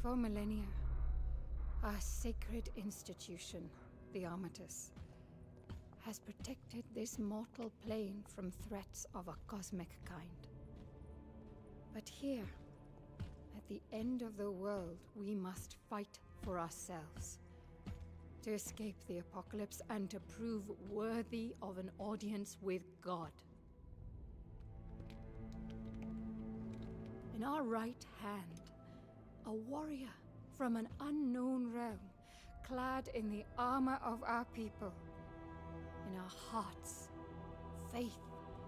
For millennia, our sacred institution, the armatus, has protected this mortal plane from threats of a cosmic kind. But here, at the end of the world, we must fight for ourselves. To escape the apocalypse and to prove worthy of an audience with God. In our right hand, a warrior from an unknown realm, clad in the armor of our people. In our hearts, faith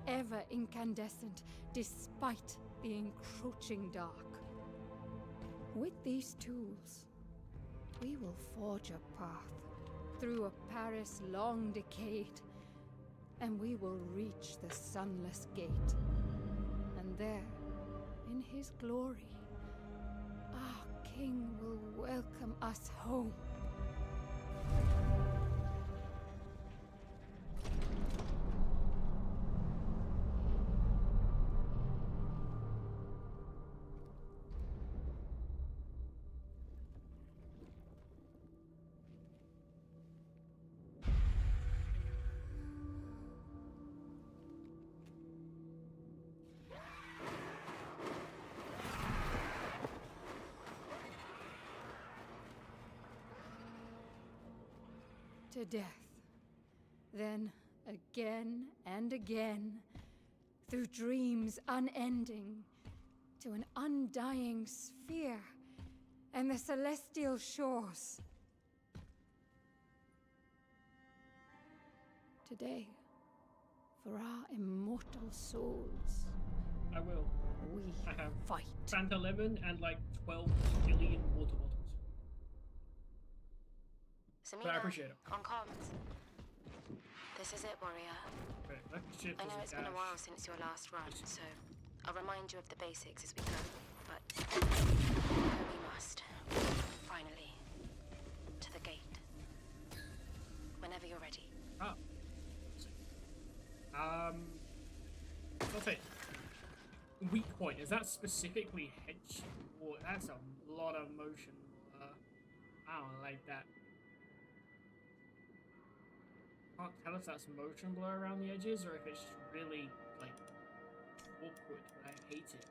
ever incandescent despite the encroaching dark. With these tools, we will forge a path through a Paris long decayed, and we will reach the sunless gate. And there, in his glory, our King will welcome us home. To death, then again and again, through dreams unending, to an undying sphere and the celestial shores. Today, for our immortal souls, I will. I have fight. Fanta Lemon and like 12 billion water bottles. Samina, But I appreciate it. on comms. This is it, warrior. Right, that shit I know doesn't it's been a dash. while since your last run, so I'll remind you of the basics as we go. But go we must. Finally, to the gate. Whenever you're ready. Oh. I'll say weak point. Is that specifically hedge? Or that's a lot of motion. I don't like that. Can't tell if that's motion blur around the edges or if it's just really like awkward, but I hate it.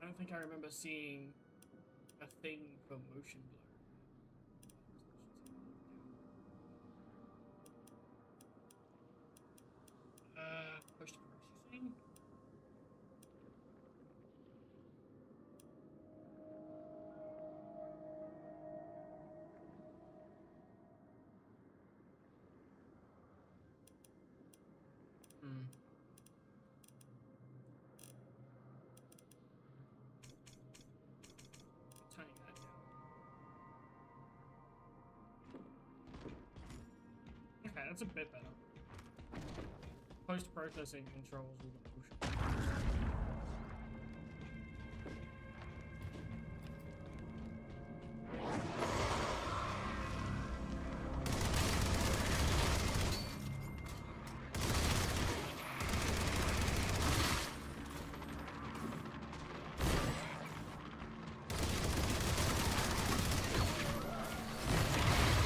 I don't think I remember seeing a thing for motion blur. Push to processing. Turning that down. Okay, that's a bit better. Post-processing controls all the motion.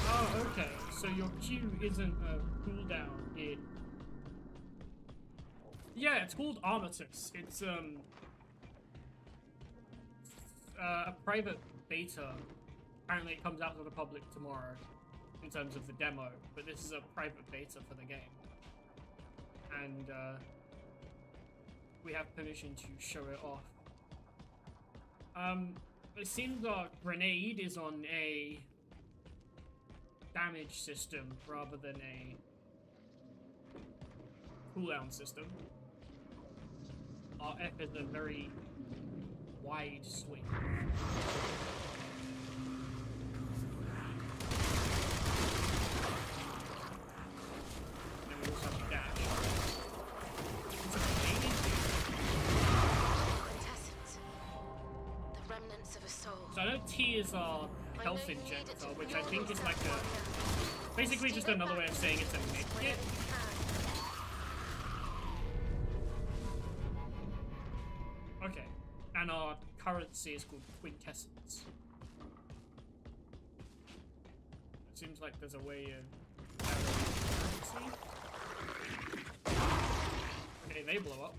Oh, okay. So your Q isn't a cooldown, yeah, it's called Armatus. It's a private beta. Apparently it comes out to the public tomorrow in terms of the demo, but this is a private beta for the game. And we have permission to show it off. It seems our grenade is on a damage system rather than a cooldown system. Our F is a very wide swing. And we also have a dash. It's amazing. Quintessence. The remnants of a soul. So I know T is our health injector, which I think is like a... basically just another way of saying it's a medkit. Okay, and our current to see is called quintessence. It seems like there's a way of... Okay, they blow up.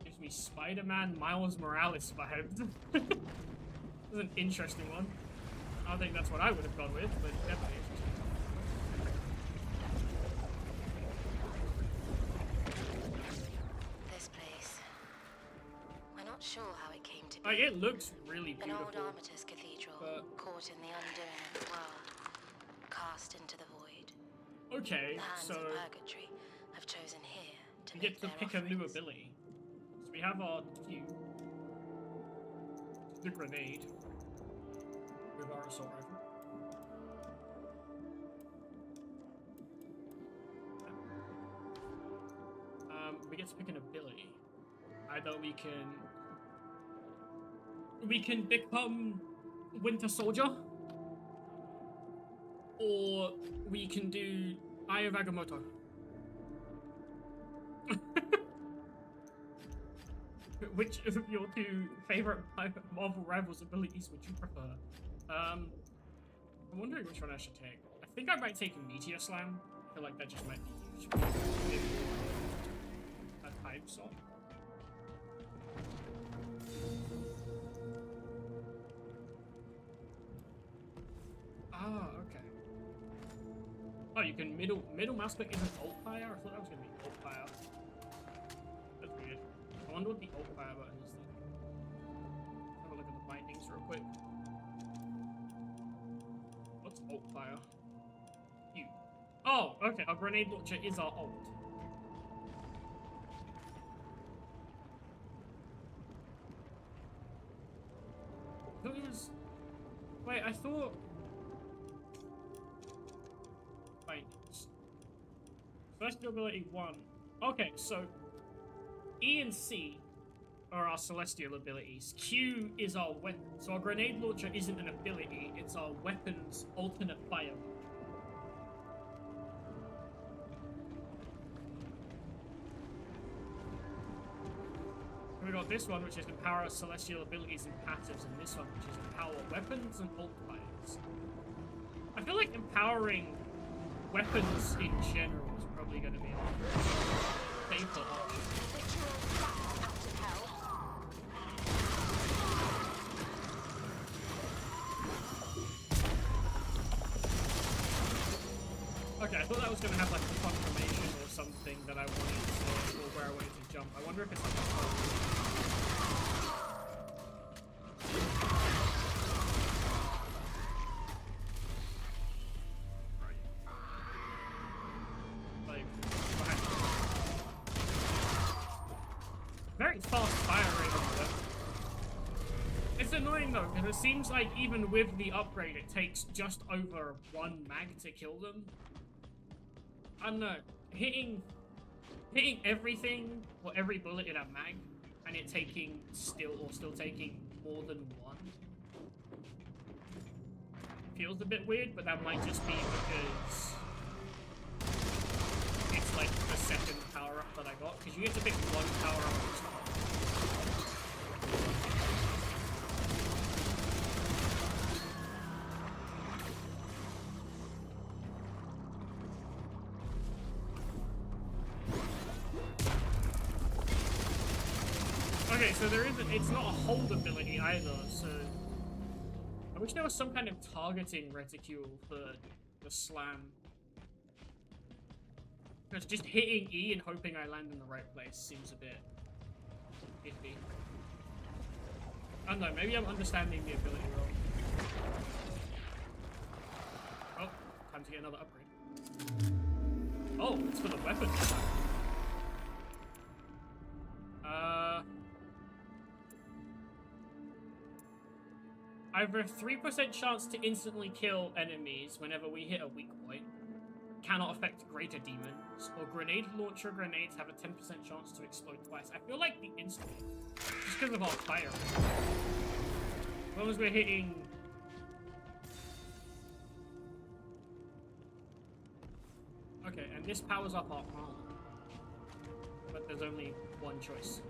Gives me Spider-Man Miles Morales vibes. This is an interesting one. I don't think that's what I would have gone with, but definitely interesting. This place. We're not sure how it came to be. Like, it looks really An beautiful. old armatus cathedral, caught in the undoing of the world, cast into the void. Okay, The hands so of purgatory have chosen here to we make get to their pick a new offerings. ability. So we have our cube, the grenade, with our assault rifle. We get to pick an ability. Either we can become Winter Soldier, or we can do Eye of Agamotto. Which of your two favorite Marvel Rivals abilities would you prefer? I'm wondering which one I should take. I think I might take Meteor Slam. I feel like that just might be huge. Maybe a time swap. Ah, okay. Oh, you can middle mouse click isn't alt fire? I thought that was gonna be alt fire. That's weird. I wonder what the alt fire button is then. Let's have a look at the bindings real quick. What's alt fire? You. Oh, okay. Our grenade launcher is our alt. I thought it was. Wait, I thought. Bindings. Celestial ability 1. Okay, so E and C are our celestial abilities. Q is our weapon. So our grenade launcher isn't an ability, it's our weapon's alternate fire mode. We got this one, which is empower celestial abilities and passives, and this one, which is empower weapons and alt fires. I feel like empowering weapons in general is probably going to be a safer option. Okay, I thought that was going to have like a confirmation or something that I wanted to, or where I wanted to jump. I wonder if it's like a very fast firing of them. It's annoying though, because it seems like even with the upgrade, it takes just over 1 mag to kill them. I don't know, hitting everything or every bullet in a mag, and it taking still taking more than 1 feels a bit weird, but that might just be because it's like the second power up that I got, because you get to pick 1 power up each time. Okay, so it's not a hold ability either, so I wish there was some kind of targeting reticule for the slam. Because just hitting E and hoping I land in the right place seems a bit iffy. I don't know, maybe I'm understanding the ability wrong. Oh, time to get another upgrade. Oh, it's for the weapon. Either a 3% chance to instantly kill enemies whenever we hit a weak point, cannot affect greater demons, or grenade launcher grenades have a 10% chance to explode twice. I feel like the instant, just because of our fire. As long as we're hitting... Okay, and this powers up our armor. But there's only one choice.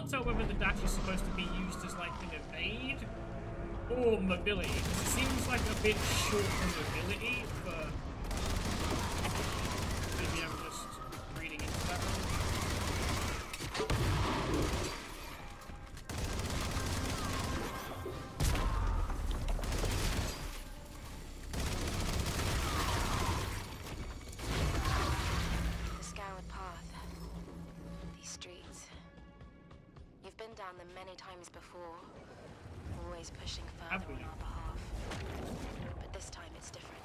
can't tell whether the dash is supposed to be used as like an evade or mobility. It seems like a bit short for mobility, but maybe I'm just reading into that wrong. The scoured path. These streets. You've been down them many times before. Always pushing further on our behalf. But this time it's different.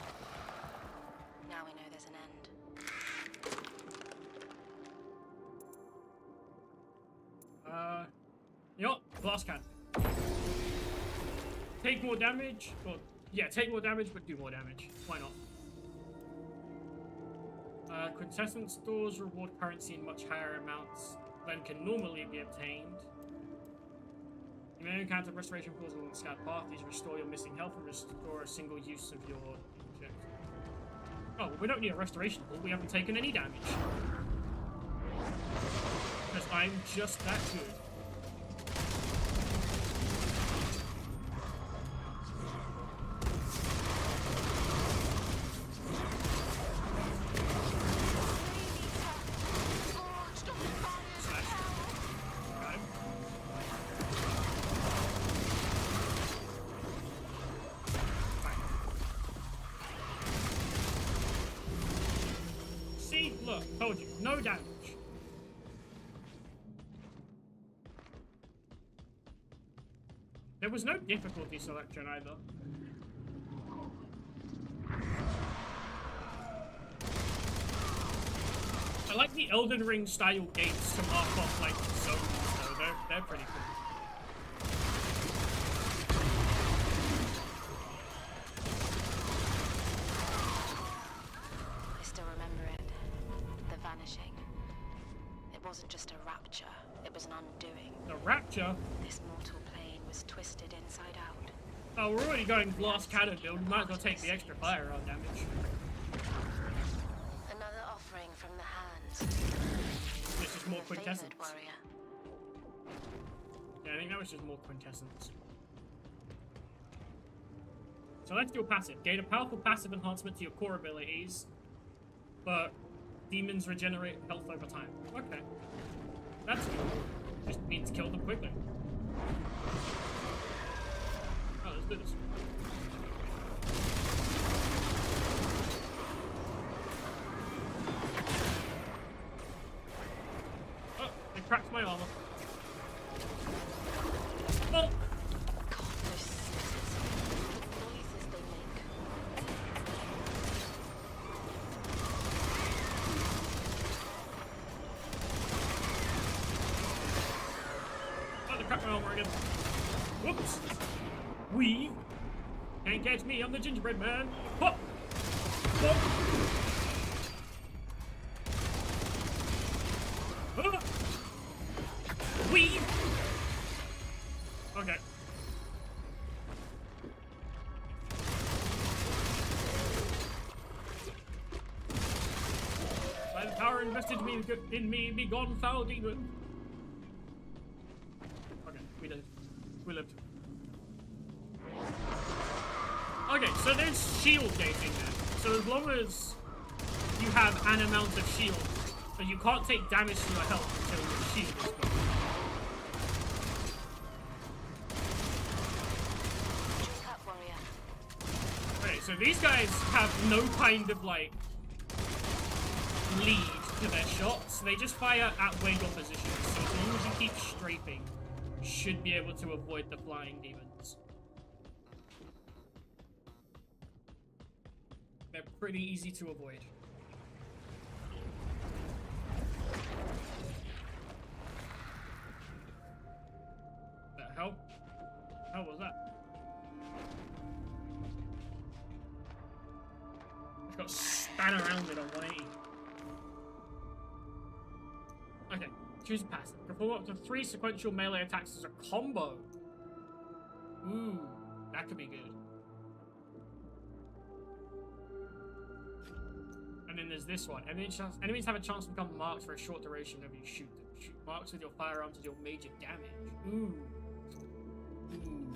Now we know there's an end. You know what? Glass can. Take more damage. Well, yeah, take more damage, but do more damage. Why not? Quintessence stores reward currency in much higher amounts than can normally be obtained. You may encounter restoration pools along the scout path. These restore your missing health and restore a single use of your object. Oh, well, we don't need a restoration pool. We haven't taken any damage. Because I'm just that good. Look, told you, no damage. There was no difficulty selection either. I like the Elden Ring style gates to mark off like zones though, they're pretty cool. It wasn't just a rapture, it was an undoing. A rapture? This mortal plane was twisted inside out. Oh, we're already going glass cannon build. We might as well take the extra firearm damage. Another offering from the hands. This is more quintessence. Warrior. Yeah, I think that was just more quintessence. So let's do a passive. Gain a powerful passive enhancement to your core abilities, but demons regenerate health over time. Okay. That's good. Just means kill them quickly. Oh, let's do this. Oh, they cracked my armor. Oh! God, those snippets. The noises they make. Crack my armor again. Whoops. Weave. Can't catch me, I'm the gingerbread man. Hop. Hop. Ah. Weave. Okay. By the power invested in me, be gone, foul demon. We did. We lived. Okay, so there's shield gating there. So as long as you have an amount of shield, but you can't take damage to your health until your shield is gone. Drink up, warrior. Okay, so these guys have no kind of like lead to their shots. They just fire at where your position is. So as long as you keep strafing, should be able to avoid the flying demons. They're pretty easy to avoid. The hell? How was that? I just got span around it on 180. Okay. Choose passive. Perform up to 3 sequential melee attacks as a combo. Ooh, that could be good. And then there's this one. Enemies have a chance to become marked for a short duration whenever you shoot them. Shoot marks with your firearm to deal major damage. Ooh. Ooh.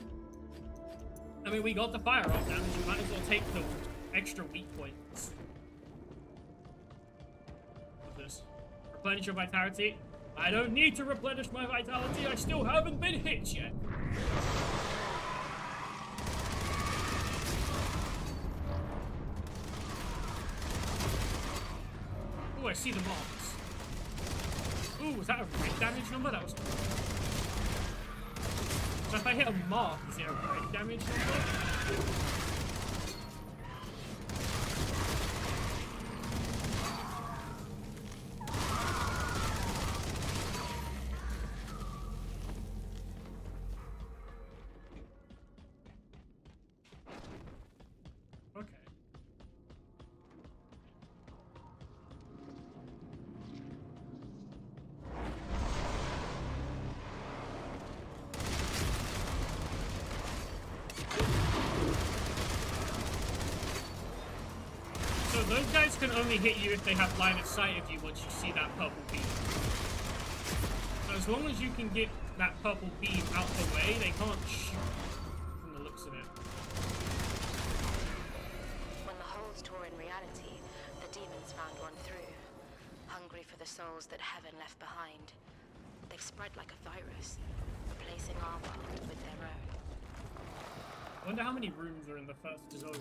I mean, we got the firearm damage. You might as well take the extra weak points. What's this? Replenish your vitality. I don't need to replenish my vitality. I still haven't been hit yet. Oh, I see the marks. Ooh, was that a red damage number? That was... So if I hit a mark, is it a red damage number? Those guys can only hit you if they have line of sight of you once you see that purple beam. So as long as you can get that purple beam out the way, they can't shoot from the looks of it. When the holes tore in reality, the demons found one through, hungry for the souls that heaven left behind. They've spread like a virus, replacing our world with their own. I wonder how many rooms are in the first zone.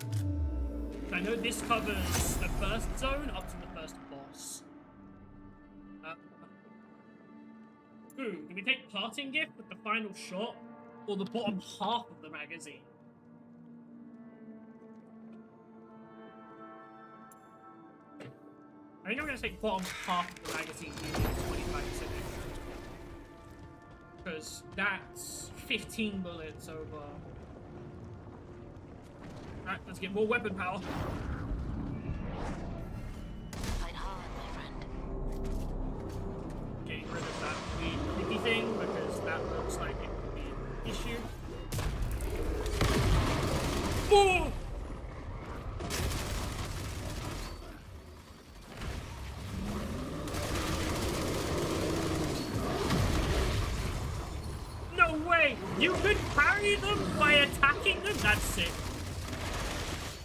I know this covers the first zone up to the first boss. Ooh, do we take parting gift with the final shot, or the bottom half of the magazine? I think I'm gonna take bottom half of the magazine, using 25% extra. Because that's 15 bullets over. Alright, let's get more weapon power. Fight hard, my friend. Getting rid of that weird creepy thing, because that looks like it could be an issue. Oh! No way! You could parry them by attacking them? That's sick.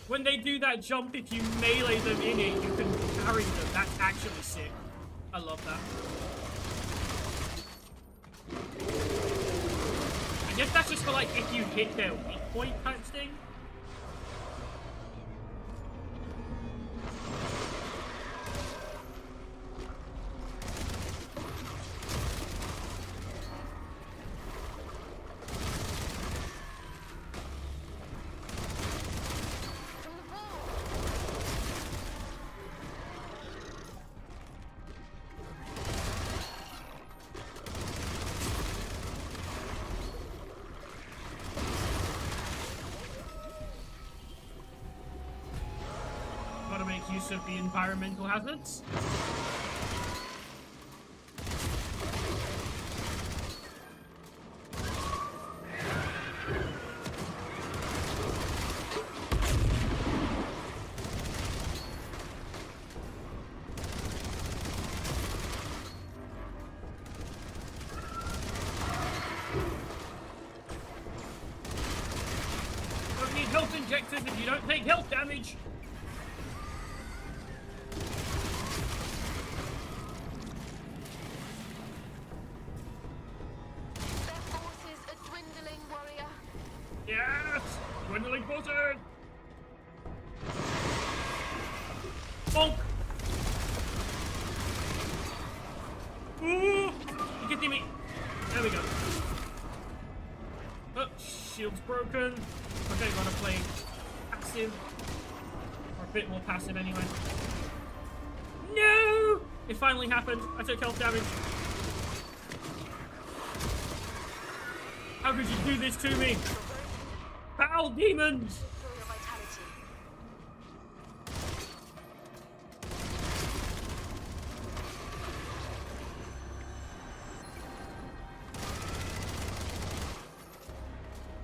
When they do that jump, if you melee them in it, you can parry them. That's actually sick. I love that. I guess that's just for, like, if you hit their weak point type thing. Use of the environmental hazards. Don't need health injectors if you don't take health damage. Bonk! Ooh! You can see me! There we go. Oh, shield's broken. Okay, gotta play passive. Or a bit more passive anyway. No! It finally happened. I took health damage. How could you do this to me? Foul demons!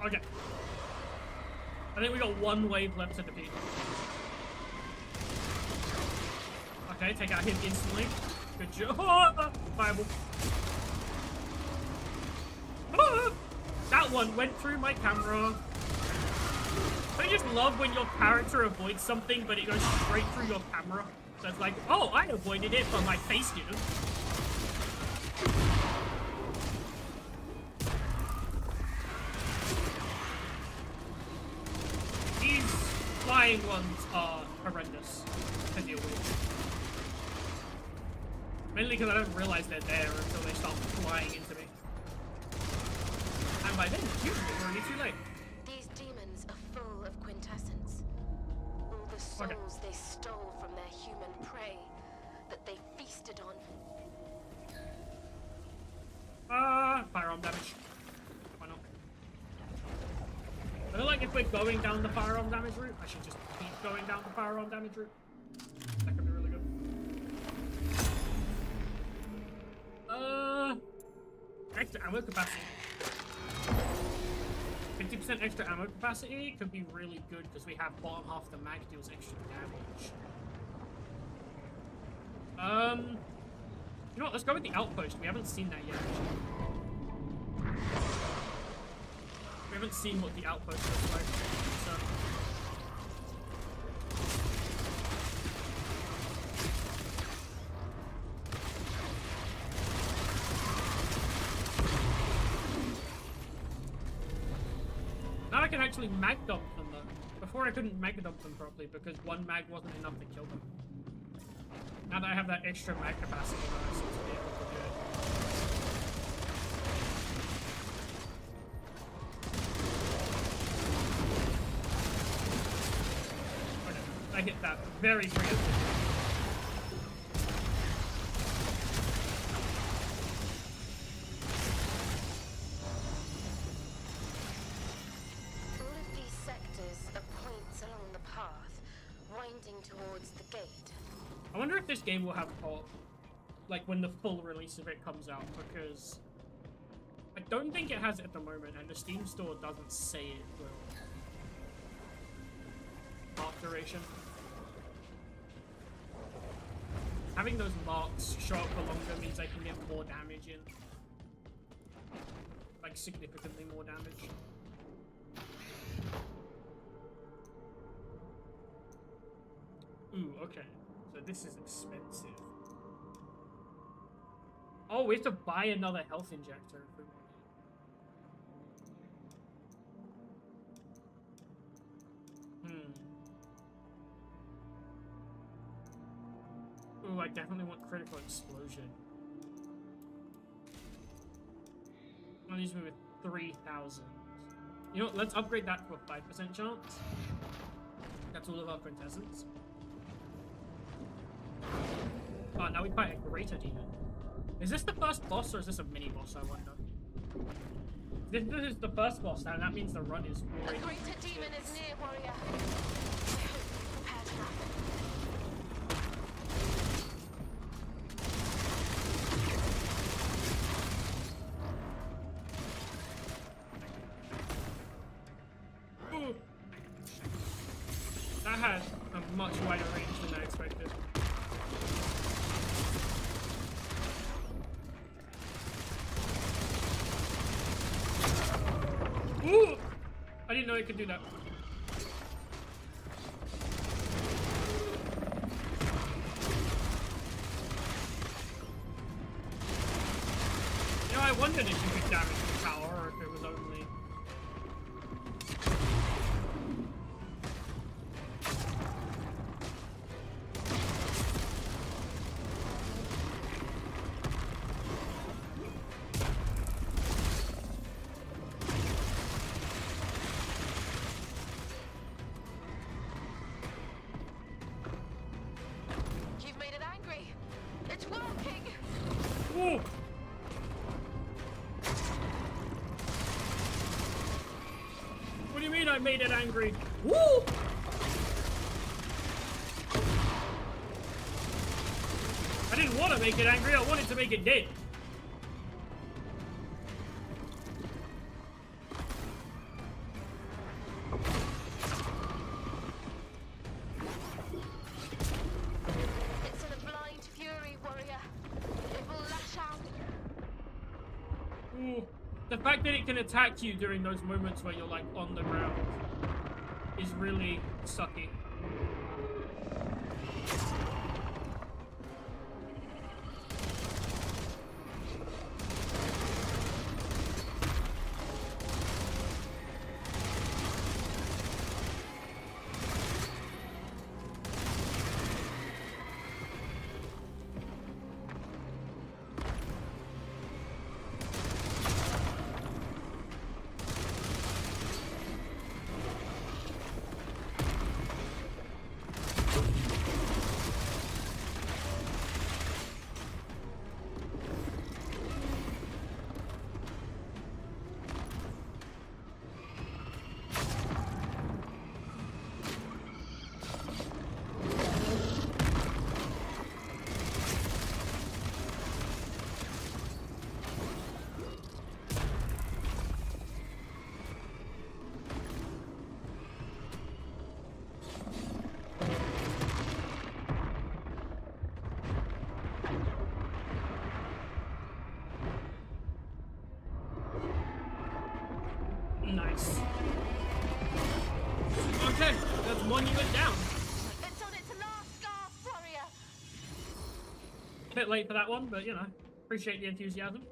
Okay. I think we got one wave left to defeat. Okay, take out him instantly. Good job. Fireball. one went through my camera. I just love when your character avoids something, but it goes straight through your camera. So it's like, oh, I avoided it, but my face didn't. These flying ones are horrendous to deal with. Mainly because I don't realize they're there until they start flying into me. And by then, it's usually already too late. These demons are full of quintessence. All the souls they stole from their human prey that they feasted on. Firearm damage. Why not? I feel like if we're going down the firearm damage route, I should just keep going down the firearm damage route. That could be really good. Extra ammo capacity. 50% extra ammo capacity could be really good because we have bottom half the mag deals extra damage. You know what? Let's go with the outpost. We haven't seen that yet. Actually. We haven't seen what the outpost looks like. So. Now I can actually mag dump them though. Before I couldn't mag dump them properly because one mag wasn't enough to kill them. Now that I have that extra mag capacity, I seem to be able to do it. Okay, I hit that very preemptively. Towards the gate. I wonder if this game will have co-op, like when the full release of it comes out, because I don't think it has it at the moment, and the Steam store doesn't say it will. Mark duration. Having those marks show up for longer means I can get more damage in. Like significantly more damage. Ooh, okay. So this is expensive. Oh, we have to buy another health injector if we want it. Ooh, I definitely want critical explosion. That leaves me with 3,000. You know what? Let's upgrade that to a 5% chance. That's all of our quintessence. Oh, now we fight a greater demon. Is this the first boss or is this a mini boss, I wonder? If this is the first boss, then that means the run is already... A greater demon is near, warrior. Prepare to run. Ooh. That had a much wider range than I expected. Ooh! I didn't know it could do that. You know, I wondered if you could damage the tower or if it was only... Ooh. What do you mean I made it angry? Woo! I didn't want to make it angry, I wanted to make it dead. It's in a blind fury, warrior. It will lash out. Ooh, the fact that it can attack you during those moments where you're like on the ground is really sucky. Nice. Okay, that's one unit down. It's on its last gasp, warrior. Bit late for that one, but you know, appreciate the enthusiasm.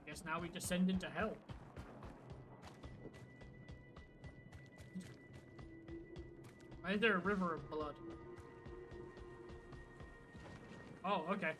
Guess now we descend into hell. Why is there a river of blood? Oh, okay.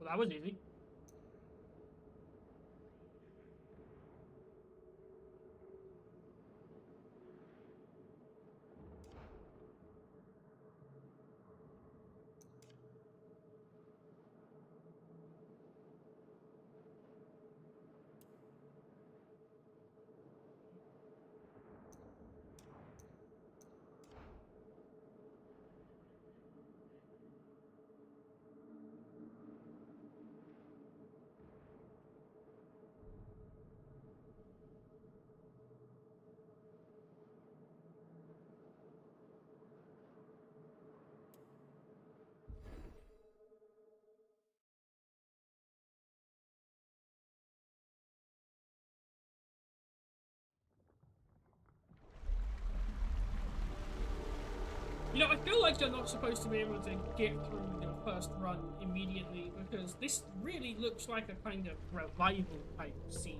Well, that was easy. You know, I feel like you're not supposed to be able to get through your first run immediately because this really looks like a kind of revival type scene.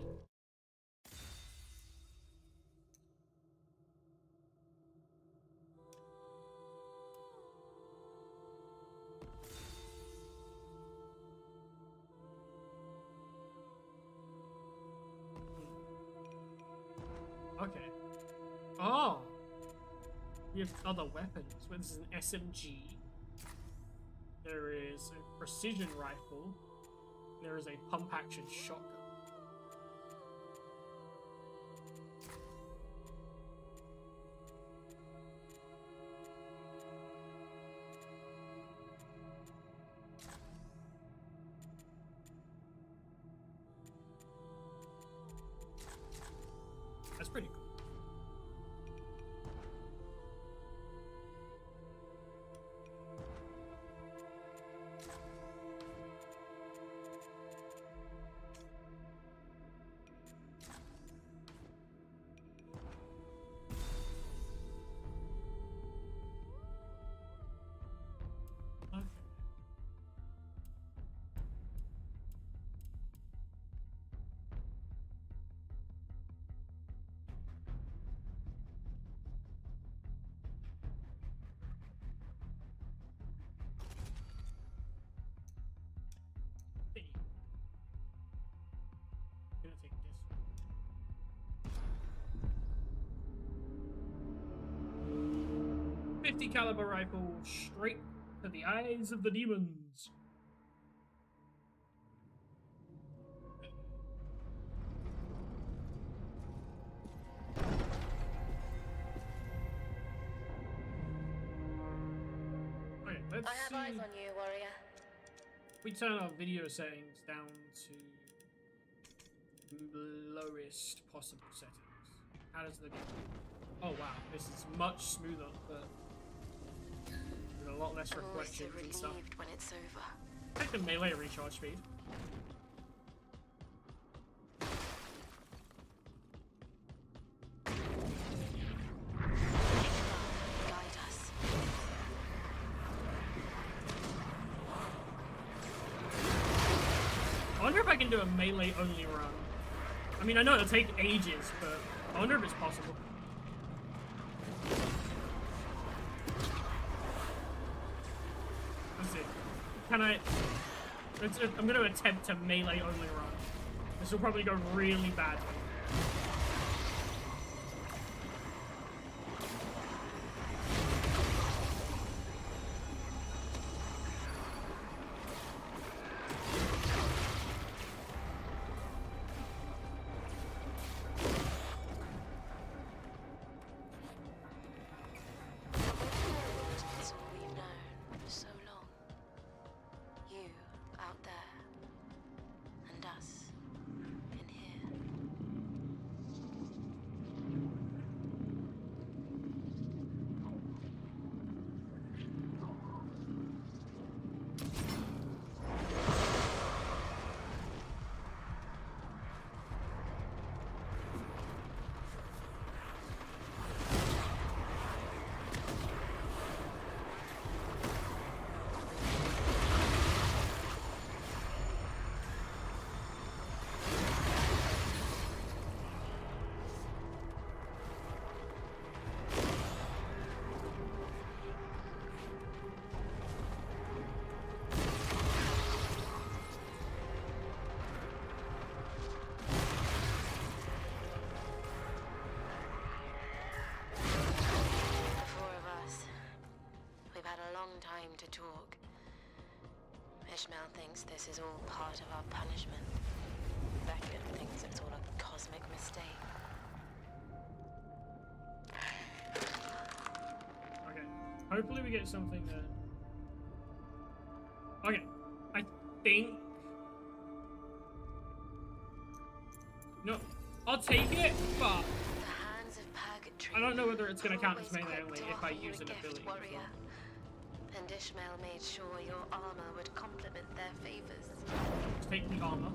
Okay. Oh! We have other weapons. Well, this is an SMG. There is a precision rifle. There is a pump-action shotgun. That's pretty cool. 50 caliber rifle straight to the eyes of the demons. Okay, let's I have see. eyes on you, warrior. We turn our video settings down to lowest possible settings. How does the game? Oh wow, this is much smoother, but with a lot less I'm always so reflections and stuff. relieved when it's over. Check the melee recharge speed. Guide us. I wonder if I can do a melee only run. I mean, I know it'll take ages, but I wonder if it's possible. Let's see. Can I? I'm going to attempt a melee only run. This will probably go really badly. It's all we've known for so long. You out there, and us in here. The four of us. We've had a long time to talk. Ishmael thinks this is all part of our punishment. Beckett thinks it's all a cosmic mistake. Okay. Hopefully we get something there. Okay. I think... No. I'll take it, but... The hands of purgatory. I don't know whether it's going to count as always melee quick only to if I offer you use a an gift, ability. warrior. And Ishmael made sure your armor would complement their favors. Just take the armor.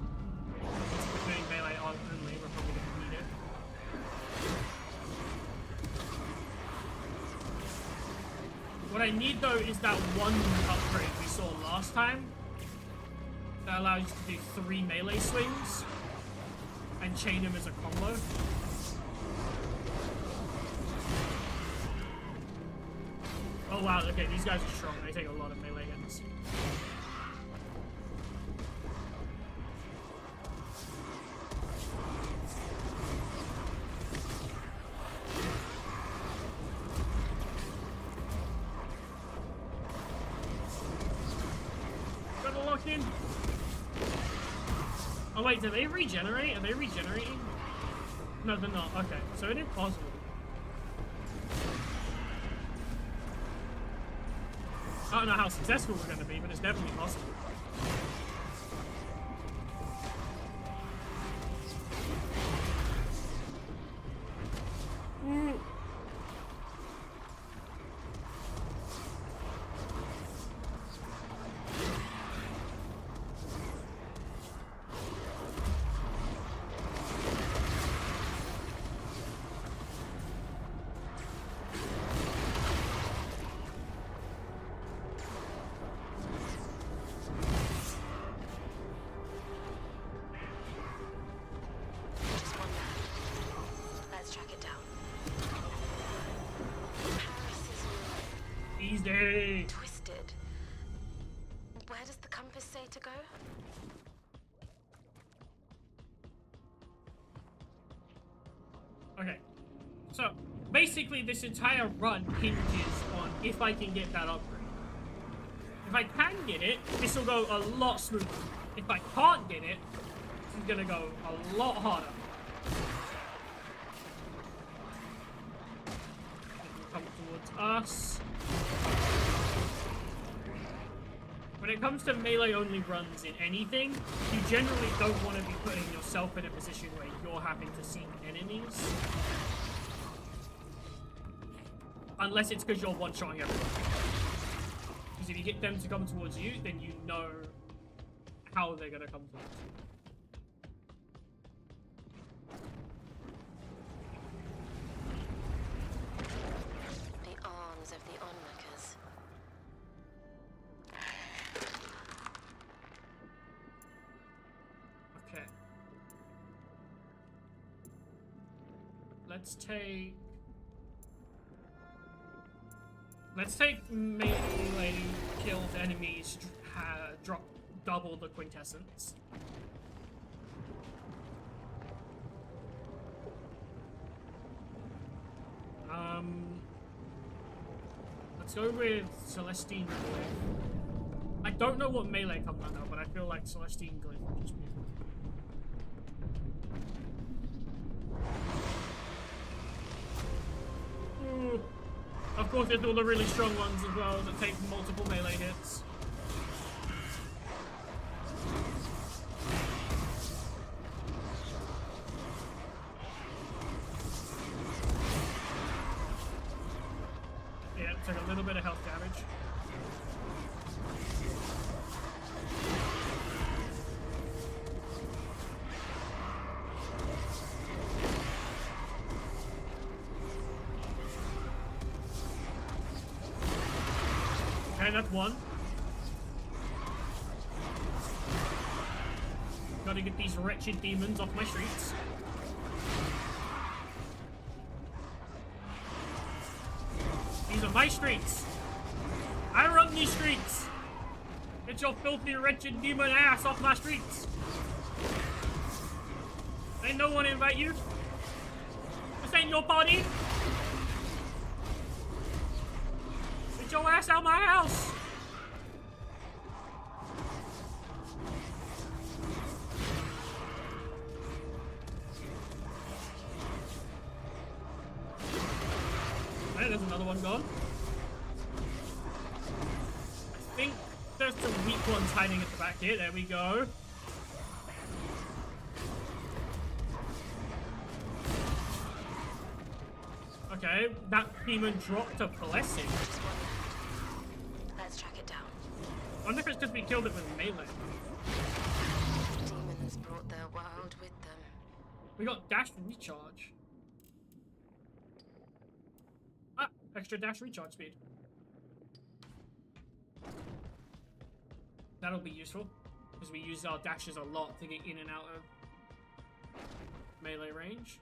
If we're doing melee only, we're probably going to need it. What I need though is that one upgrade we saw last time that allows you to do 3 melee swings and chain them as a combo. Oh wow, okay, these guys are strong. They take a lot of melee hits. Gotta lock in. Oh wait, do they regenerate? Are they regenerating? No, they're not. Okay, so it is possible. I don't know how successful we're going to be, but it's definitely possible. Just one man. Let's track it down. Paris is Easy. twisted. Where does the compass say to go? Okay. So, basically this entire run hinges on if I can get that upgrade. If I can get it, this will go a lot smoother. If I can't get it, this is gonna go a lot harder. Come towards us. When it comes to melee-only runs in anything, you generally don't want to be putting yourself in a position where you're having to seek enemies. Unless it's because you're one-shotting everyone. Because if you get them to come towards you, then you know how they're going to come towards you. The arms of the onlookers. Okay. Let's take melee killed enemies, drop double the quintessence. Let's go with Celestine Glyph. I don't know what melee comes under, but I feel like Celestine Glyph would just be Ooh. Of course, there's all the really strong ones as well that take multiple melee hits. Yeah, took a little bit of health damage. Okay, that's one. Gotta get these wretched demons off my streets. These are my streets. I run these streets. Get your filthy, wretched demon ass off my streets. Ain't no one invite you. This ain't your party. Get your ass out of my house! Okay, there's another one gone. I think there's some weak ones hiding at the back here. There we go. Okay, that demon dropped a blessing. Let's track it down. I wonder if it's because we killed it with melee. Demons brought their world with them. We got dash recharge. Ah, extra dash recharge speed. That'll be useful, because we use our dashes a lot to get in and out of melee range.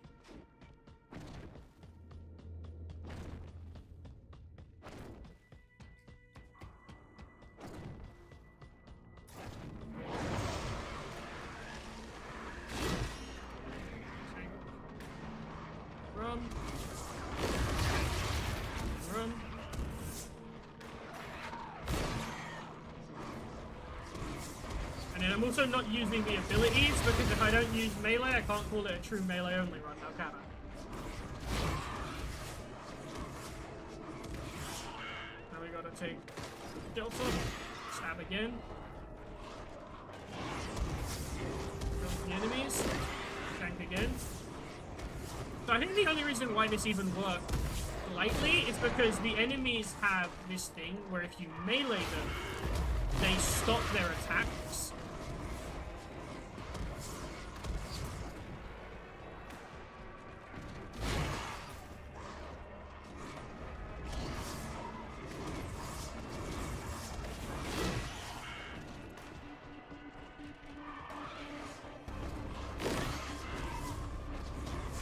Run. And then I'm also not using the abilities, because if I don't use melee, I can't call it a true melee only run now, can I? Now we gotta take Delta, stab again. Kill the enemies, tank again. So I think the only reason why this even worked lightly is because the enemies have this thing where if you melee them, they stop their attacks.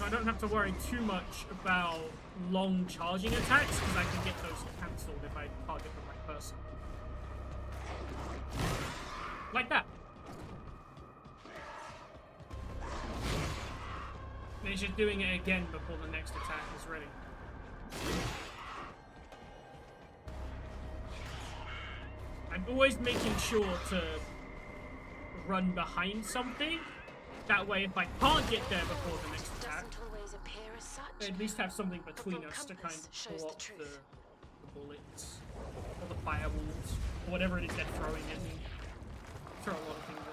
I don't have to worry too much about long charging attacks, because I can get those cancelled if I target the right person. Like that. And it's just doing it again before the next attack is ready. I'm always making sure to run behind something. That way, if I can't get there before the next attack, Always appear as such. I at least have something between from us to kind compass of shows block the the truth. bullets or the fireballs or whatever it is they're throwing at me. Throw a lot of things at me.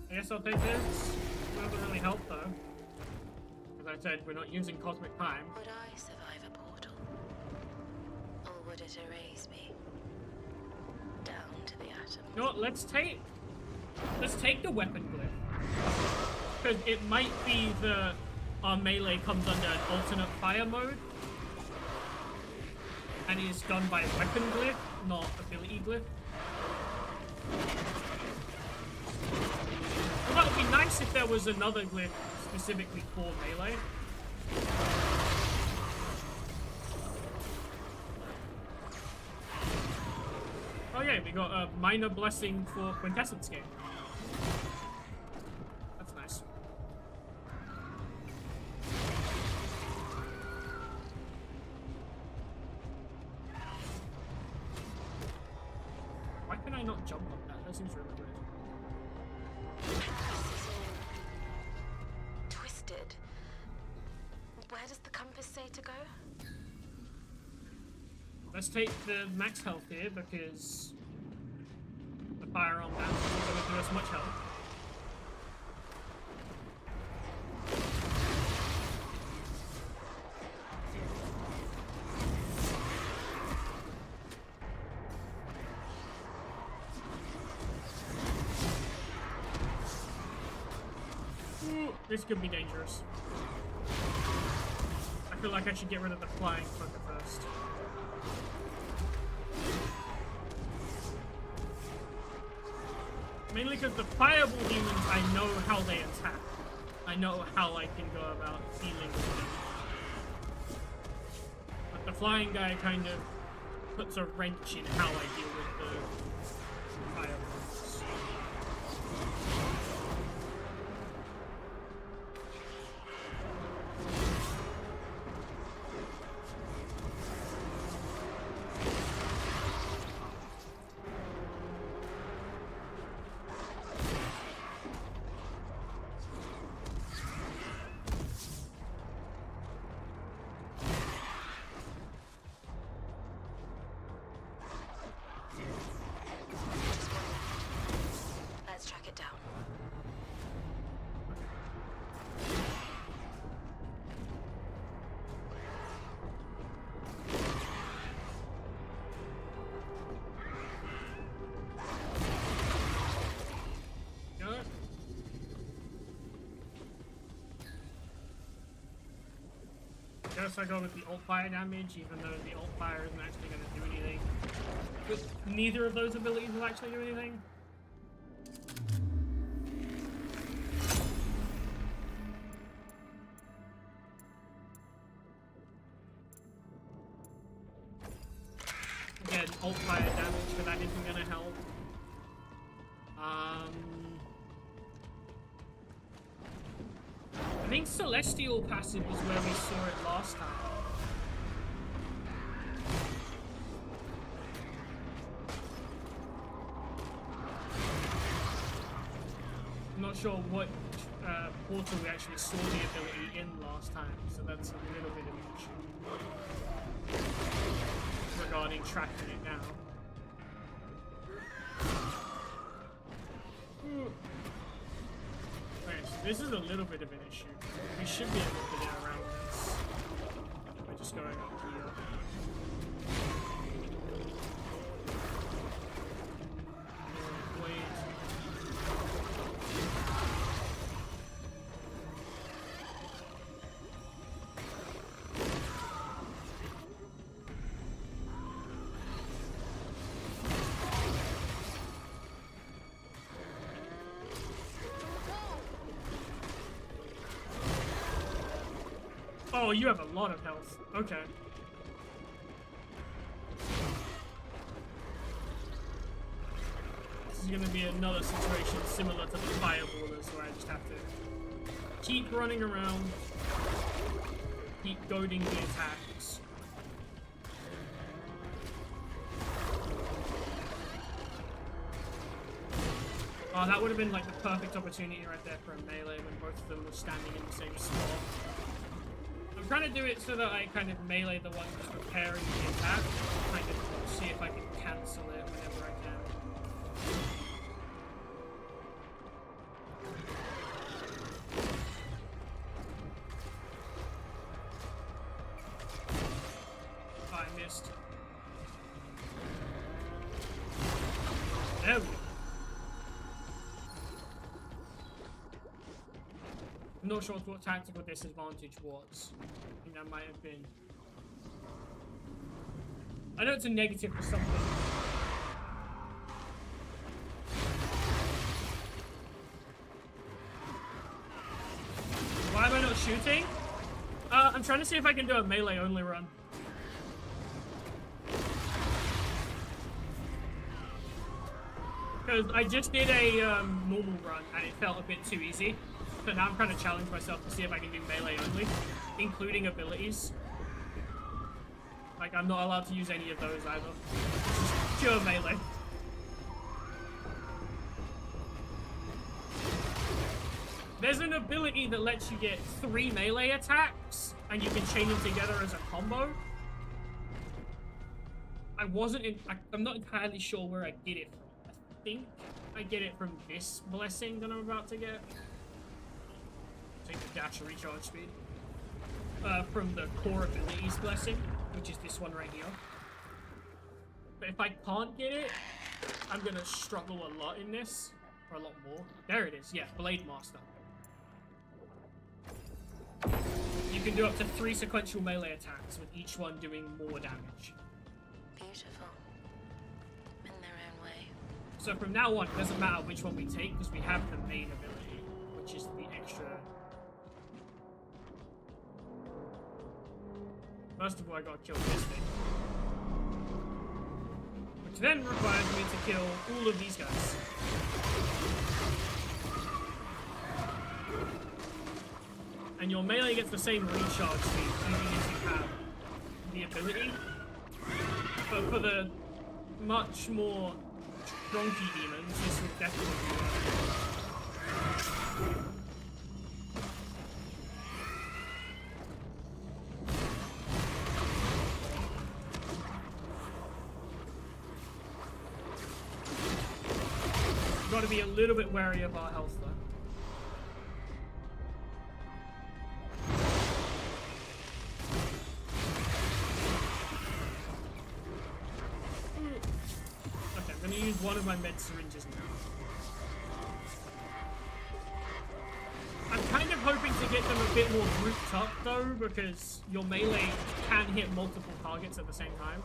I guess I'll take this. It doesn't really help though. As I said, we're not using cosmic time. Would I survive a portal? Or would it erase me? Down to the atom. You know what, let's take the weapon glyph. Because it might be that our melee comes under an alternate fire mode. And it is done by weapon glyph, not ability glyph. Well, that would be nice if there was another glyph specifically for melee. Oh yeah, we got a minor blessing for Quintessence game. That's nice. Why can I not jump on that? That seems really weird. This is all twisted. Where does the compass say to go? Let's take the max health here because the firearm damage isn't going to do us much help. Ooh, this could be dangerous. I feel like I should get rid of the flying fucker first. Mainly because the fireball demons, I know how they attack. I know how I can go about dealing with them. But the flying guy kind of puts a wrench in how I deal with the fireballs. Let's track it down. Got it? Guess I go with the alt fire damage, even though the alt fire isn't actually going to do anything. But neither of those abilities will actually do anything. Again, alt fire damage, but that isn't going to help. I think Celestial passive was where we saw it last time. I'm not sure what portal we actually saw the ability in last time, so that's a little bit of an issue regarding tracking it now. Okay, so this is a little bit of an issue. We should be able to get around this by just going up here. Wait. Oh, you have a lot of health. Okay. is going to be another situation similar to the Fireballers, where I just have to keep running around, keep goading the attacks. Oh, that would have been like the perfect opportunity right there for a melee when both of them were standing in the same spot. I'm trying to do it so that I kind of melee the one who's preparing the attack, kind of see if I can cancel it whenever I can. Oh, I missed. There we go. I'm not sure what tactical disadvantage was. I think that might have been... I know it's a negative for something. Why am I not shooting? I'm trying to see if I can do a melee only run. Because I just did a normal run and it felt a bit too easy. So now I'm trying to challenge myself to see if I can do melee only, including abilities. Like, I'm not allowed to use any of those either. Just pure melee. There's an ability that lets you get 3 melee attacks, and you can chain them together as a combo. I'm not entirely sure where I get it from. I think I get it from this blessing that I'm about to get. Take the dash and recharge speed. From the core abilities blessing, which is this one right here. But if I can't get it, I'm gonna struggle a lot in this. Or a lot more. There it is, yeah, Blade Master. You can do up to 3 sequential melee attacks, with each one doing more damage. Beautiful. In their own way. So from now on, it doesn't matter which one we take, because we have the main ability, which is the extra... First of all, I gotta kill this thing. Which then requires me to kill all of these guys. And your melee gets the same recharge speed, even if you have the ability. But for the much more stronky demons, this will definitely work. Got to be a little bit wary of our health though. Okay, I'm going to use one of my med syringes now. I'm kind of hoping to get them a bit more grouped up though, because your melee can hit multiple targets at the same time.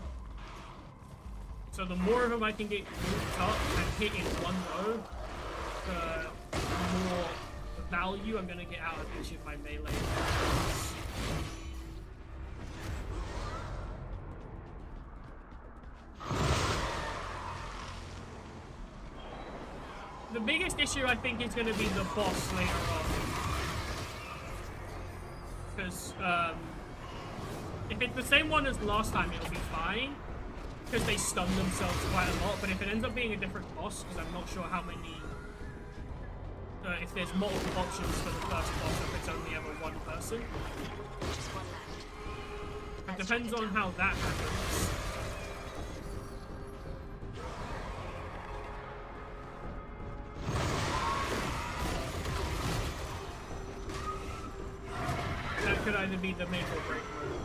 So the more of them I can get grouped up and hit in one row, the more value I'm going to get out of each of my melee attacks. The biggest issue I think is going to be the boss later on. Because if it's the same one as last time, it'll be fine. Because they stun themselves quite a lot, but if it ends up being a different boss, because I'm not sure how many... if there's multiple options for the first boss, if it's only ever one person. Just one left. It depends on how that happens. That could either be the make or break mode.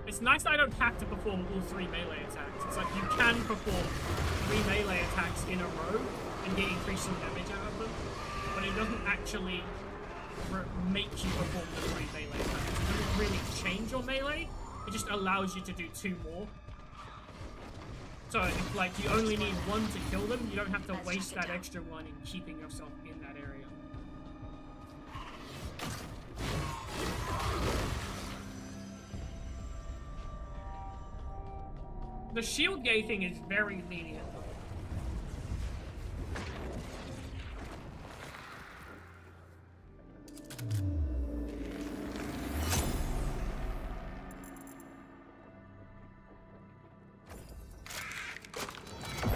It's nice that I don't have to perform all 3 melee attacks. It's like you can perform 3 melee attacks in a row and get increasing damage out of them, but it doesn't actually make you perform the 3 melee attacks. It doesn't really change your melee, it just allows you to do 2 more. So if like you only need 1 to kill them, you don't have to waste that extra 1 in keeping yourself in that area. The shield gating is very lenient.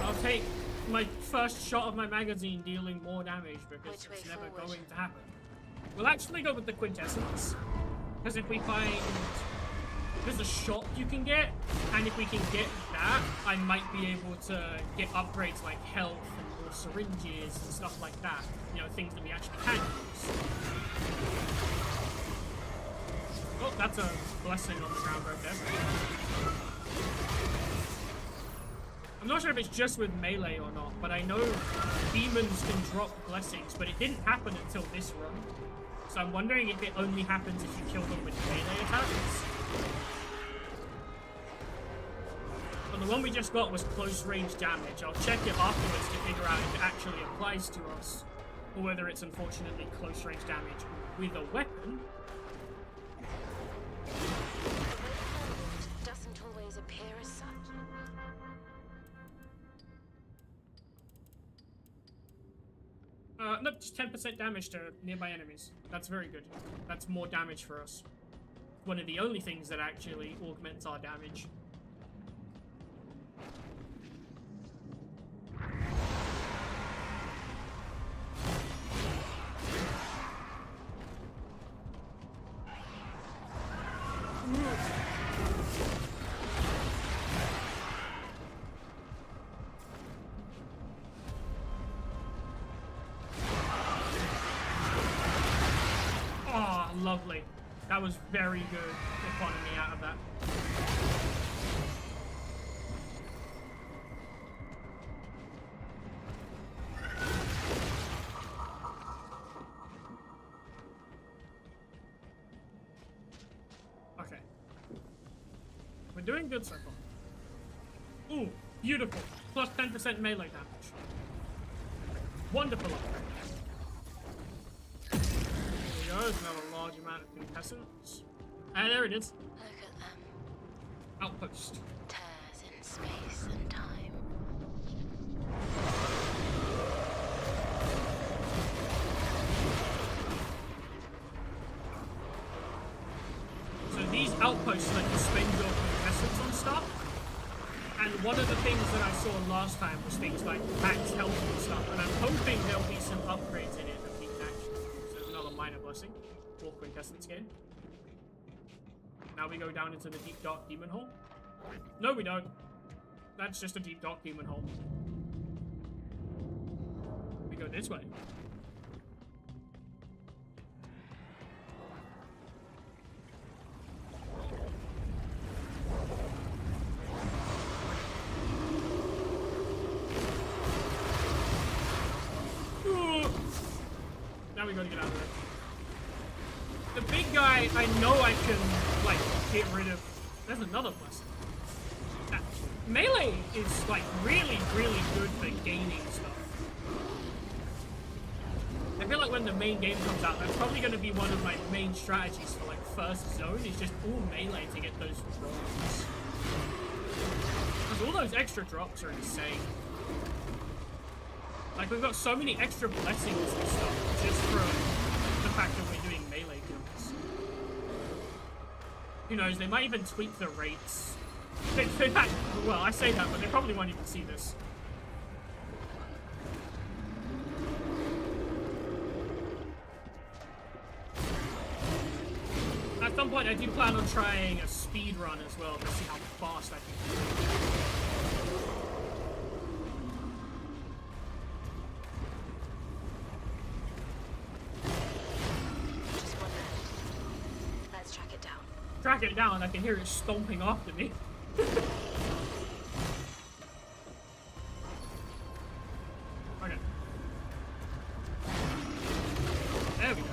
I'll take my first shot of my magazine dealing more damage because it's never going to happen. We'll actually go with the quintessence, because if we find there's a shop you can get, and if we can get that, I might be able to get upgrades like health and more syringes and stuff like that. You know, things that we actually can use. Oh, that's a blessing on the ground right there. I'm not sure if it's just with melee or not, but I know demons can drop blessings, but it didn't happen until this run. So I'm wondering if it only happens if you kill them with melee attacks. But the one we just got was close range damage. I'll check it afterwards to figure out if it actually applies to us, or whether it's unfortunately close range damage with a weapon. It doesn't always appear as such. Nope, just 10% damage to nearby enemies. That's very good. That's more damage for us. One of the only things that actually augments our damage. Lovely. That was very good economy out of that. Okay. We're doing good so far. Ooh, beautiful. Plus 10% melee damage. Wonderful upgrade. There's another large amount of contestants. And there it is. Look at them. Outpost. Tears in space and time. So these outposts let you spend your contestants on stuff. And one of the things that I saw last time was things like max health and stuff. And I'm hoping there'll be some upgrades in it that we can actually use. There's another minor blessing. 4 quintessence gain. Now we go down into the deep dark demon hole. No, we don't. That's just a deep dark demon hole. We go this way. Now we gotta get out of there. The big guy, I know I can, like, get rid of. There's another blessing. Melee is, like, really, really good for gaining stuff. I feel like when the main game comes out, that's probably going to be one of my main strategies for, like, first zone, is just all melee to get those drops. Because all those extra drops are insane. Like, we've got so many extra blessings and stuff just from the fact that we're doing melee kills. Who knows, they might even tweak the rates. Well, I say that, but they probably won't even see this. At some point, I do plan on trying a speed run as well to see how fast I can do. Track it down, I can hear it stomping after me. Okay. There we go.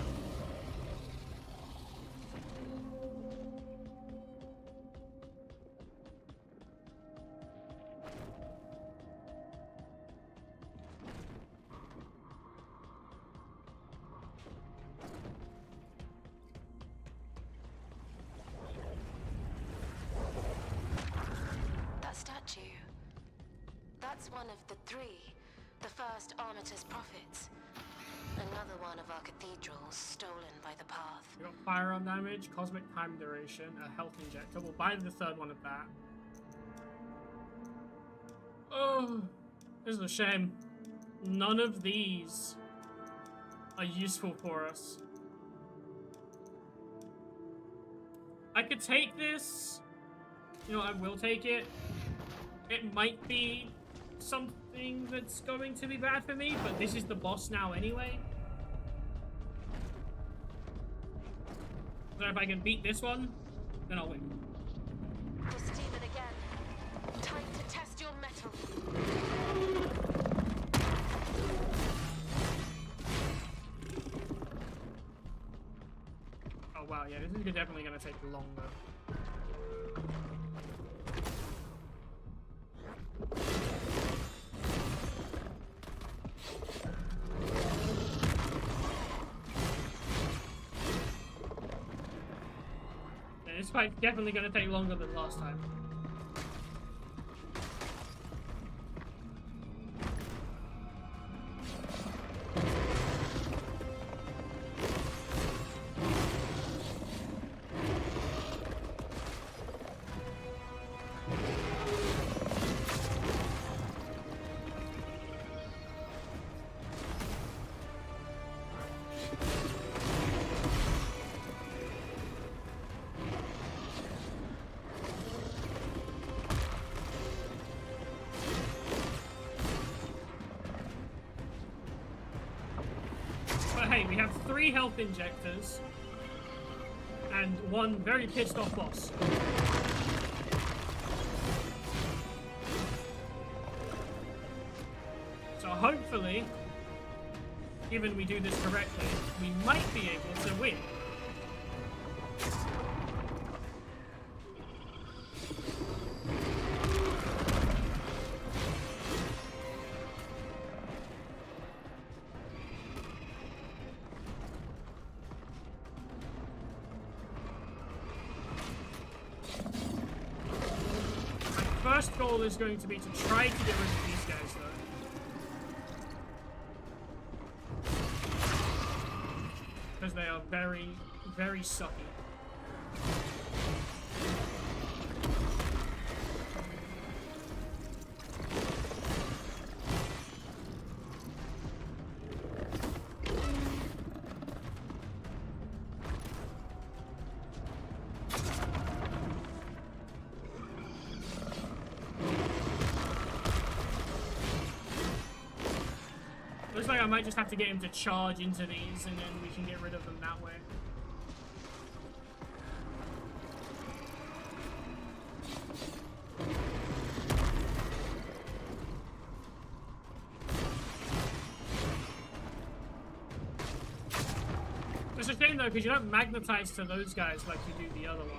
one of the three, the first armatus prophets. Another one of our cathedrals stolen by the path. We got firearm damage, cosmic time duration, a health injector. We'll buy the third one of that. Oh, this is a shame. None of these are useful for us. I could take this. You know, I will take it. It might be something that's going to be bad for me, but this is the boss now anyway. So if I can beat this one, then I'll win. This demon again. Time to test your metal. Oh wow, yeah, this is definitely going to take longer. Yeah, this fight's definitely going to take longer than last time. But hey, we have 3 health injectors and 1 very pissed off boss. So hopefully, given we do this correctly, we might be able to win. First goal is going to be to try to get rid of these guys, though. Because they are very, very sucky. Looks like I might just have to get him to charge into these, and then we can get rid of them that way. It's a shame though, because you don't magnetize to those guys like you do the other ones.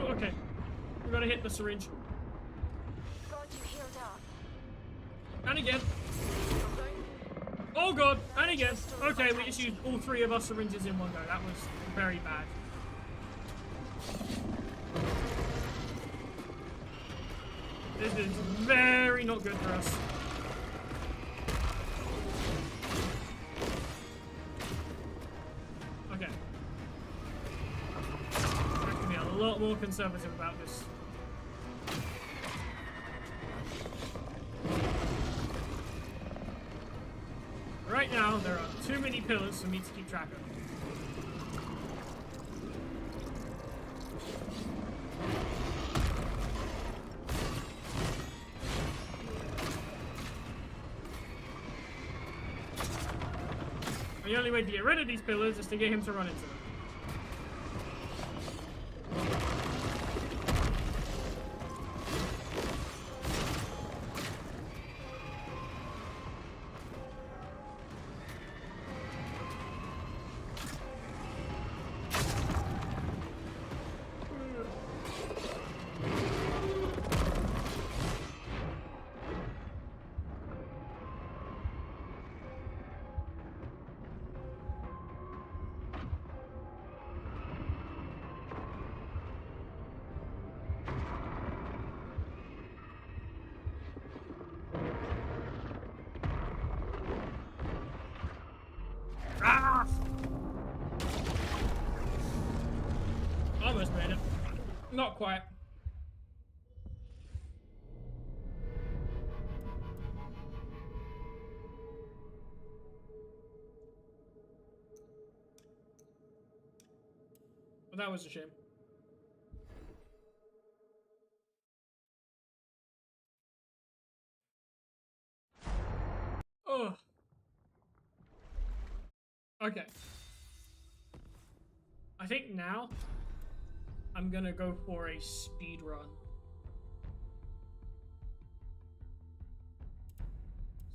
Okay, we gotta hit the syringe. God, you healed up. And again. Oh god, and again. Okay, we just used all 3 of our syringes in one go. That was very bad. This is very not good for us. Okay. I have to be a lot more conservative about this. Right now, there are too many pillars for me to keep track of. And the only way to get rid of these pillars is to get him to run into them. Ah! Almost made it. Not quite. But that was a shame. Oh. Okay. I think now I'm gonna go for a speed run.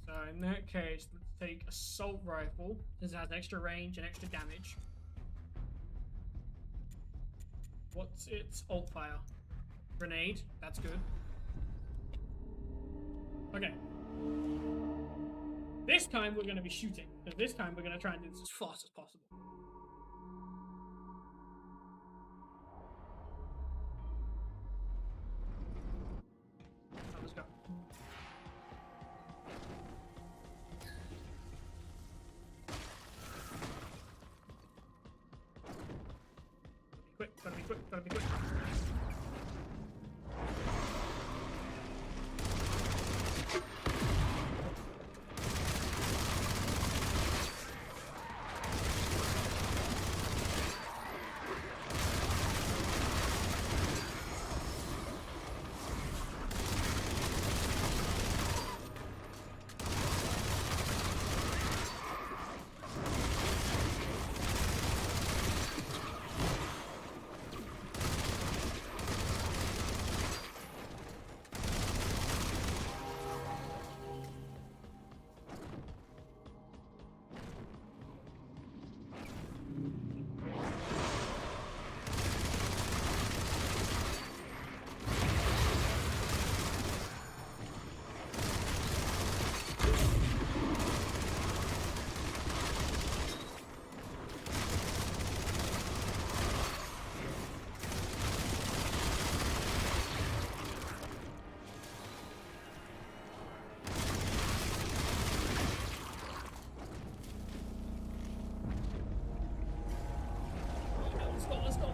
So in that case, let's take assault rifle. This has extra range and extra damage. What's its alt fire? Grenade. That's good. Okay. This time we're gonna be shooting, because this time we're gonna try and do this as fast as possible. Let's go. Gotta be quick, gotta be quick.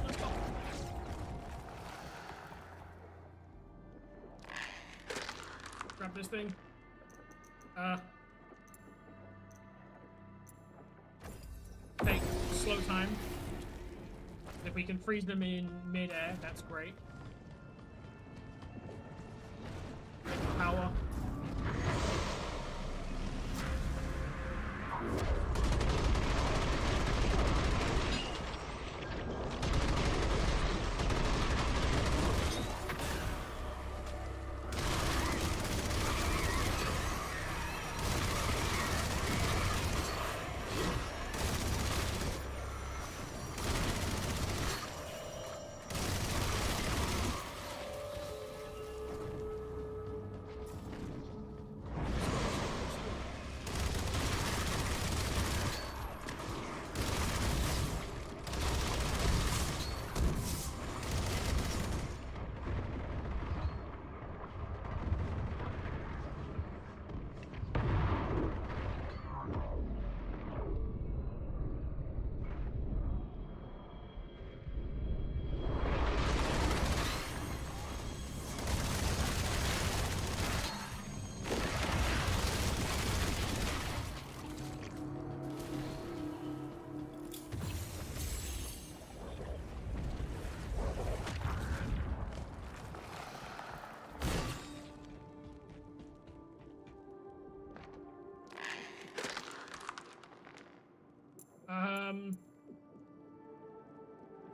Let's go. Grab this thing. Take slow time. If we can freeze them in mid-air, that's great. Power.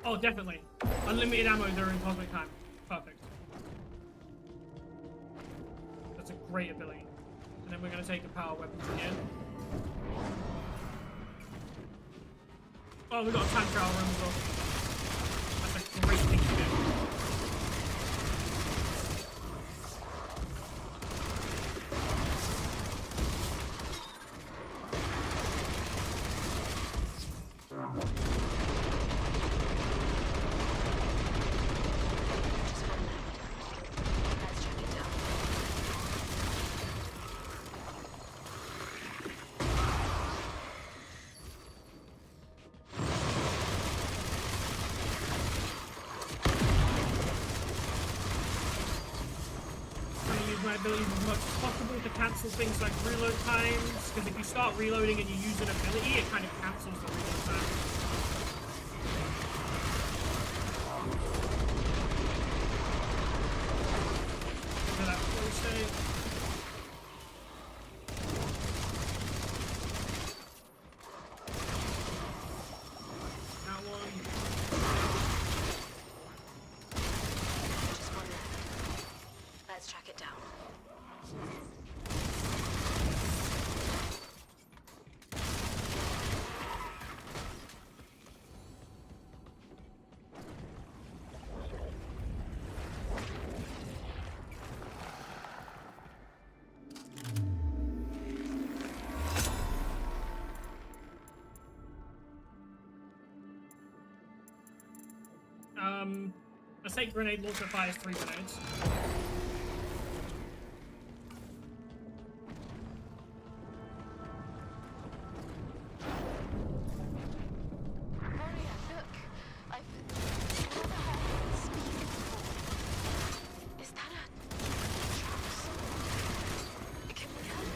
Oh, definitely. Unlimited ammo during public time. Perfect. That's a great ability. And then we're going to take the power weapons again. Oh, we've got a time trial room as well. That's a great thing to do. My abilities as much as possible to cancel things like reload times, because if you start reloading and you use an ability, it kind of cancels the reload time. Look at that flow state. That one. Just one left. Let's track it down. Let's take grenade launcher fires 3 grenades. Maria, look. I've never heard it speak before. Is that a Charles? Can we help?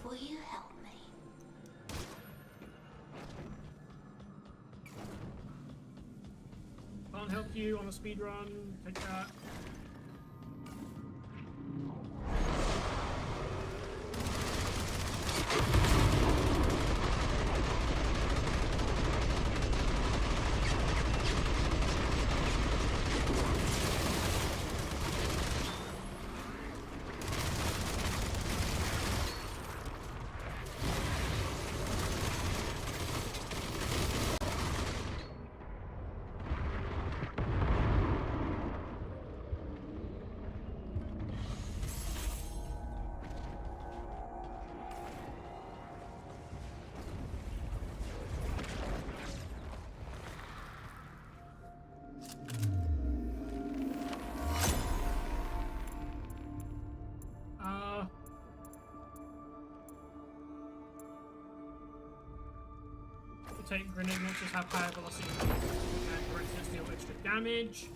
Will you help me? Can't help you on a speed run. Take that. Take grenade launchers have higher velocity and resistance deal extra damage.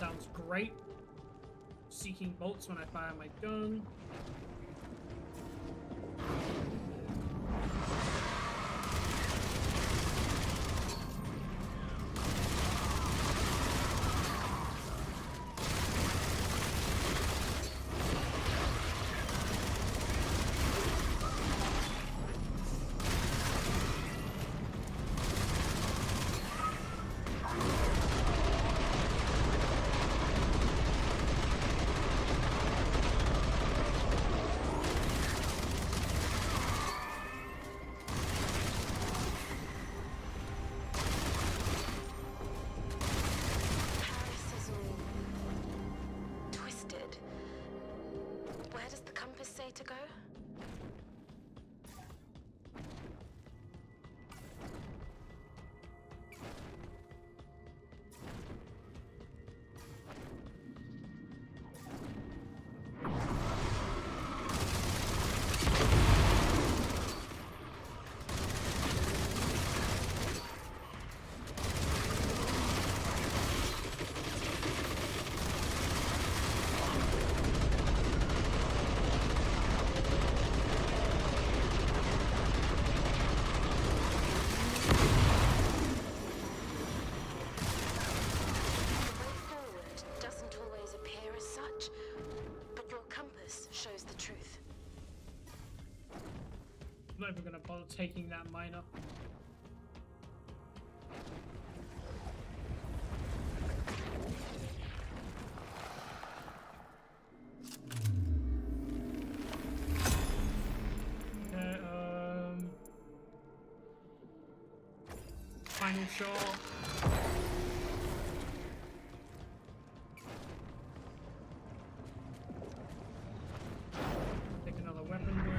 sounds great. Seeking bolts when I fire my gun. To go? I'm not even gonna bother taking that miner. Okay, final shot. Take another weapon with.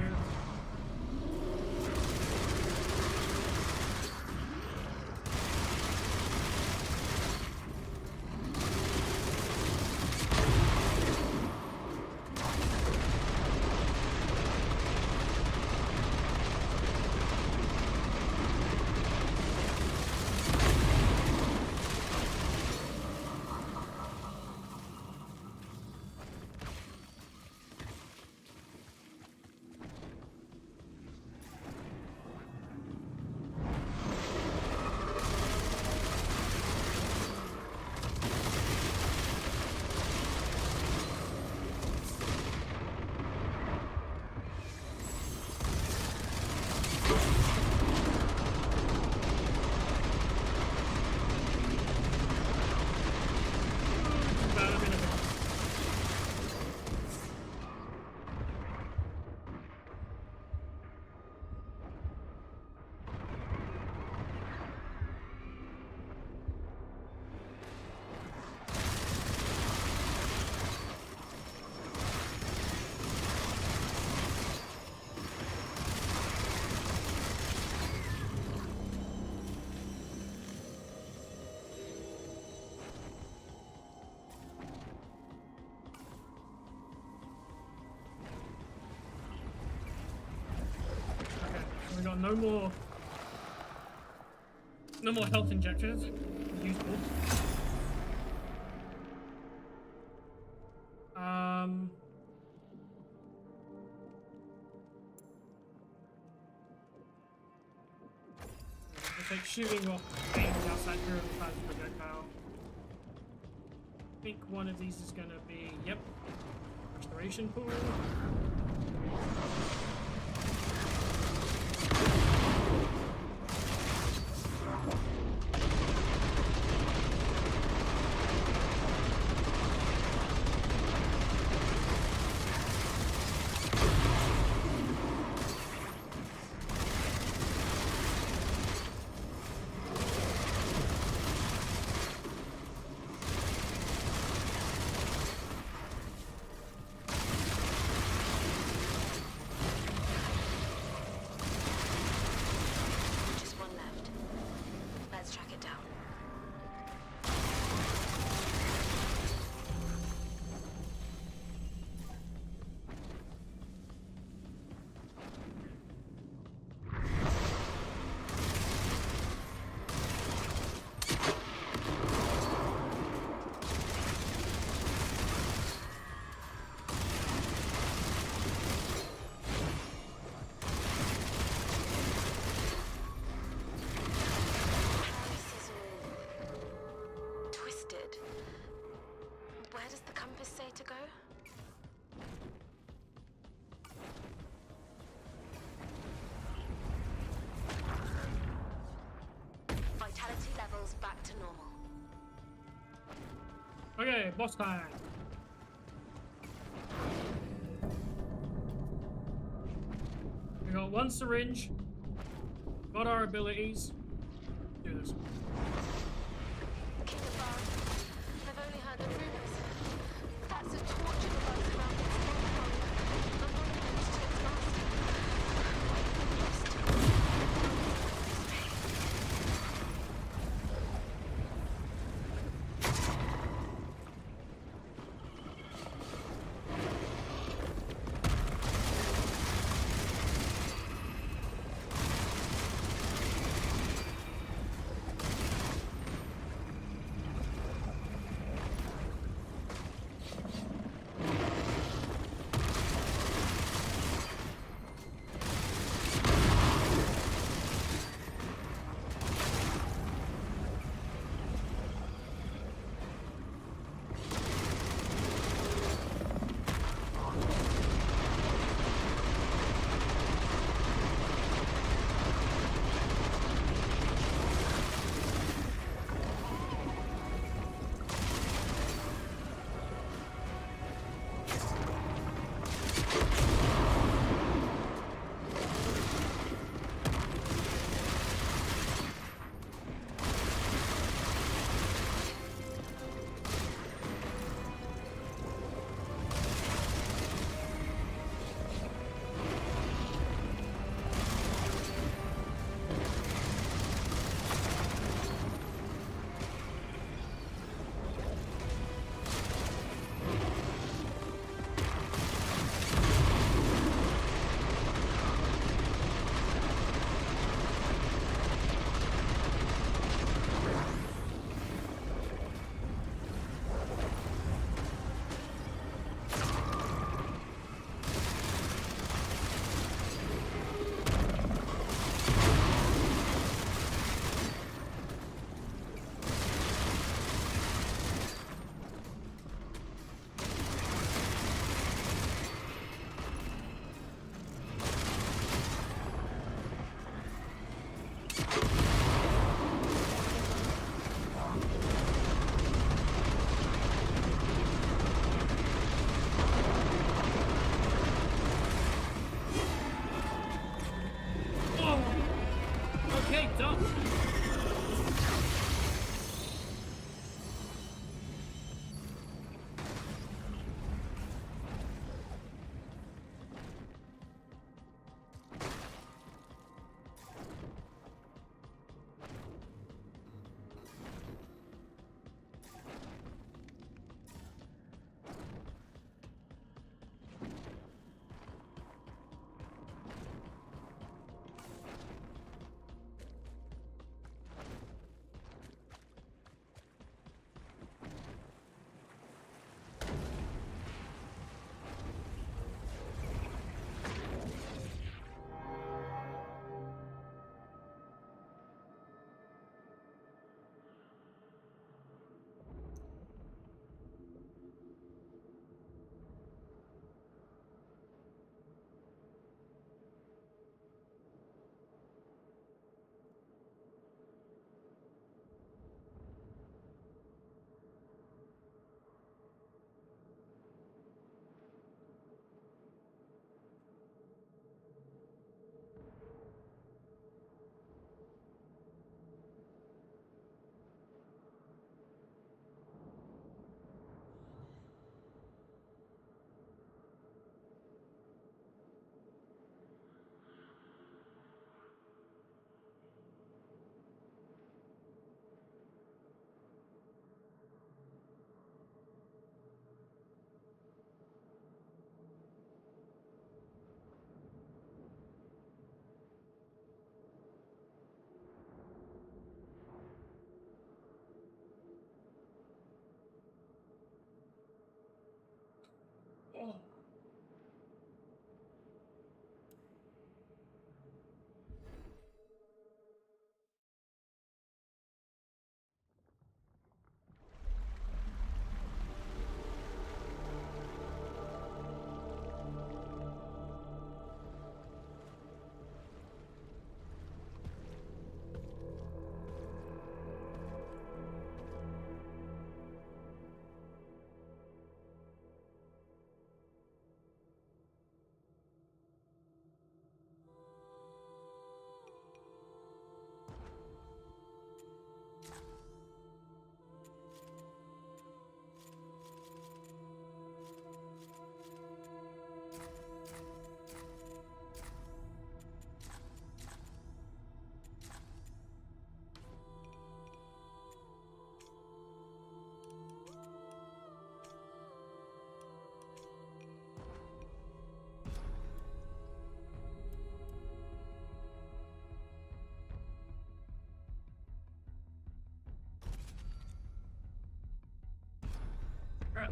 We got no more health injectors. Useful. It's like shooting off things outside here of the plasma projectile. I think one of these is gonna be, yep, restoration pool. Okay, boss time. We got one syringe. Got our abilities. Do this. King of Barons, I've only heard the rumors. That's a torture device around its neck, a monument to its master.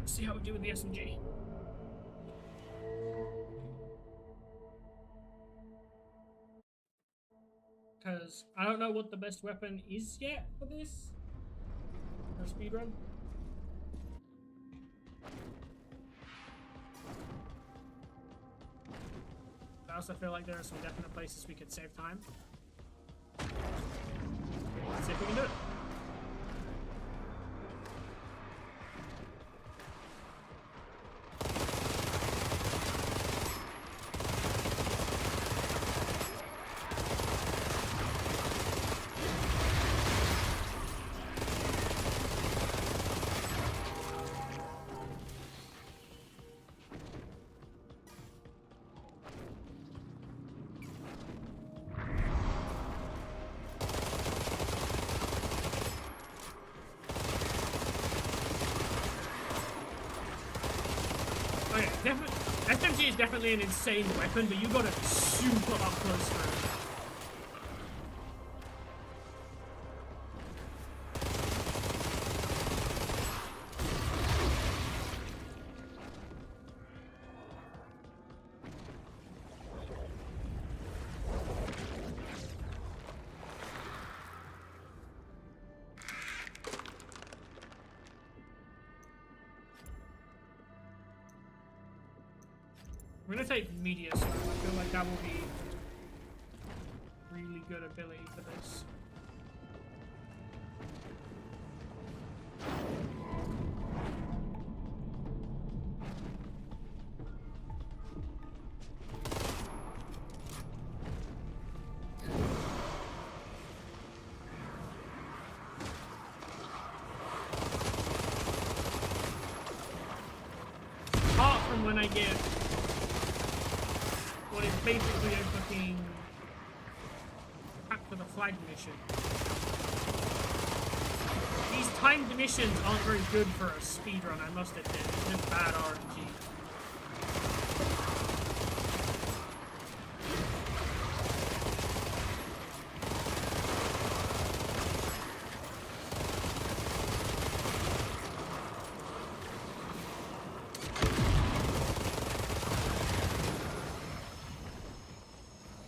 Let's see how we do with the SMG. Because I don't know what the best weapon is yet for this. For a speedrun. I also feel like there are some definite places we could save time. Let's see if we can do it. Okay, SMG is definitely an insane weapon, but you gotta super up close for it. I'm gonna take Meteor Sword. I feel like that will be really good ability for this. Apart from when I get what is basically a fucking pack for the flag mission. These timed missions aren't very good for a speedrun, I must admit. It's just bad RNG.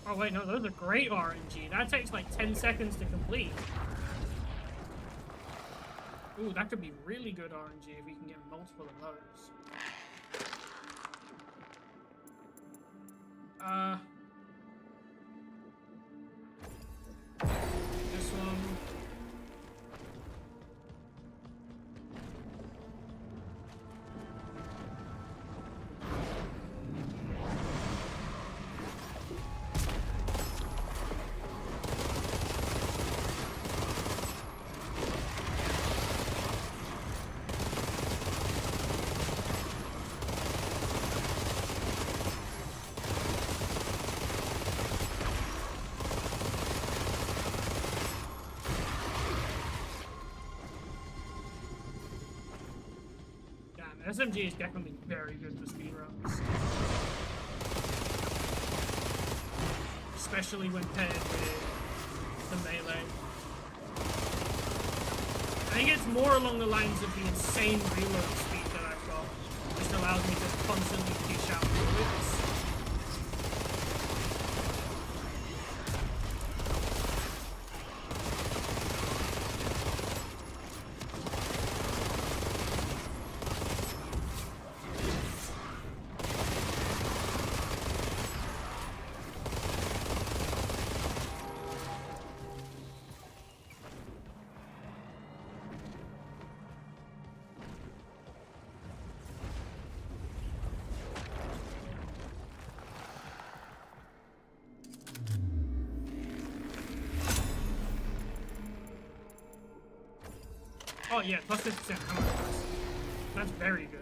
Oh wait, no, those are great RNG. That takes like 10 seconds to complete. Ooh, that could be really good RNG if we can get multiple of those. This one. SMG is definitely very good for speedruns. Especially when paired with the melee. I think it's more along the lines of the insane reload speed that I've got, which allows me to constantly dish out bullets. Oh yeah, plus 50% ammo. That's very good.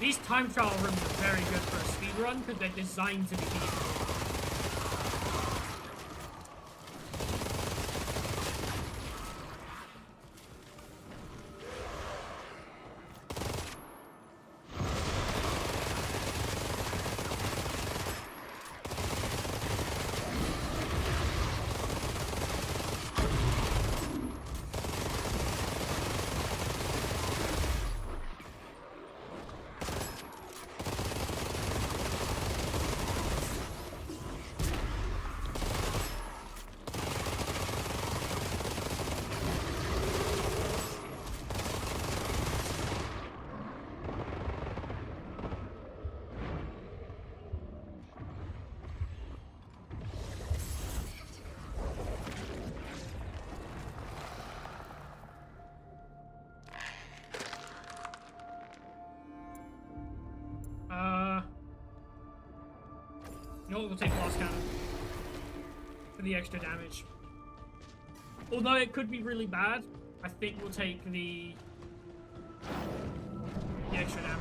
These time trial rooms are very good for a speedrun because they're designed to be easy. You know what, we'll take blast cannon for the extra damage. Although it could be really bad, I think we'll take the extra damage.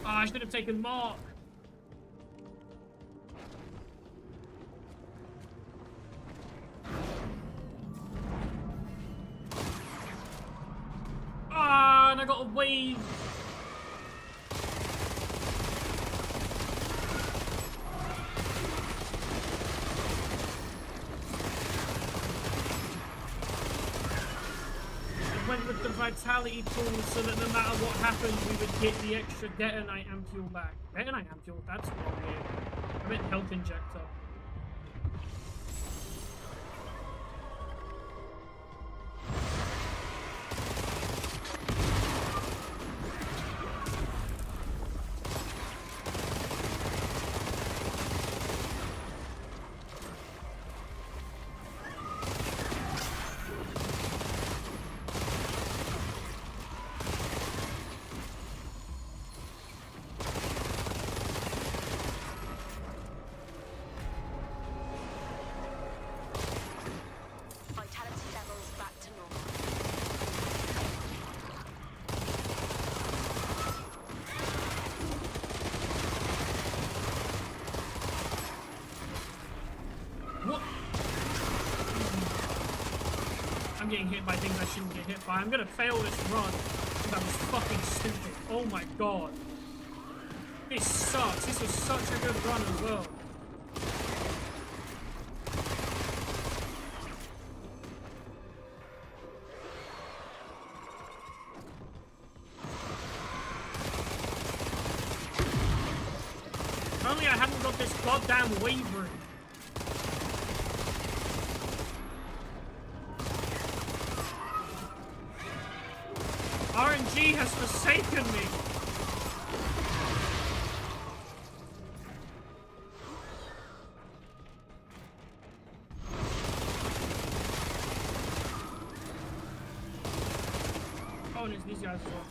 I should have taken Mark. Ah, and I got a wave. Went with the vitality tool so that no matter what happened, we would get the extra detonite ampule back. Detonite ampule? That's wrong here. I meant health injector. I'm getting hit by things I shouldn't get hit by. I'm gonna fail this run because that was fucking stupid. Oh my god. This sucks. This was such a good run as well. If only I hadn't got this goddamn wavering. RNG has forsaken me. Oh, and it's these guys as well.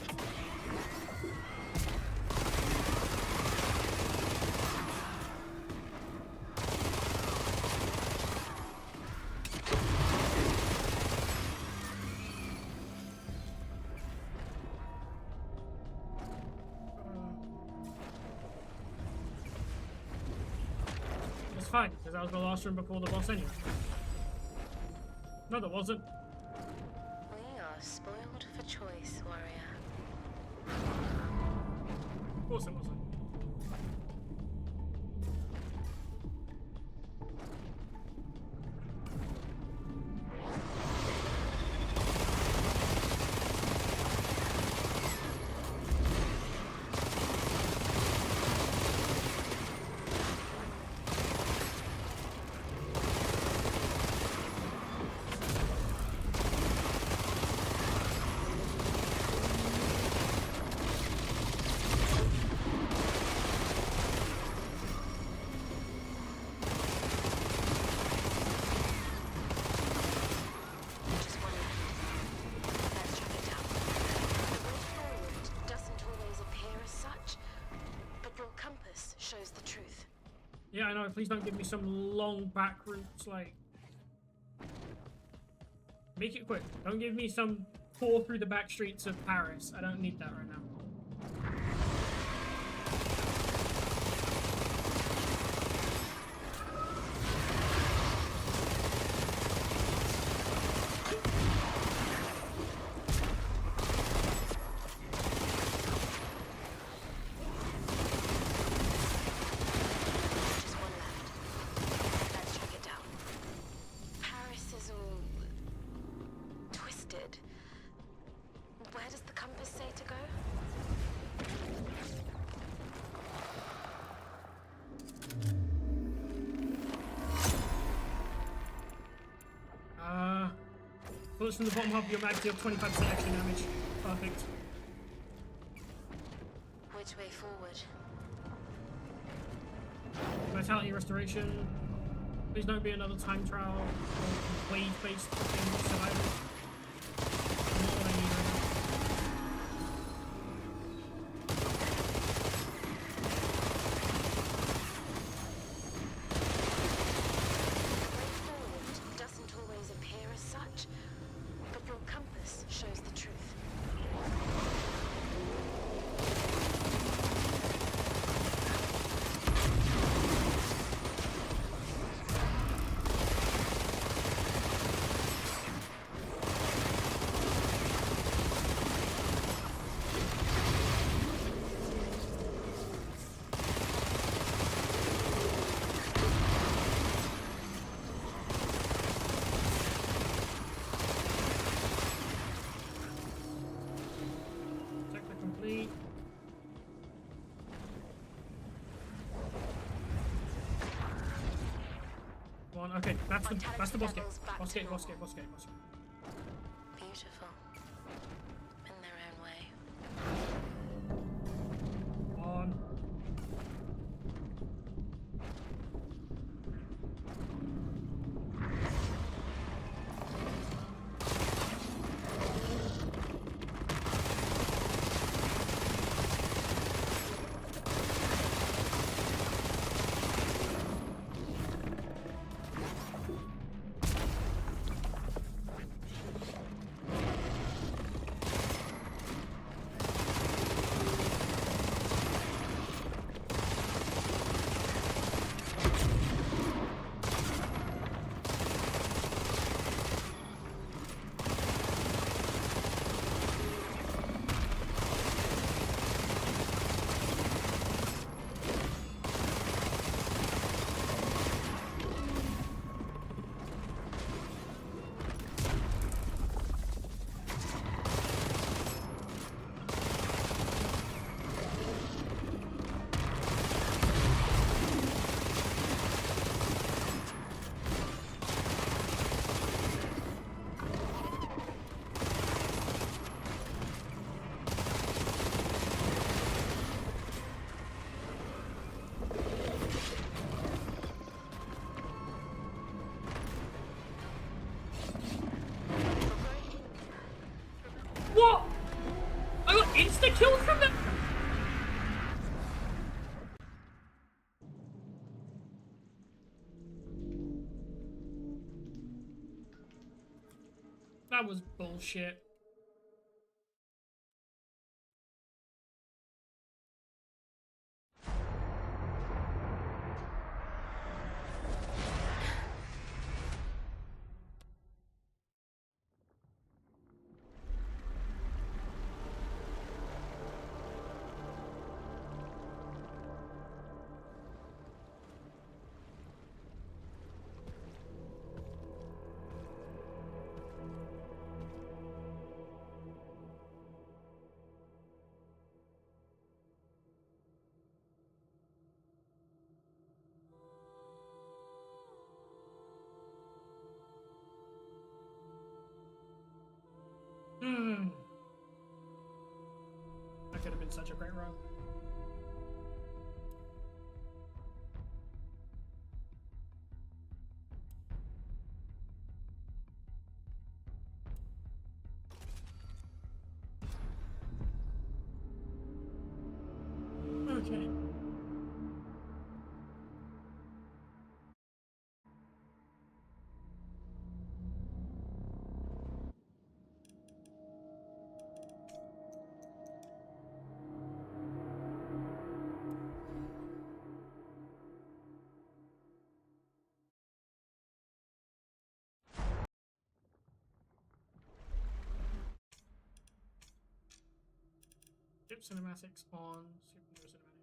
Fine, because that was the last room before the boss anyway. No, that wasn't. We are spoiled for choice, warrior. Of course it wasn't. Yeah, I know. Please don't give me some long back routes, like... Make it quick. Don't give me some pour through the back streets of Paris. I don't need that right now. Just one left. Let's track it down. Paris is all twisted. Where does the compass say to go? Bullets from the bottom half of your mag deal 25% extra damage. Perfect. Which way forward? Vitality restoration. Please don't be another time trial or wave-based fucking survival. Not what I need right now. The way forward doesn't always appear as such, but your compass shows the truth. Sector complete. Go on, okay, that's the boss gate. Boss gate, boss gate, boss gate, boss gate. Beautiful. In their own way. On. What? I got insta-killed from that? That was bullshit. That could have been such a great run. Okay. Ship cinematics on, superhero cinematics.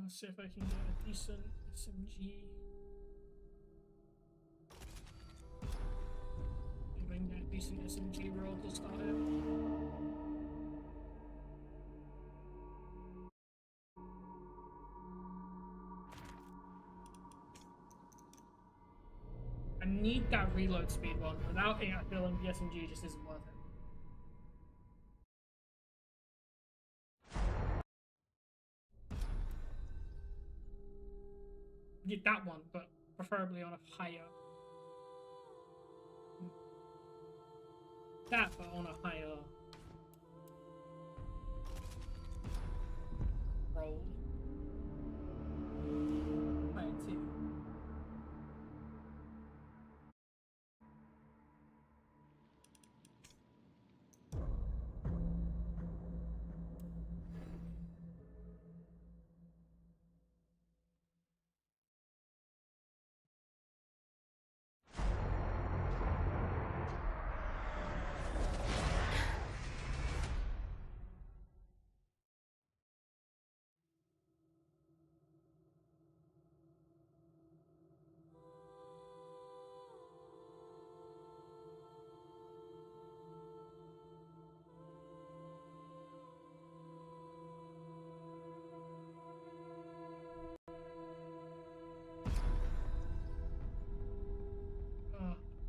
See if I can get a decent SMG. If I can get a decent SMG roll to start it. I need that reload speed one. Without it, I feel like the SMG just isn't worth it. Get that one, but preferably on a higher. That, but on a higher roll. Higher tier.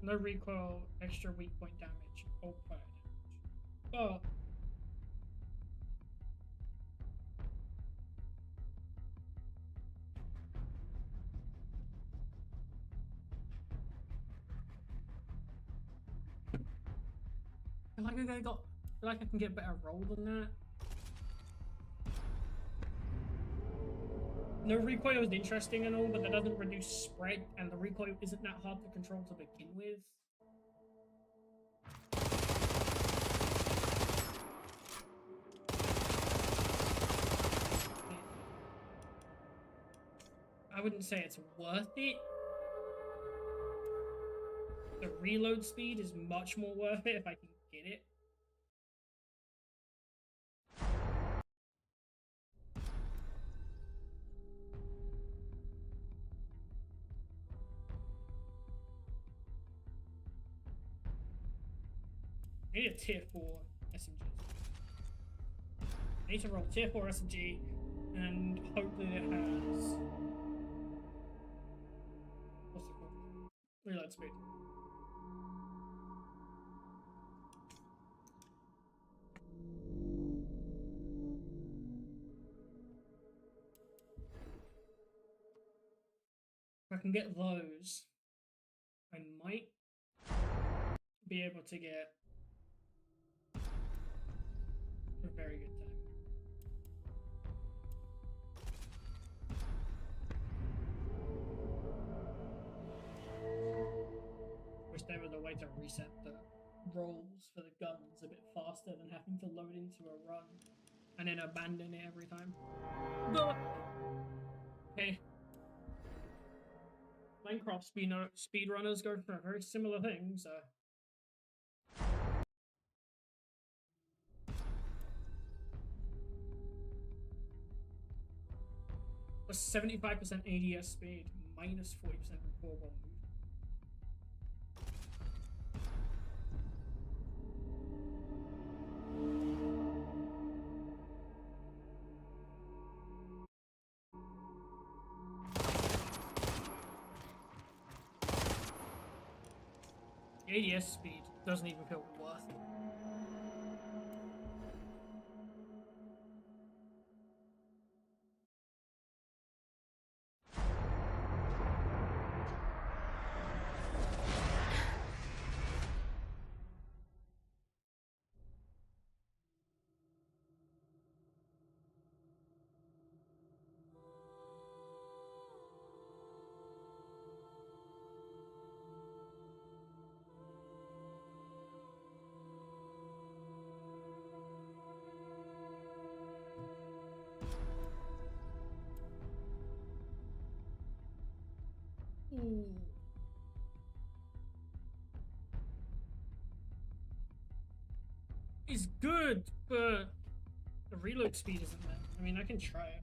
No recoil, extra weak point damage, bulk fire damage. But I feel like I can get a better roll than that. No recoil is interesting and all, but that doesn't reduce spread, and the recoil isn't that hard to control to begin with. I wouldn't say it's worth it. The reload speed is much more worth it if I can get it. I need a tier 4 SMG. I need to roll tier 4 SMG and hope that it has... what's it called? Reload speed. If I can get those, I might be able to get a very good time. Wish there was a way to reset the rolls for the guns a bit faster than having to load into a run and then abandon it every time. But hey, Minecraft speedrunners go for a very similar thing, so. Plus 75% ADS speed, minus 40% recoilable movement. ADS speed doesn't even feel worth it. Ooh. It's good, but the reload speed isn't there. I mean, I can try it.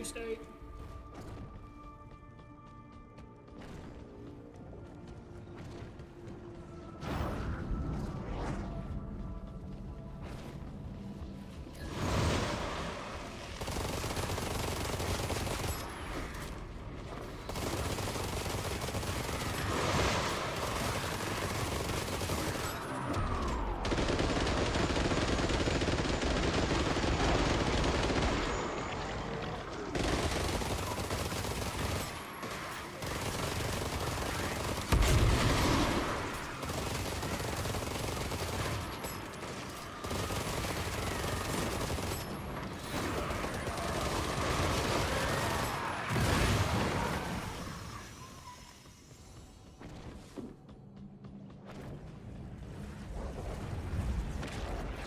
state.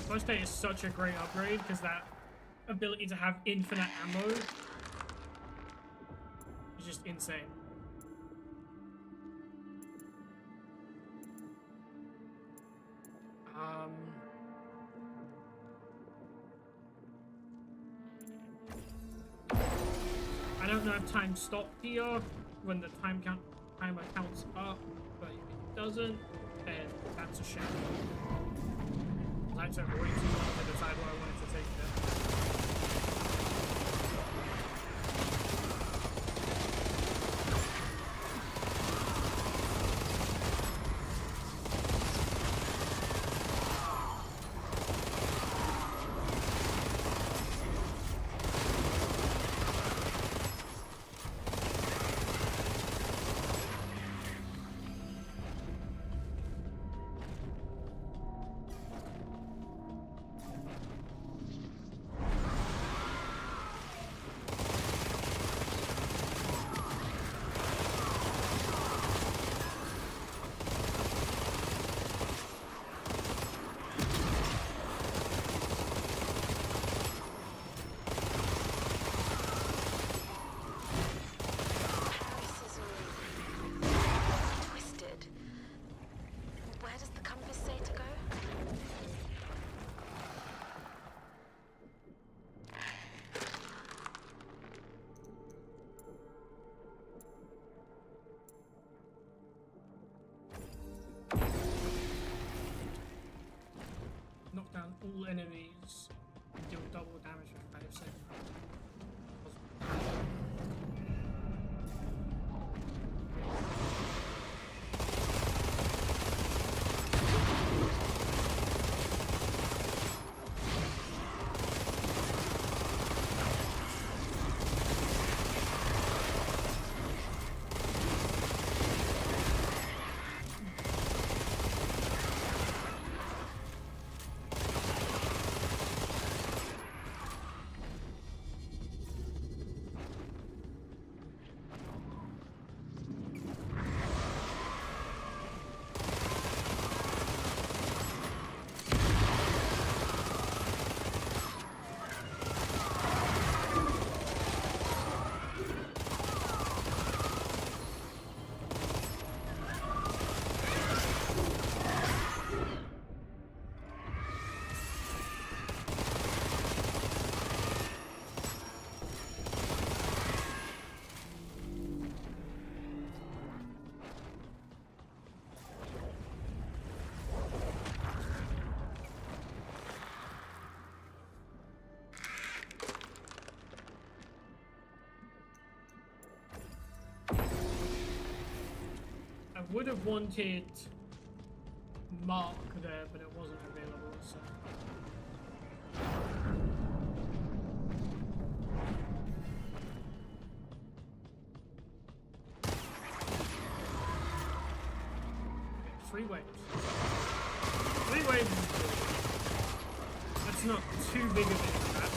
First State is such a great upgrade because that ability to have infinite ammo is just insane. I don't know if time stopped here when the timer counts up, but if it doesn't, then that's a shame. I took way too long to decide where I wanted to take them. Knock down all enemies and deal double damage for 5 seconds. I would have wanted Mark there, but it wasn't available, so. Okay, 3 waves. 3 waves is good. That's not too big of an impact.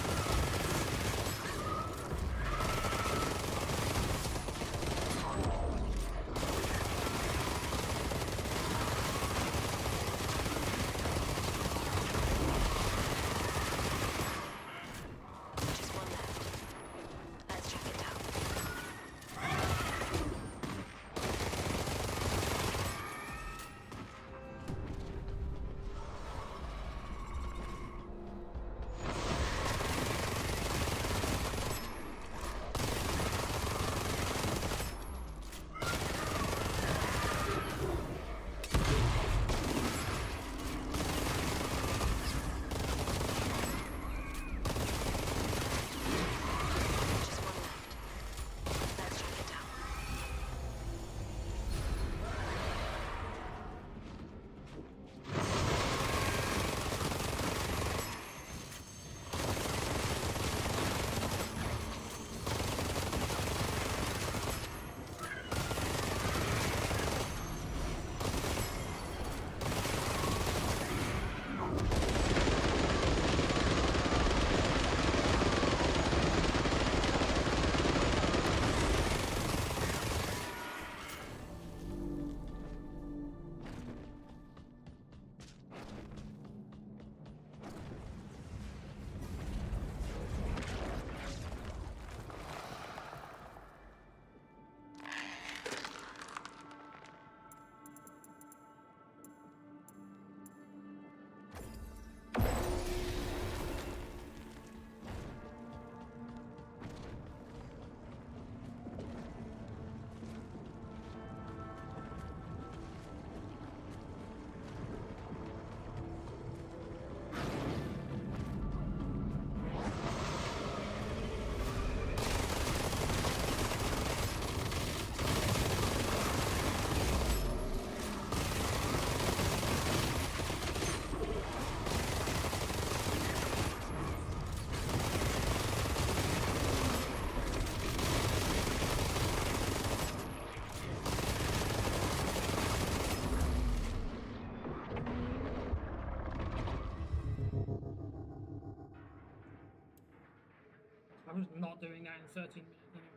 doing that in 13 minutes anyway.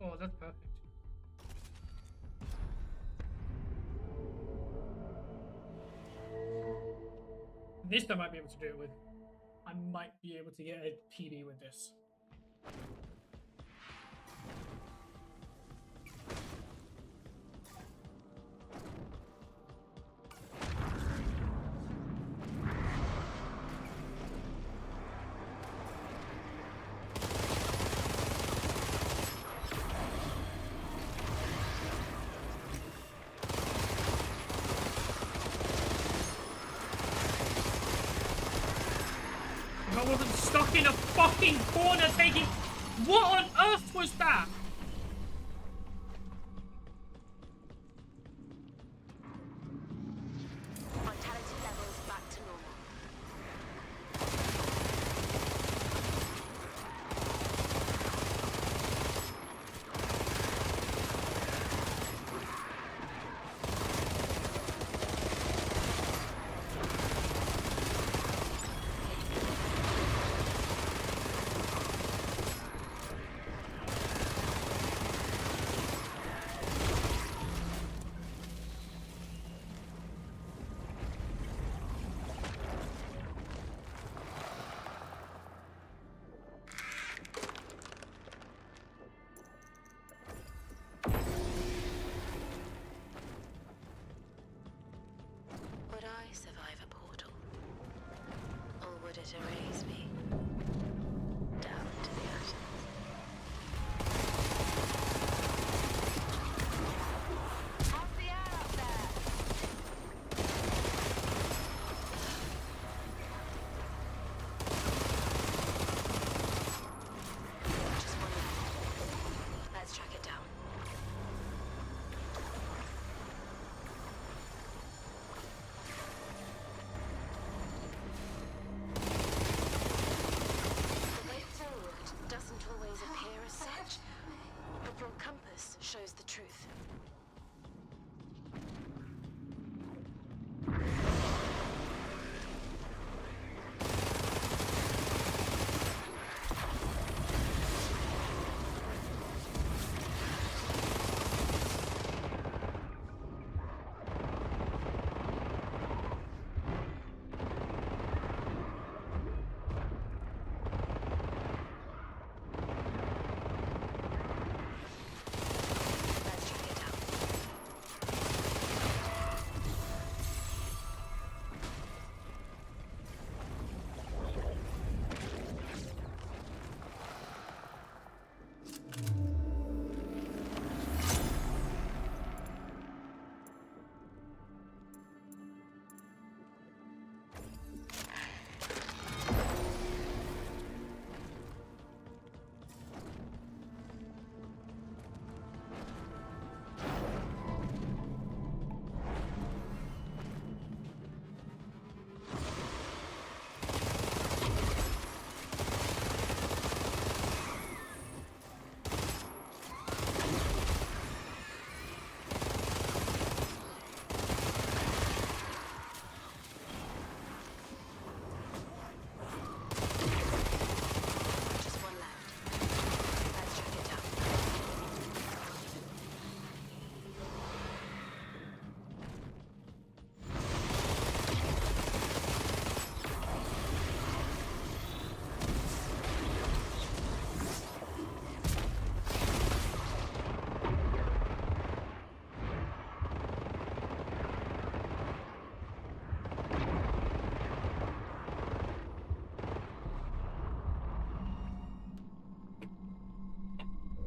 Oh, that's perfect. This I might be able to do it with. I might be able to get a PB with this. I wasn't stuck in a fucking corner taking... What on earth was that? Vitality levels back to normal. Would I survive a portal? Or would it erase me? Down to the atoms. How's the air up there? Just one left. Let's track it down.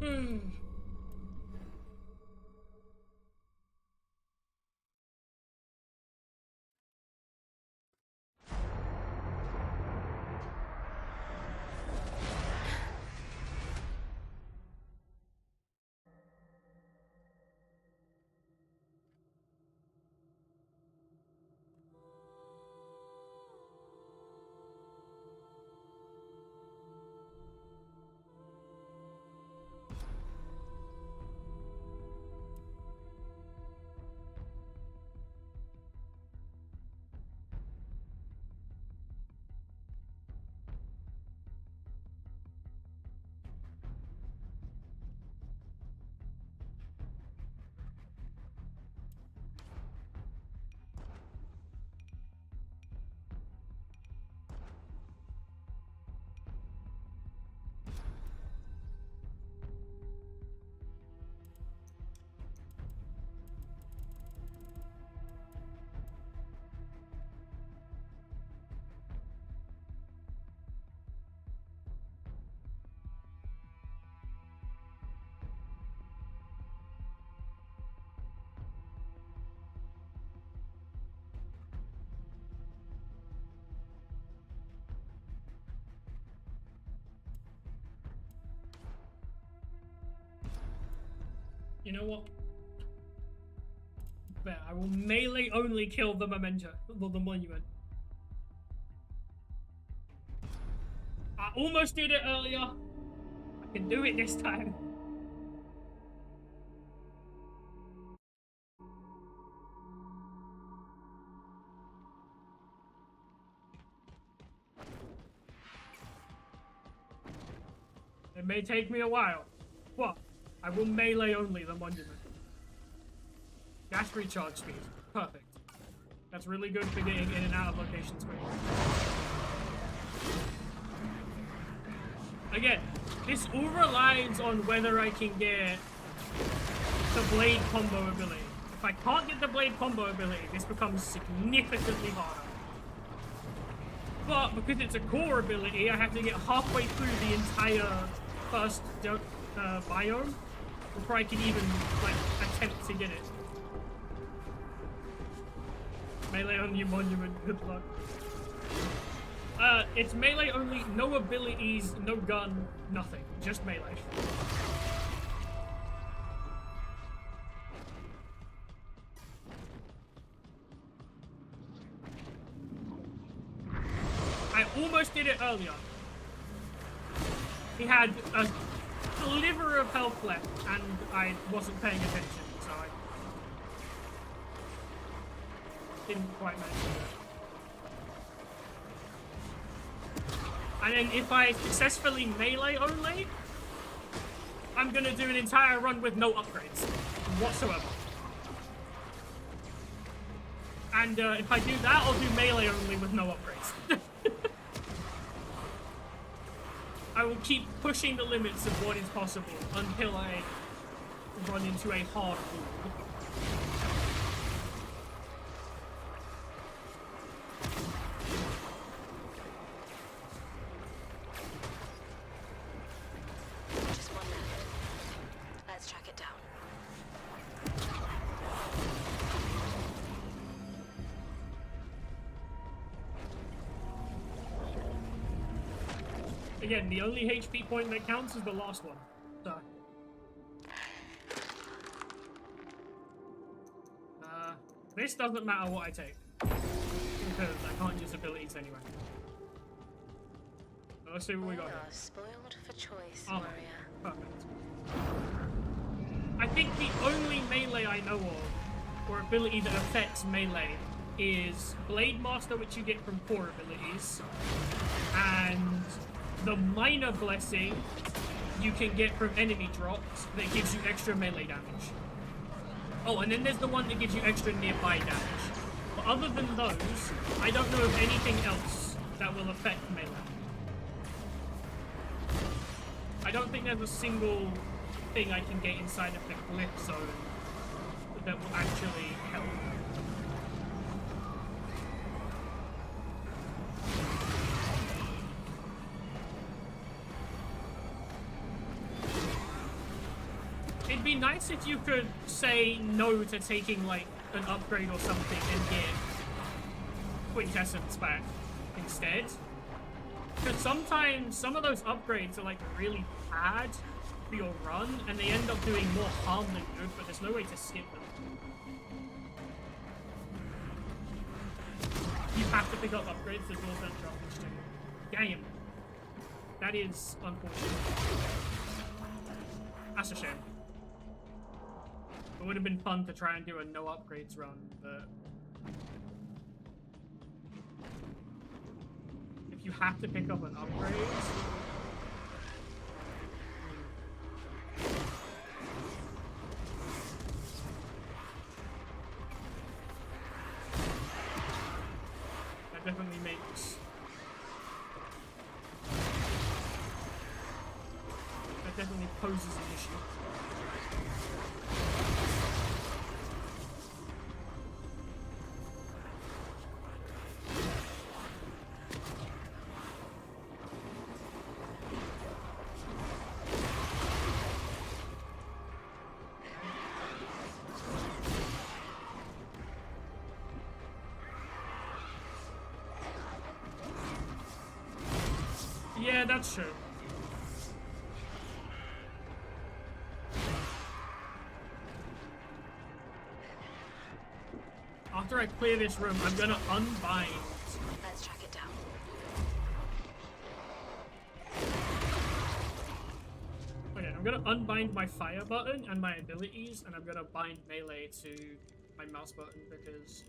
Hmm. You know what? Bet I will melee only kill the memento, the monument. I almost did it earlier. I can do it this time. It may take me a while, but I will melee only the monument. Gas recharge speed. Perfect. That's really good for getting in and out of locations quickly. Again, this all relies on whether I can get the blade combo ability. If I can't get the blade combo ability, this becomes significantly harder. But because it's a core ability, I have to get halfway through the entire first biome before I can even like attempt to get it. Melee only monument, good luck. It's melee only, no abilities, no gun, nothing. Just melee. I almost did it earlier. He had a sliver of health left and I wasn't paying attention, so I didn't quite manage to do it. And then if I successfully melee only, I'm gonna do an entire run with no upgrades whatsoever. And if I do that, I'll do melee only with no upgrades. I will keep pushing the limits of what is possible until I run into a hard wall. Just one left. Let's track it down. Again, the only HP point that counts is the last one. So. This doesn't matter what I take. Because I can't use abilities anyway. So let's see what we got here. Spoiled for choice, Oh, warrior. perfect. I think the only melee I know of, or ability that affects melee, is Blade Master, which you get from core abilities, and the Minor Blessing you can get from enemy drops that gives you extra melee damage. Oh, and then there's the one that gives you extra nearby damage. But other than those, I don't know of anything else that will affect melee. I don't think there's a single thing I can get inside of the glyph zone that will actually help. It'd be nice if you could say no to taking, like, an upgrade or something and get quintessence back instead. Because sometimes some of those upgrades are, like, really bad for your run, and they end up doing more harm than good, but there's no way to skip them. You have to pick up upgrades, the doors don't drop each time. Damn. That is unfortunate. That's a shame. It would have been fun to try and do a no upgrades run, but if you have to pick up an upgrade, that definitely makes poses an issue. Yeah, that's true. After I clear this room, I'm gonna unbind. Let's track it down. Okay, I'm gonna unbind my fire button and my abilities, and I'm gonna bind melee to my mouse button because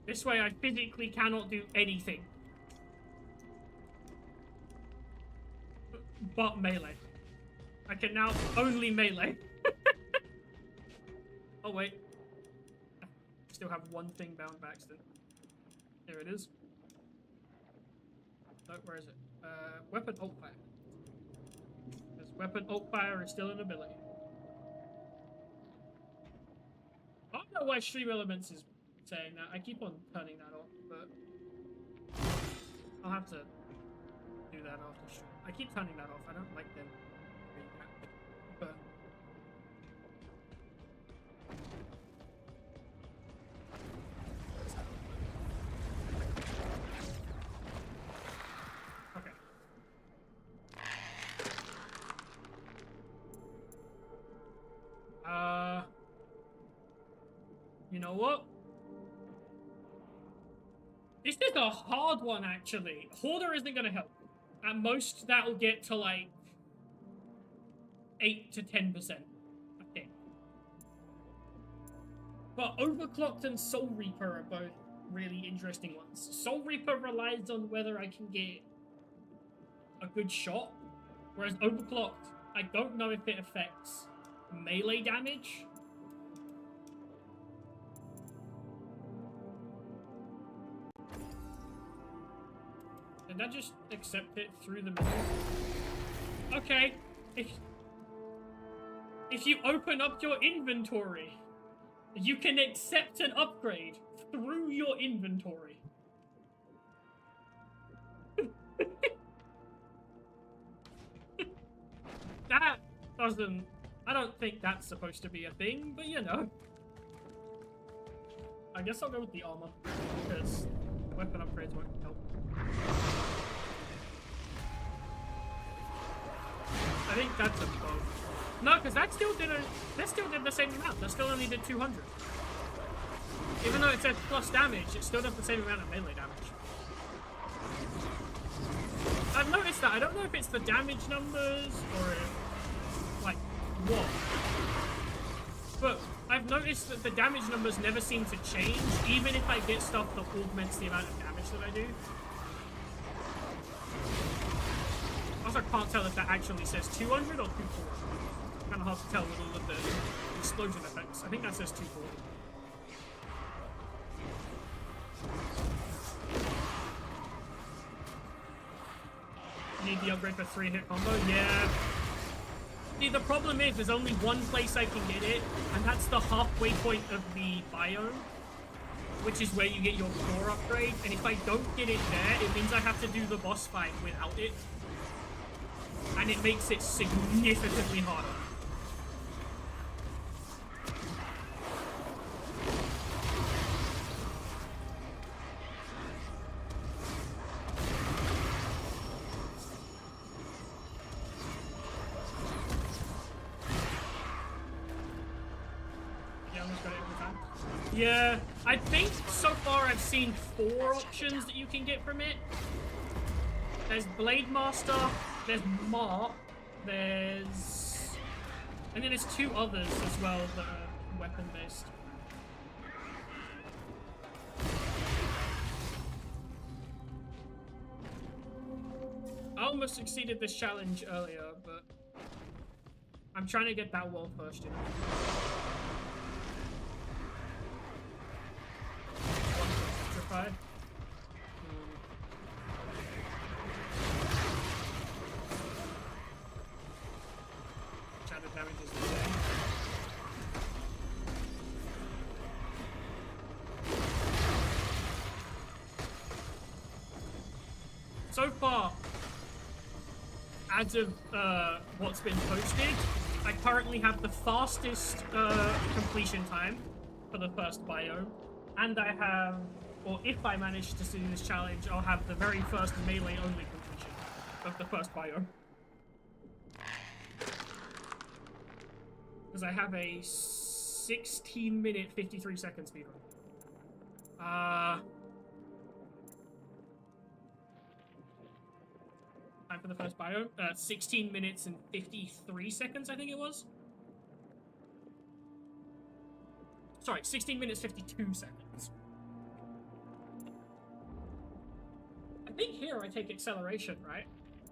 this way I physically cannot do anything but melee. I can now only melee. Oh wait. I still have one thing bound back still. Here it is. No, where is it? Weapon alt fire. Because weapon alt fire is still an ability. I don't know why Stream Elements is saying that. I keep on turning that off, but I'll have to do that after stream. I keep turning that off. I don't like them doing that, but okay. You know what? This is a hard one, actually. Hoarder isn't going to help. At most, that'll get to, like, 8 to 10%, I think. But Overclocked and Soul Reaper are both really interesting ones. Soul Reaper relies on whether I can get a good shot, whereas Overclocked, I don't know if it affects melee damage. Did I just accept it through the menu? Okay. If you open up your inventory, you can accept an upgrade through your inventory. That doesn't... I don't think that's supposed to be a thing, but you know. I guess I'll go with the armor, because weapon upgrades won't help. I think that's a both. No, because that still did the same amount. That still only did 200. Even though it says plus damage, it still does the same amount of melee damage. I've noticed that. I don't know if it's the damage numbers or if, like, what. But I've noticed that the damage numbers never seem to change, even if I get stuff that augments the amount of damage that I do. I can't tell if that actually says 200 or 240. Kind of hard to tell with all of the explosion effects. I think that says 240. Need the upgrade for 3-hit combo? Yeah. See, the problem is there's only one place I can get it, and that's the halfway point of the biome, which is where you get your core upgrade. And if I don't get it there, it means I have to do the boss fight without it. And it makes it significantly harder. Yeah, I think so far I've seen 4 options that you can get from it. There's Blade Master, there's Mark, there's... and then there's 2 others as well that are weapon-based. I almost succeeded this challenge earlier, but I'm trying to get that wall first, you know. Shadow damage is insane. So far, as of what's been posted, I currently have the fastest completion time for the first biome, and I have, or if I manage to do this challenge, I'll have the very first melee-only completion of the first biome. Because I have a 16-minute, 53-second speedrun. Time for the first biome. 16 minutes and 53 seconds, I think it was. Sorry, 16 minutes, 52 seconds. I think here I take acceleration, right?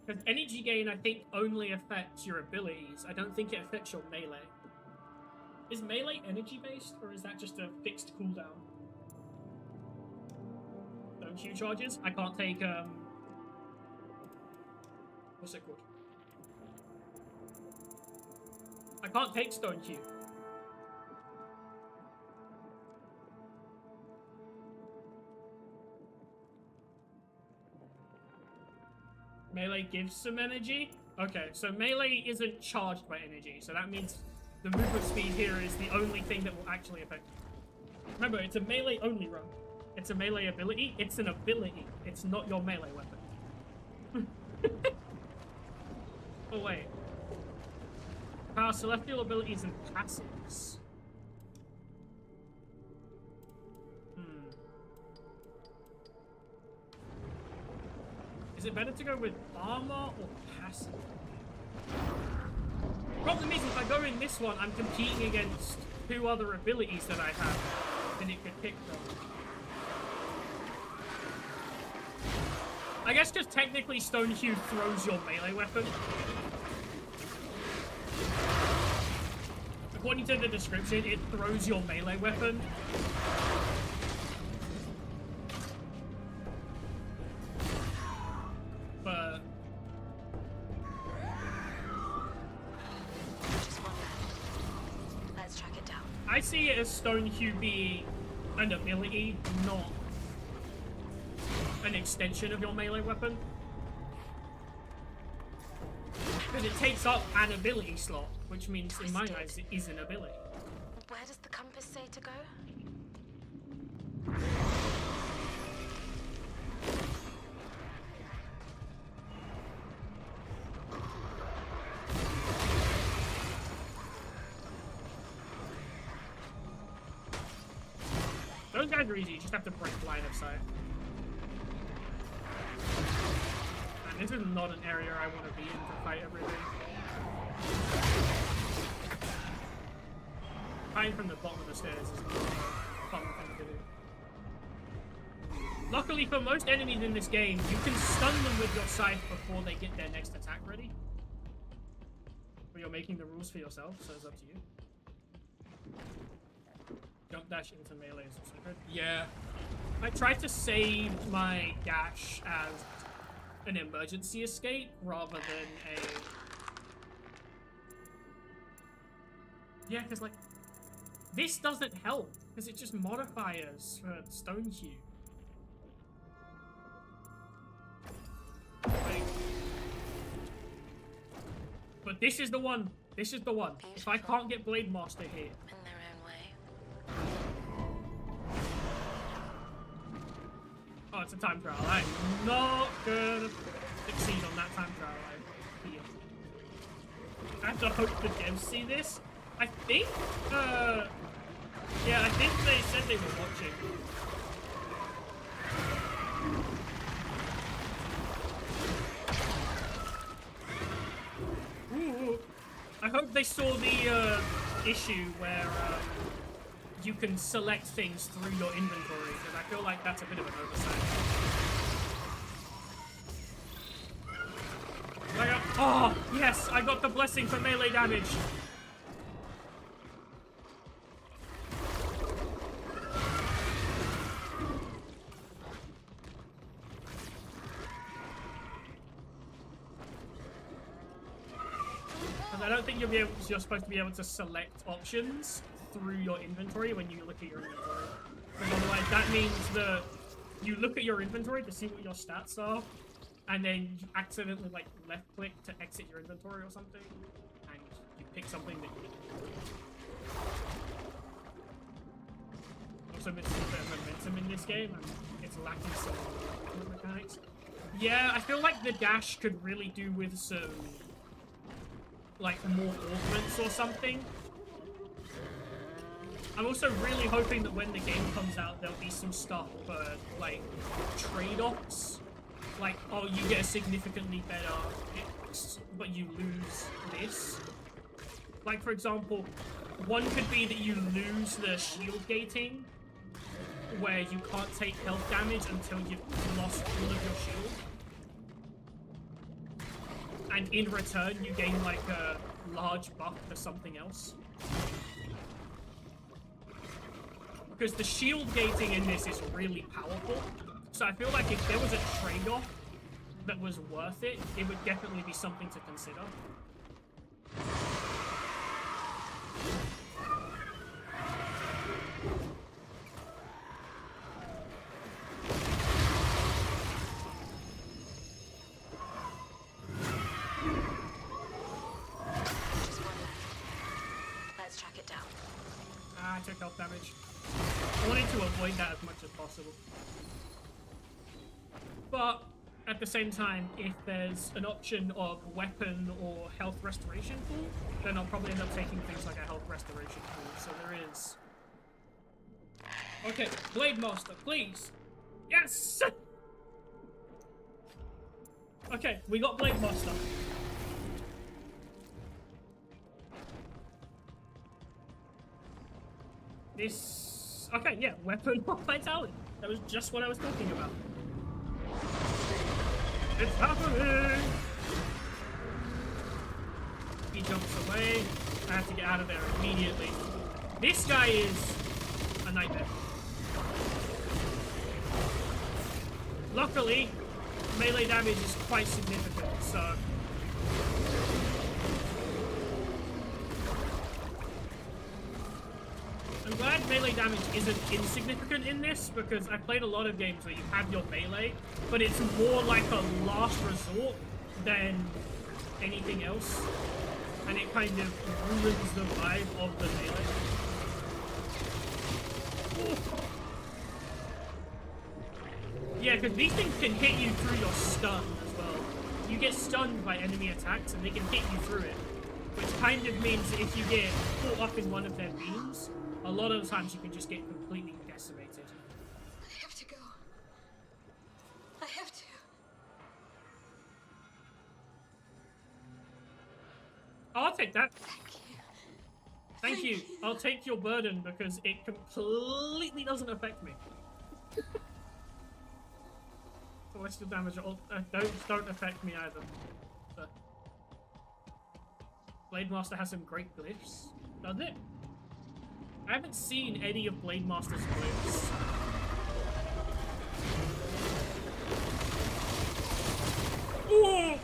Because energy gain, I think, only affects your abilities. I don't think it affects your melee. Is melee energy-based, or is that just a fixed cooldown? Stone Q charges? I can't take, what's it called? I can't take Stone Q. Melee gives some energy? Okay, so melee isn't charged by energy, so that means the movement speed here is the only thing that will actually affect you. Remember, it's a melee-only run. It's a melee ability. It's an ability. It's not your melee weapon. Oh, wait. Power celestial abilities and passives. Is it better to go with armor or passive? Problem is, if I go in this one, I'm competing against 2 other abilities that I have, and it could pick them. I guess just technically Stone Q throws your melee weapon. According to the description, it throws your melee weapon. But let's track it down. I see it as Stone Q being an ability, not an extension of your melee weapon. Because it takes up an ability slot, which means in my eyes it is an ability. Where does the compass say to go? Those guys are easy, you just have to break line of sight. And this is not an area I want to be in to fight everything. Fighting from the bottom of the stairs is not a fun thing to do. Luckily for most enemies in this game, you can stun them with your scythe before they get their next attack ready. But you're making the rules for yourself, so it's up to you. Jump dash into melee is also good. Yeah. I tried to save my dash as an emergency escape rather than Yeah, because like this doesn't help because it's just modifiers for Stone Cube. Like, but this is the one. This is the one. If I can't get Blade Master here, In their own way. oh, it's a time trial. I'm not gonna succeed on that time trial. I have to hope the devs see this. I think, yeah, I think they said they were watching. Ooh, I hope they saw the issue where you can select things through your inventory, because I feel like that's a bit of an oversight. Oh, yes, I got the blessing for melee damage. And I don't think you're supposed to be able to select options through your inventory when you look at your inventory. Because otherwise that means that you look at your inventory to see what your stats are, and then you accidentally like left click to exit your inventory or something, and you pick something that you also missing a bit of momentum in this game, and it's lacking some mechanics. Yeah, I feel like the dash could really do with some like more augments or something. I'm also really hoping that when the game comes out, there'll be some stuff for like trade-offs. Like, oh, you get a significantly better X, but you lose this. Like, for example, one could be that you lose the shield gating, where you can't take health damage until you've lost all of your shield. And in return, you gain, like, a large buff for something else. Because the shield gating in this is really powerful. So I feel like if there was a trade-off that was worth it, it would definitely be something to consider. Just one left. Let's track it down. Ah, I took health damage. I wanted to avoid that as much as possible. But at the same time, if there's an option of weapon or health restoration pool, then I'll probably end up taking things like a health restoration pool. So there is. Okay, Blade Master, please. Yes! Okay, we got Blade Master. This... Okay, yeah, weapon of vitality. That was just what I was talking about. It's happening! He jumps away. I have to get out of there immediately. This guy is a nightmare. Luckily, melee damage is quite significant, so... I'm glad melee damage isn't insignificant in this, because I've played a lot of games where you have your melee, but it's more like a last resort than anything else, and it kind of ruins the vibe of the melee. Yeah, because these things can hit you through your stun as well. You get stunned by enemy attacks, and they can hit you through it, which kind of means that if you get caught up in one of their beams, a lot of the times you can just get completely decimated. I have to go. I have to. Oh, I'll take that. Thank you. Thank you. I'll take your burden because it completely doesn't affect me. Celestial damage don't affect me either. So. Blade Master has some great glyphs, does it? I haven't seen any of Blade Master's glyphs. Ooh!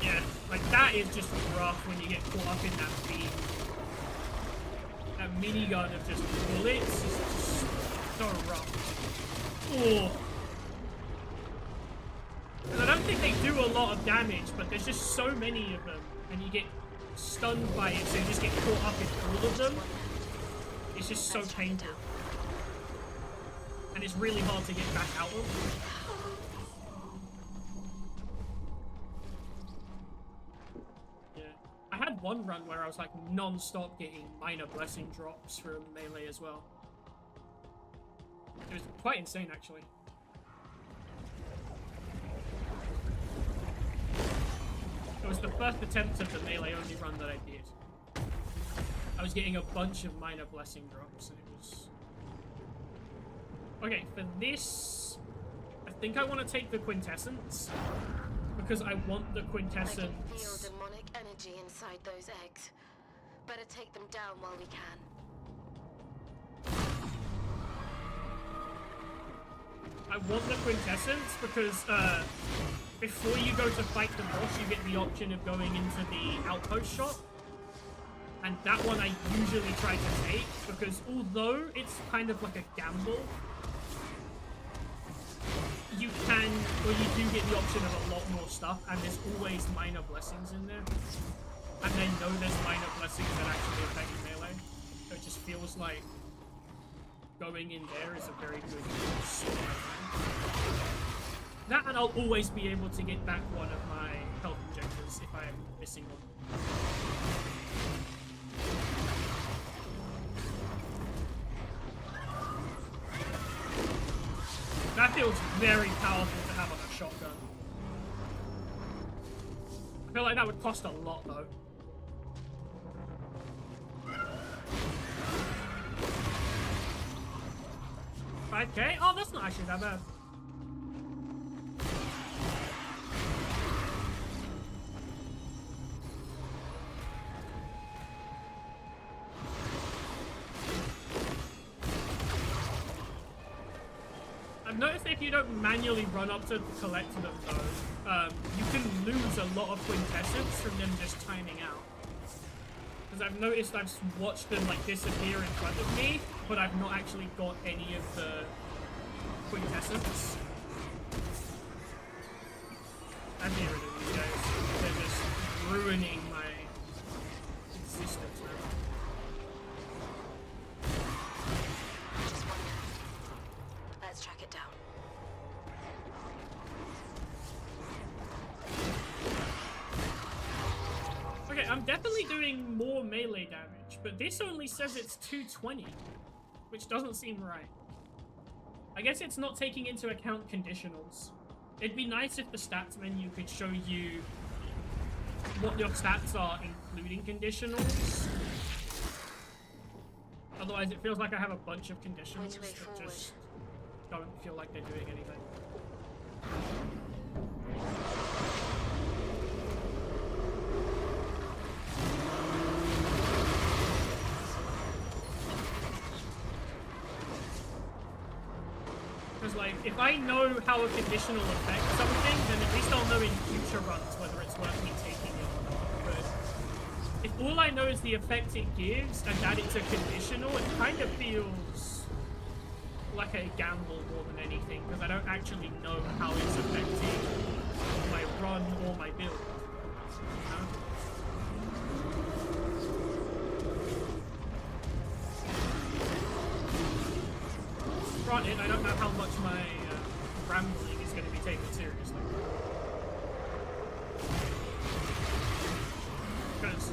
Yeah, like that that is just rough when you get caught up in that beam. That minigun of just bullets is just so rough. Oh. And I don't think they do a lot of damage, but there's just so many of them, and you get stunned by it, so you just get caught up in all of them. It's just so painful. And it's really hard to get back out of. Yeah. I had one run where I was like non-stop getting minor blessing drops from melee as well. It was quite insane, actually. It was the first attempt of the melee only run that I did. I was getting a bunch of minor blessing drops, and it was... Okay, for this, I think I want to take the quintessence, because I want the quintessence... I can feel demonic energy inside those eggs. Better take them down while we can. I want the quintessence because before you go to fight the boss, you get the option of going into the outpost shop. And that one I usually try to take because although it's kind of like a gamble, you can, or you do get the option of a lot more stuff, and there's always minor blessings in there. And I know there's minor blessings that actually affect melee. So it just feels like going in there is a very good use. That, and I'll always be able to get back one of my health injectors if I'm missing one. That feels very powerful to have on a shotgun. I feel like that would cost a lot though. $5K? Oh, that's not actually that bad. I've noticed if you don't manually run up to collect them though, you can lose a lot of quintessence from them just timing out. Because I've noticed I've watched them like disappear in front of me, but I've not actually got any of the quintessence. I'm getting rid of these guys. They're just ruining my existence now. Just one. Let's track it down. Okay, I'm definitely doing more melee damage, but this only says it's 220, which doesn't seem right. I guess it's not taking into account conditionals. It'd be nice if the stats menu could show you what your stats are, including conditionals. Otherwise, it feels like I have a bunch of conditionals that just don't feel like they're doing anything. Because, like, if I know how a conditional affects something, then at least I'll know in future runs whether it's worth me taking it or not. But if all I know is the effect it gives and that it's a conditional, it kind of feels like a gamble more than anything, because I don't actually know how it's affecting my run or my build. You know? Granted, I don't know how much my rambling is going to be taken seriously. Because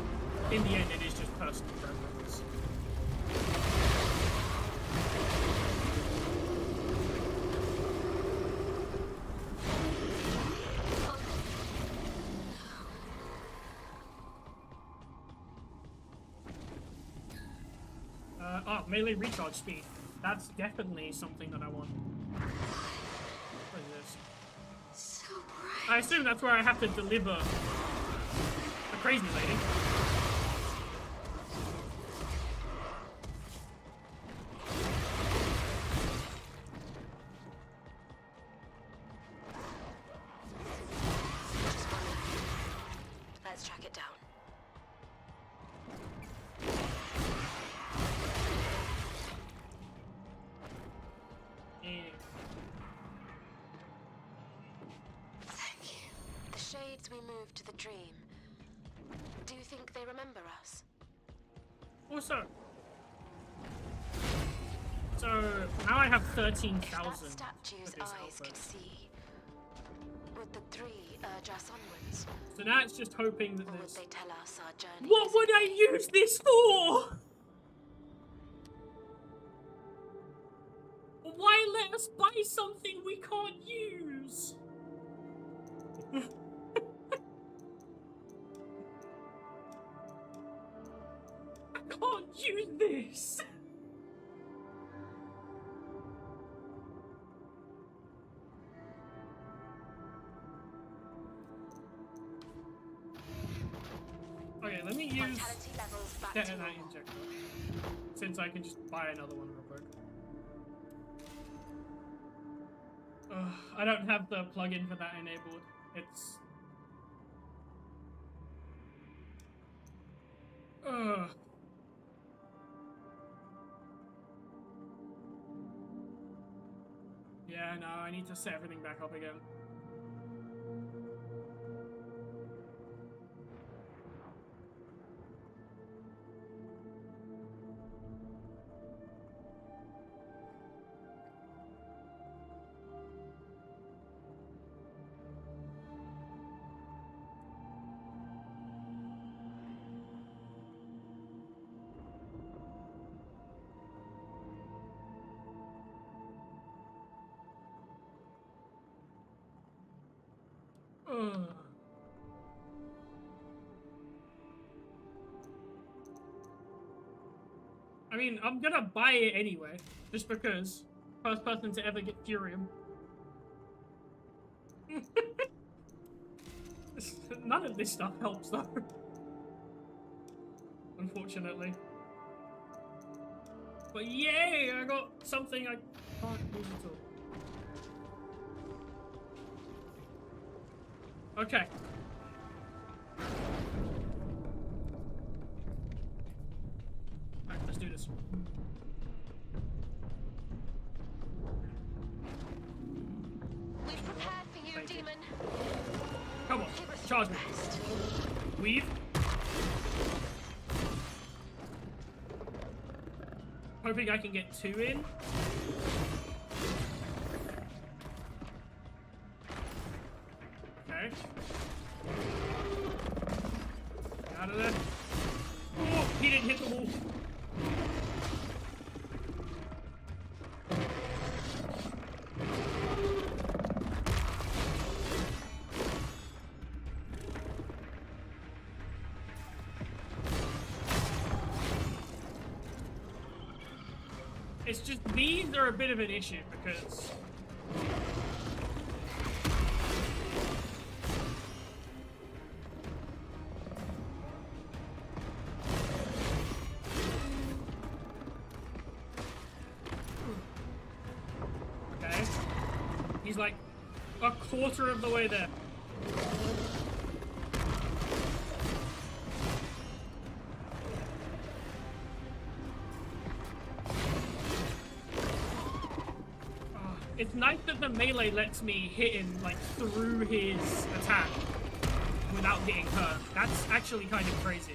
in the end, it is just personal preference. Melee recharge speed. That's definitely something that I want. What is this? So bright. I assume that's where I have to deliver the crazy lady. Let's track it down. shades we moved to the dream, do you think they remember us? Also, so now I have 13,000. If that statue's eyes could see, would the three urge us onwards? So now it's just hoping that Or would there's... they tell us our journey? What would I use this for? Why let us buy something we can't use? I can't use this. Okay, let me use Vitality levels back to detonite normal. injector, since I can just buy another one real quick. I don't have the plugin for that enabled. It's... Yeah, no, I need to set everything back up again. I mean, I'm gonna buy it anyway, just because. First person to ever get Furium. None of this stuff helps though. Unfortunately. But yay! I got something I can't use at all. Okay. Alright, let's do this. We've prepared for you, Thank you. demon. Come on, Give us charge your me. best. Weave. Hoping I can get 2 in. Okay. Get out of there. Oh, he didn't hit the wall. It's just these are a bit of an issue because okay, he's like a quarter of the way there. It's nice that the melee lets me hit him, like, through his attack without getting hurt. That's actually kind of crazy.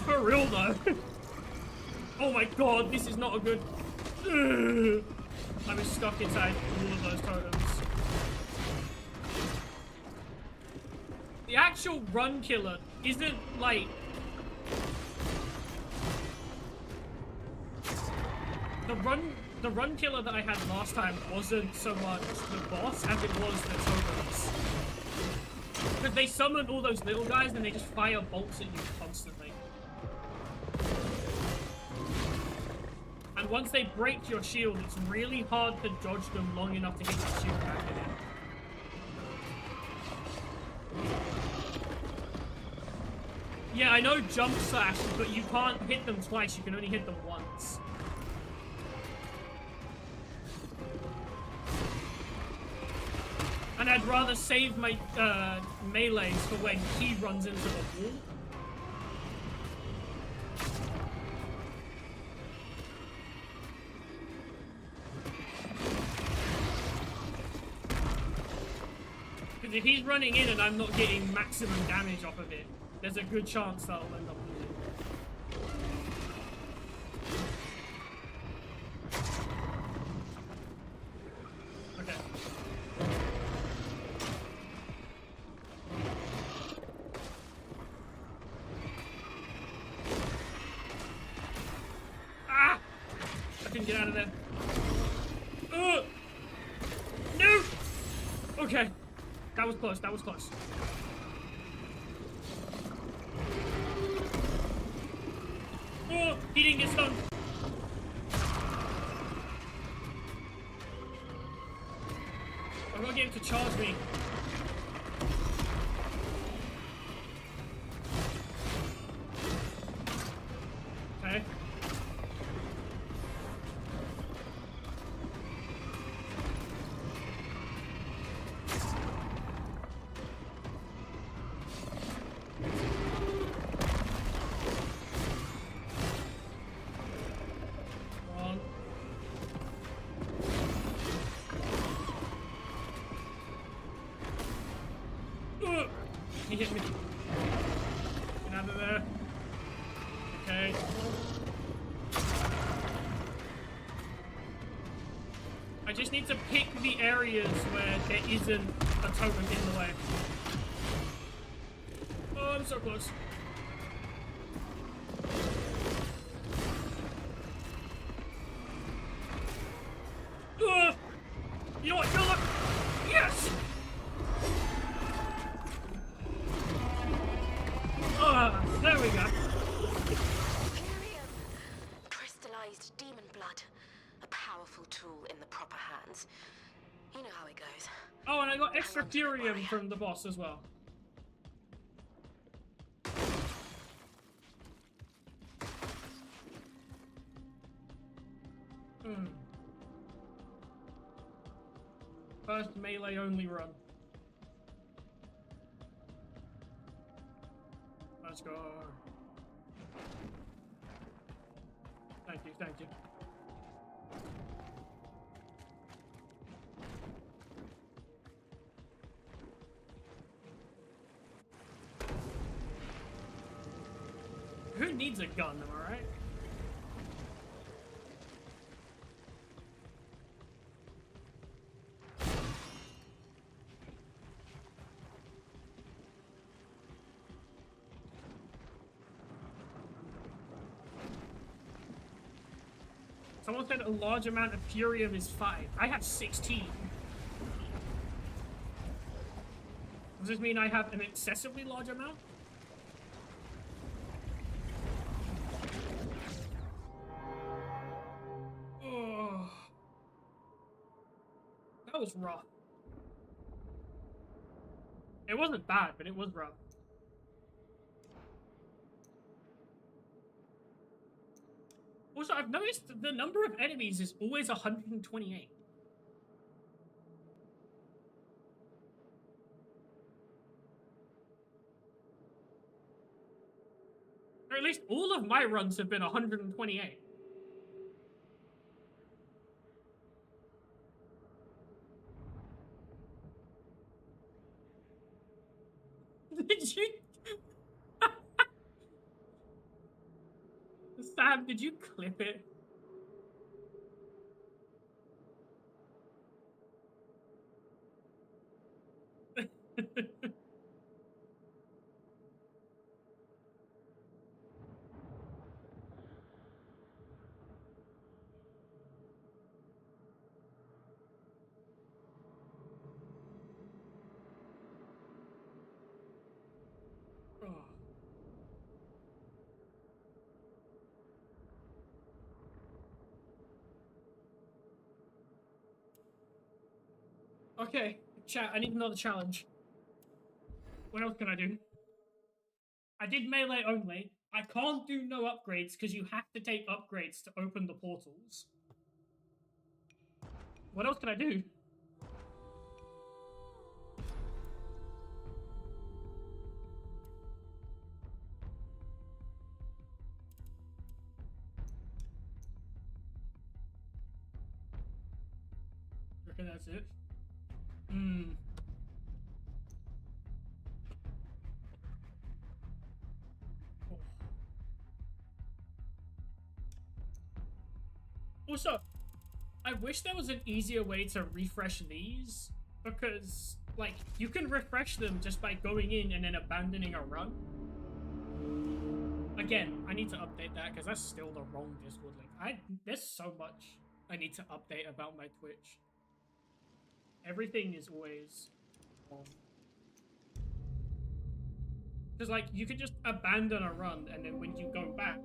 For real, though. Oh my god, this is not a good... I was stuck inside all of those totems. The actual run killer isn't, like... The run killer that I had last time wasn't so much the boss as it was the totems. Because they summon all those little guys and they just fire bolts at you constantly. And once they break your shield, it's really hard to dodge them long enough to get your shield back again. Yeah, I know jump slash, but you can't hit them twice, you can only hit them once. And I'd rather save my melees for when he runs into the wall. Because if he's running in and I'm not getting maximum damage off of it, there's a good chance that I'll end up losing. Okay. Ah! I can get out of there. No! Okay. That was close, that was close. Oh, he didn't get stunned. I'm gonna get him to charge me. Okay. He hit me. Get out of there. Okay. I just need to pick the areas where there isn't a totem in the way. Oh, I'm so close. You know what? Good luck. Yes! There we go. Crystallized demon blood. A powerful tool in the proper hands. You know how it goes. Oh, and I got extra Furium from the boss as well. First melee only run. Let's go. Thank you, thank you. Who needs a gun, am I right? Someone said a large amount of Furium is 5. I have 16. Does this mean I have an excessively large amount? Oh. That was rough. It wasn't bad, but it was rough. Also, I've noticed the number of enemies is always 128. Or at least all of my runs have been 128. Did you... Sam, did you clip it? Oh. Okay, chat, I need another challenge. What else can I do? I did melee only. I can't do no upgrades because you have to take upgrades to open the portals. What else can I do? Okay, that's it. Also, I wish there was an easier way to refresh these, because, like, you can refresh them just by going in and then abandoning a run. Again, I need to update that, because that's still the wrong Discord link. There's so much I need to update about my Twitch. Everything is always wrong. Because, like, you could just abandon a run, and then when you go back,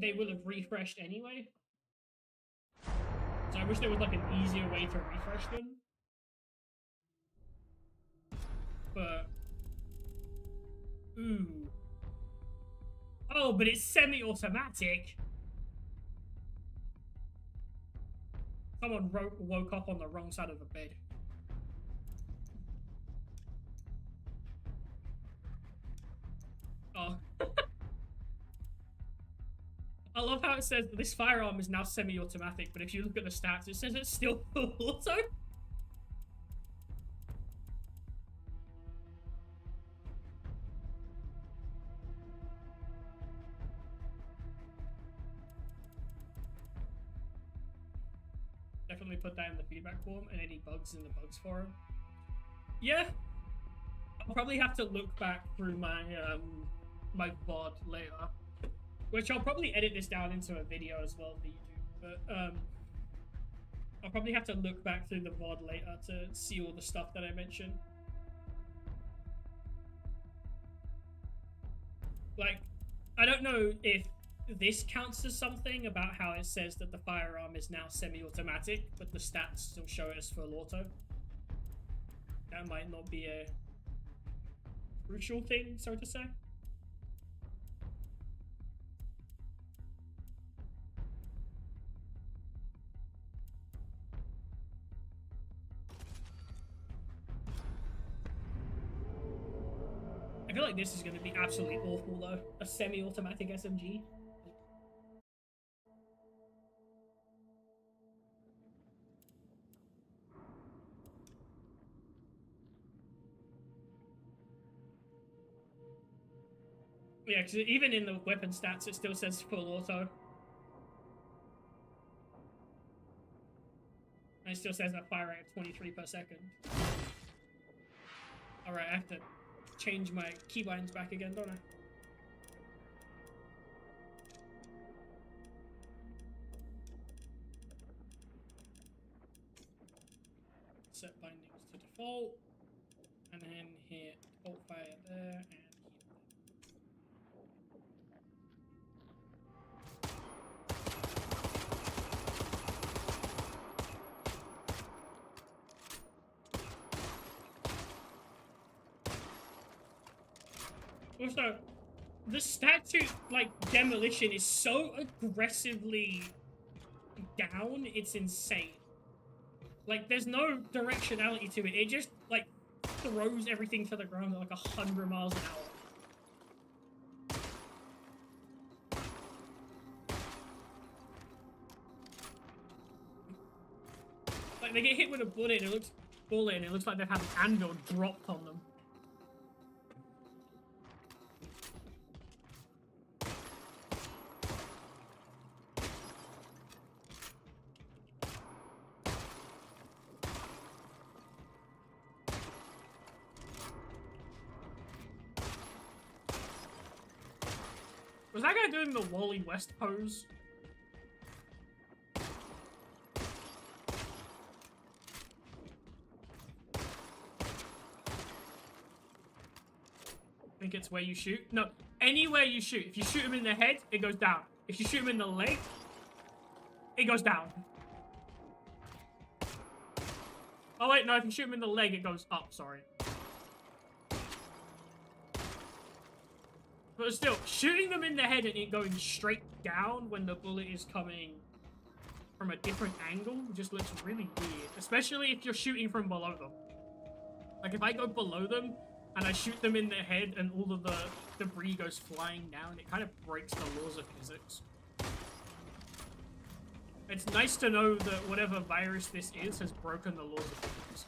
they will have refreshed anyway. So I wish there was, like, an easier way to refresh them. But... ooh. Oh, but it's semi-automatic! Someone woke up on the wrong side of the bed. Oh. I love how it says this firearm is now semi-automatic, but if you look at the stats, it says it's still full auto. Definitely put that in the feedback form and any bugs in the bugs forum. Yeah, I'll probably have to look back through my my VOD later, which I'll probably edit this down into a video as well for YouTube. But I'll probably have to look back through the VOD later to see all the stuff that I mentioned. Like, I don't know if this counts as something about how it says that the firearm is now semi-automatic, but the stats still show it as full auto. That might not be a crucial thing, so to say. I feel like this is going to be absolutely awful though. A semi-automatic SMG. Yeah, because even in the weapon stats, it still says full auto. And it still says a fire rate of 23 per second. Alright, I have to change my keybinds back again, don't I? Set bindings to default. And then hit alt fire there, and also, the statue, like, demolition is so aggressively down, it's insane. Like, there's no directionality to it. It just, like, throws everything to the ground at, like, 100 miles an hour. Like, they get hit with a bullet and it looks like they've had an anvil dropped on them. Was that guy doing the Wally West pose? I think it's where you shoot. No, anywhere you shoot. If you shoot him in the head, it goes down. If you shoot him in the leg, it goes down. Oh wait, no, if you shoot him in the leg, it goes up, sorry. But still, shooting them in the head and it going straight down when the bullet is coming from a different angle just looks really weird. Especially if you're shooting from below them. Like, if I go below them and I shoot them in the head and all of the debris goes flying down, it kind of breaks the laws of physics. It's nice to know that whatever virus this is has broken the laws of physics.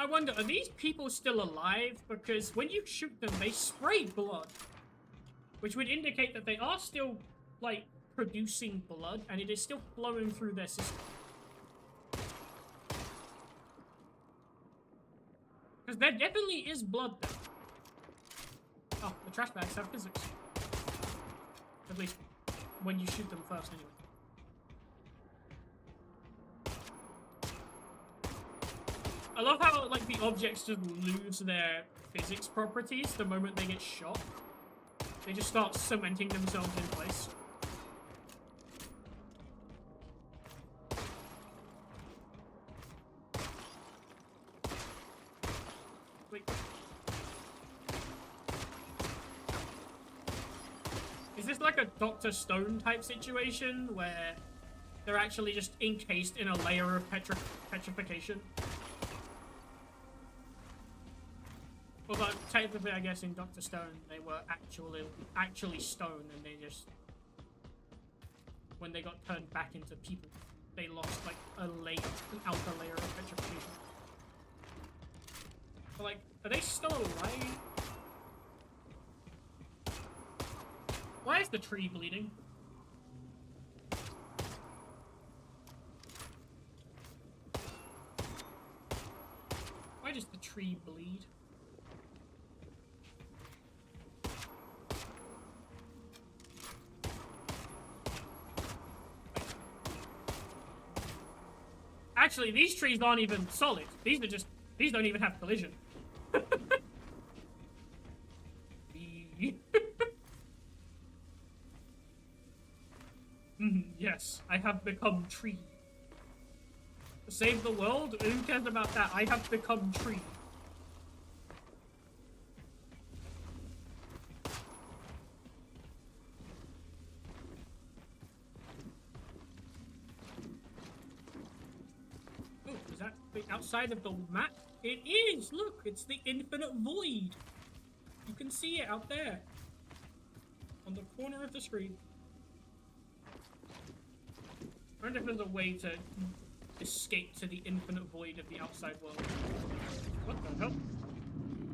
I wonder, are these people still alive? Because when you shoot them, they spray blood. Which would indicate that they are still, like, producing blood, and it is still flowing through their system. Because there definitely is blood there. Oh, the trash bags have physics. At least when you shoot them first, anyway. I love how, like, the objects just lose their physics properties the moment they get shot. They just start cementing themselves in place. Wait. Is this like a Dr. Stone type situation where they're actually just encased in a layer of petrification? Although, technically, I guess in Dr. Stone, they were actually stone, and they just... When they got turned back into people, they lost, like, an outer layer of petrification. But, like, are they still alive? Why is the tree bleeding? Why does the tree bleed? Actually, these trees aren't even solid. These don't even have collision. Yes, I have become tree. Save the world? Who cares about that? I have become tree. Oh, is that the outside of the map? It is! Look, it's the infinite void. You can see it out there. On the corner of the screen. I wonder if there's a way to escape to the infinite void of the outside world. What the hell?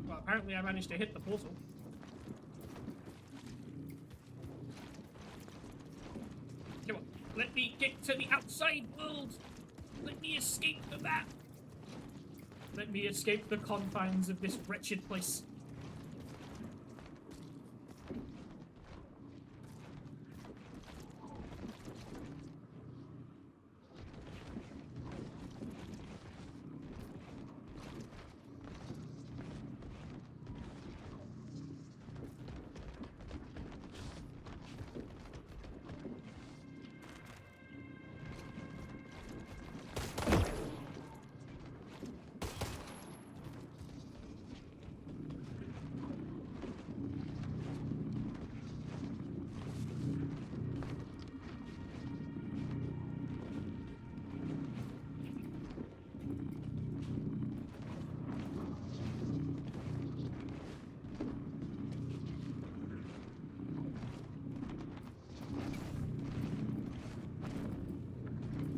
Well, apparently I managed to hit the portal. Come on, let me get to the outside world! Let me escape the map! Let me escape the confines of this wretched place.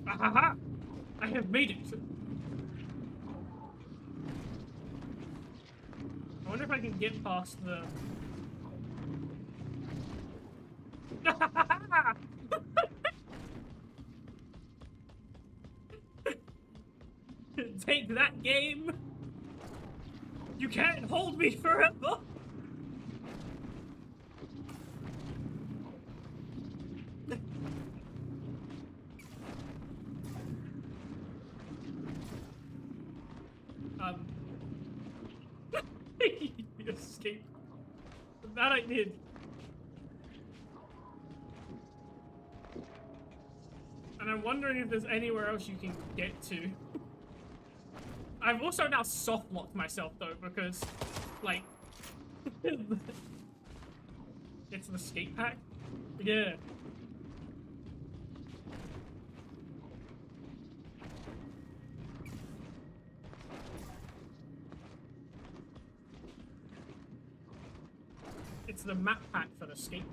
Ahaha! I have made it! I wonder if I can get past the... Take that, game! You can't hold me forever! Escape. That I did. And I'm wondering if there's anywhere else you can get to. I've also now soft-locked myself, though, because, like... it's the skate pack? Yeah. It's the map pack for the skateboard.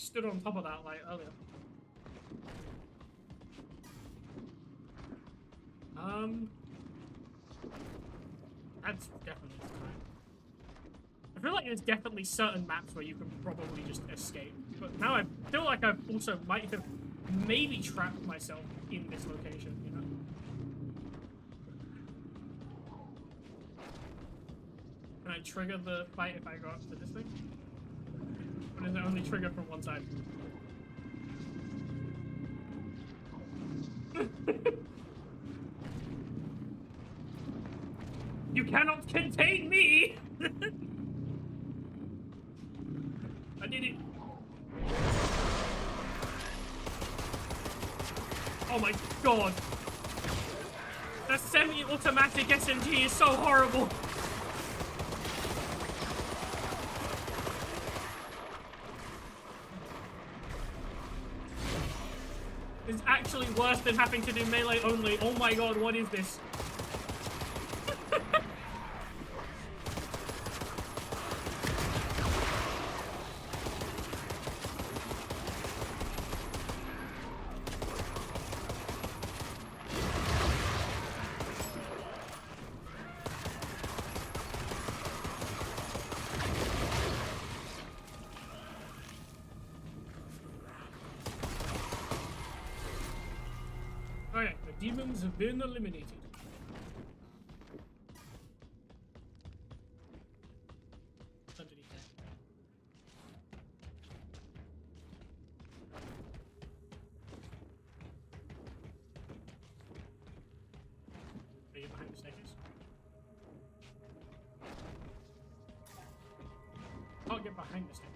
stood on top of that like earlier. That's definitely fine. I feel like there's definitely certain maps where you can probably just escape, but now I feel like I also might have maybe trapped myself in this location, you know? Can I trigger the fight if I go up to this thing? Or does it only trigger from one side? You cannot contain me! I did it. Oh my god. That semi-automatic SMG is so horrible. It's actually worse than having to do melee only. Oh my god, what is this? Alright, the demons have been eliminated. Underneath there. Are you behind the staircase? Can't get behind the staircase.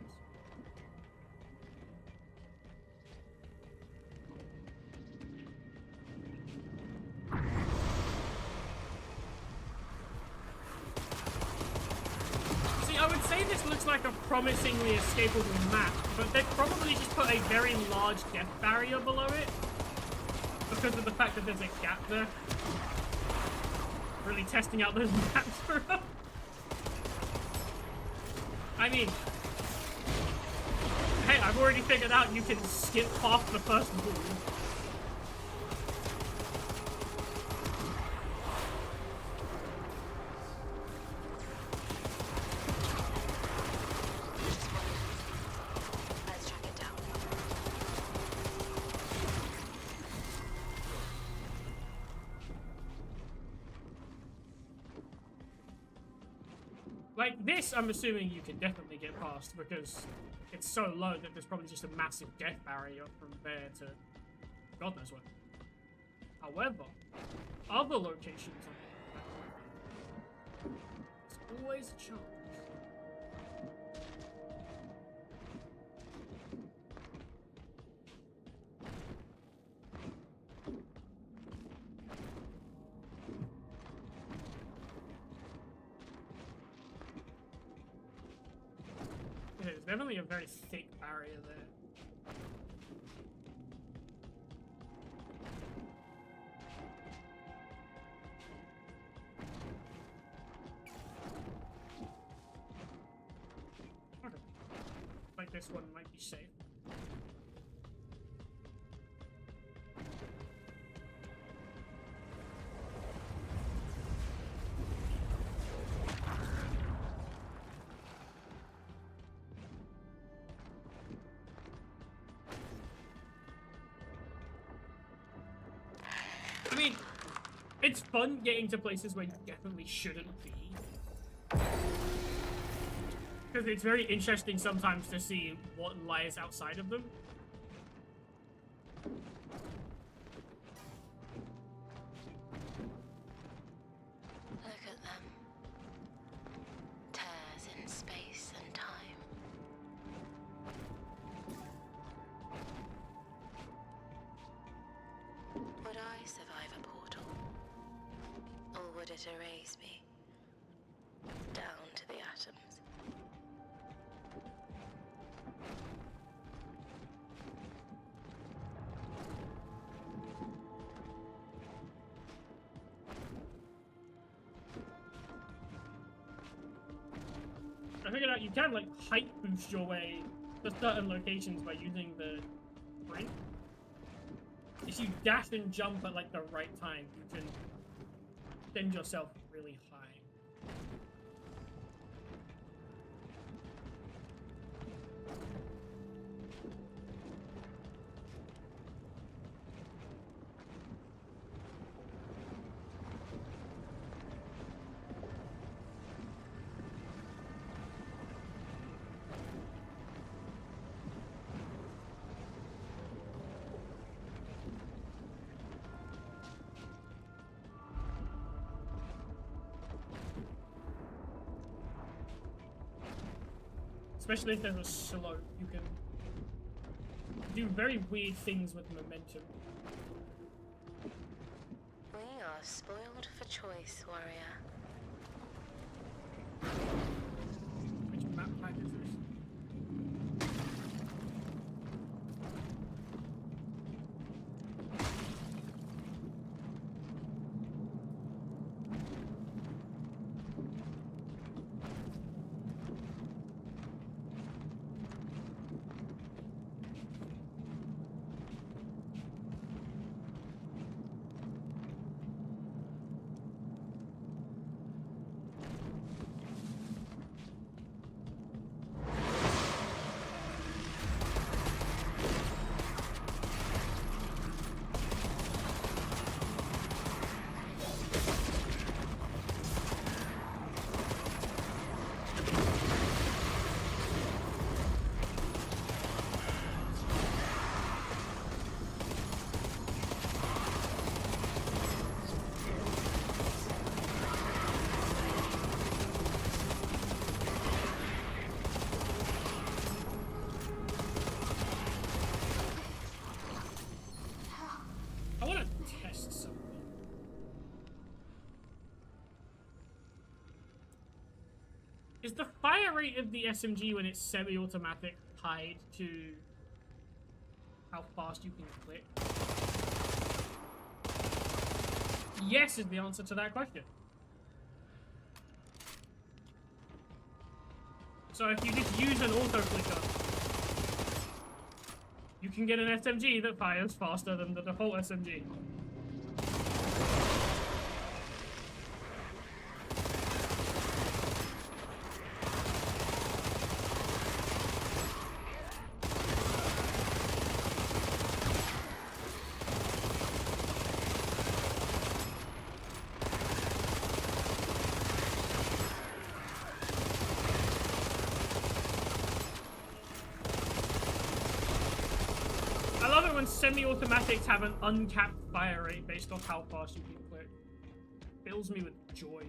I would say this looks like a promisingly escapable map, but they've probably just put a very large death barrier below it because of the fact that there's a gap there. Really testing out those maps for us. I mean, hey, I've already figured out you can skip past the first wall. Like this, I'm assuming you can definitely get past because it's so low that there's probably just a massive death barrier from there to God knows what. However, other locations, there's always a chance. There's definitely a very thick barrier there. Okay. Like this one might be safe. I mean, it's fun getting to places where you definitely shouldn't be. Because it's very interesting sometimes to see what lies outside of them. Look at them. Tears in space and time. Would I survive a portal? Or would it erase me? Down to the atoms. I figured out you can like height boost your way to certain locations by using the sprint. If you dash and jump at like the right time, you can send yourself really high. Especially if there's a slope, you can do very weird things with momentum. We are spoiled for choice, warrior. Which map pack is this? I want to test something. Is the fire rate of the SMG when it's semi-automatic tied to how fast you can click? Yes is the answer to that question. So if you just use an auto clicker, you can get an SMG that fires faster than the default SMG. Semi-automatics have an uncapped fire rate based off how fast you can click. Fills me with joy.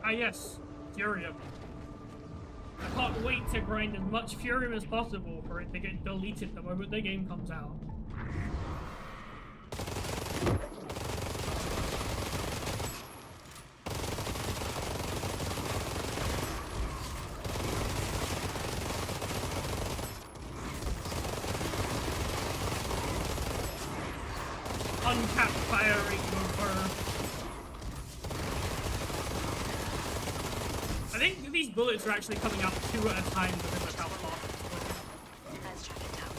Ah yes, Furium. I can't wait to grind as much Furium as possible for it to get deleted the moment the game comes out. Uncapped fire rate over. I think these bullets are actually coming out 2 at a time because of how fast. Let's track it down.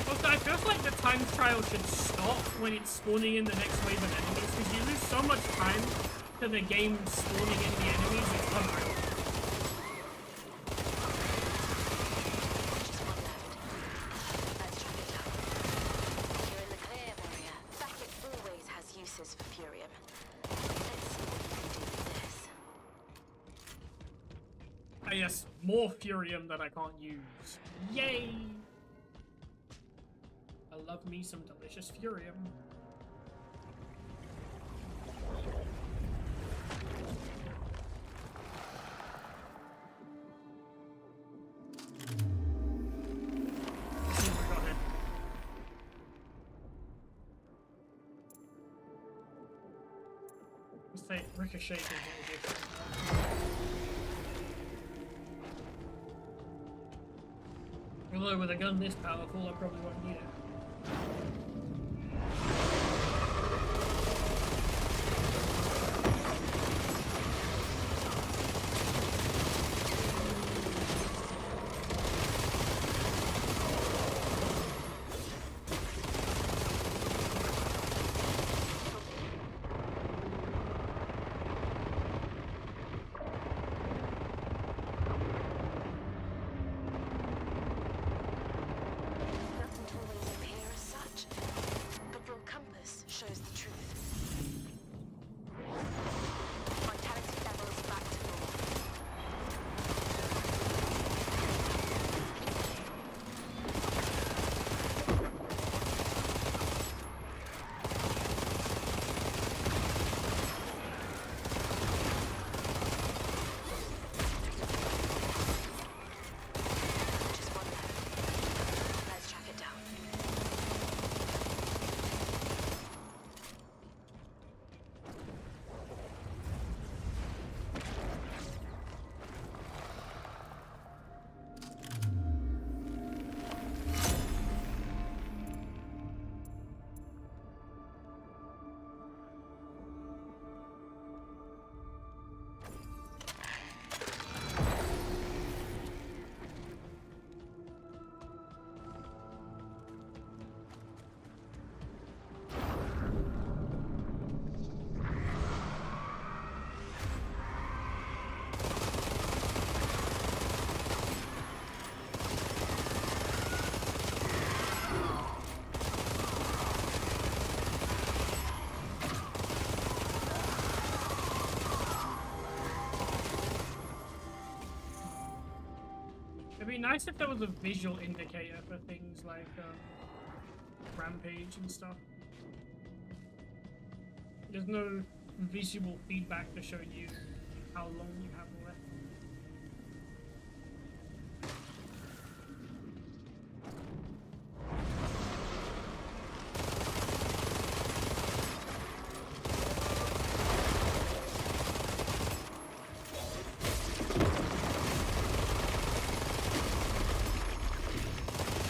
Also, I feel like the time trial should stop when it's spawning in the next wave of enemies, because you lose so much time to the game spawning in the enemies, it's unreal. For Furium. Let's see what we can do with this. Ah, yes, more Furium that I can't use. Yay! I love me some delicious Furium. Let's see what we got here. Let's take Ricochet can hit it. Although with a gun this powerful, I probably won't need it. Nothing to always appear as such, but your compass shows the truth. Vitality levels back to normal. Just one left. Let's track it down. It'd be nice if there was a visual indicator for things like rampage and stuff. There's no visual feedback to show you how long you have left.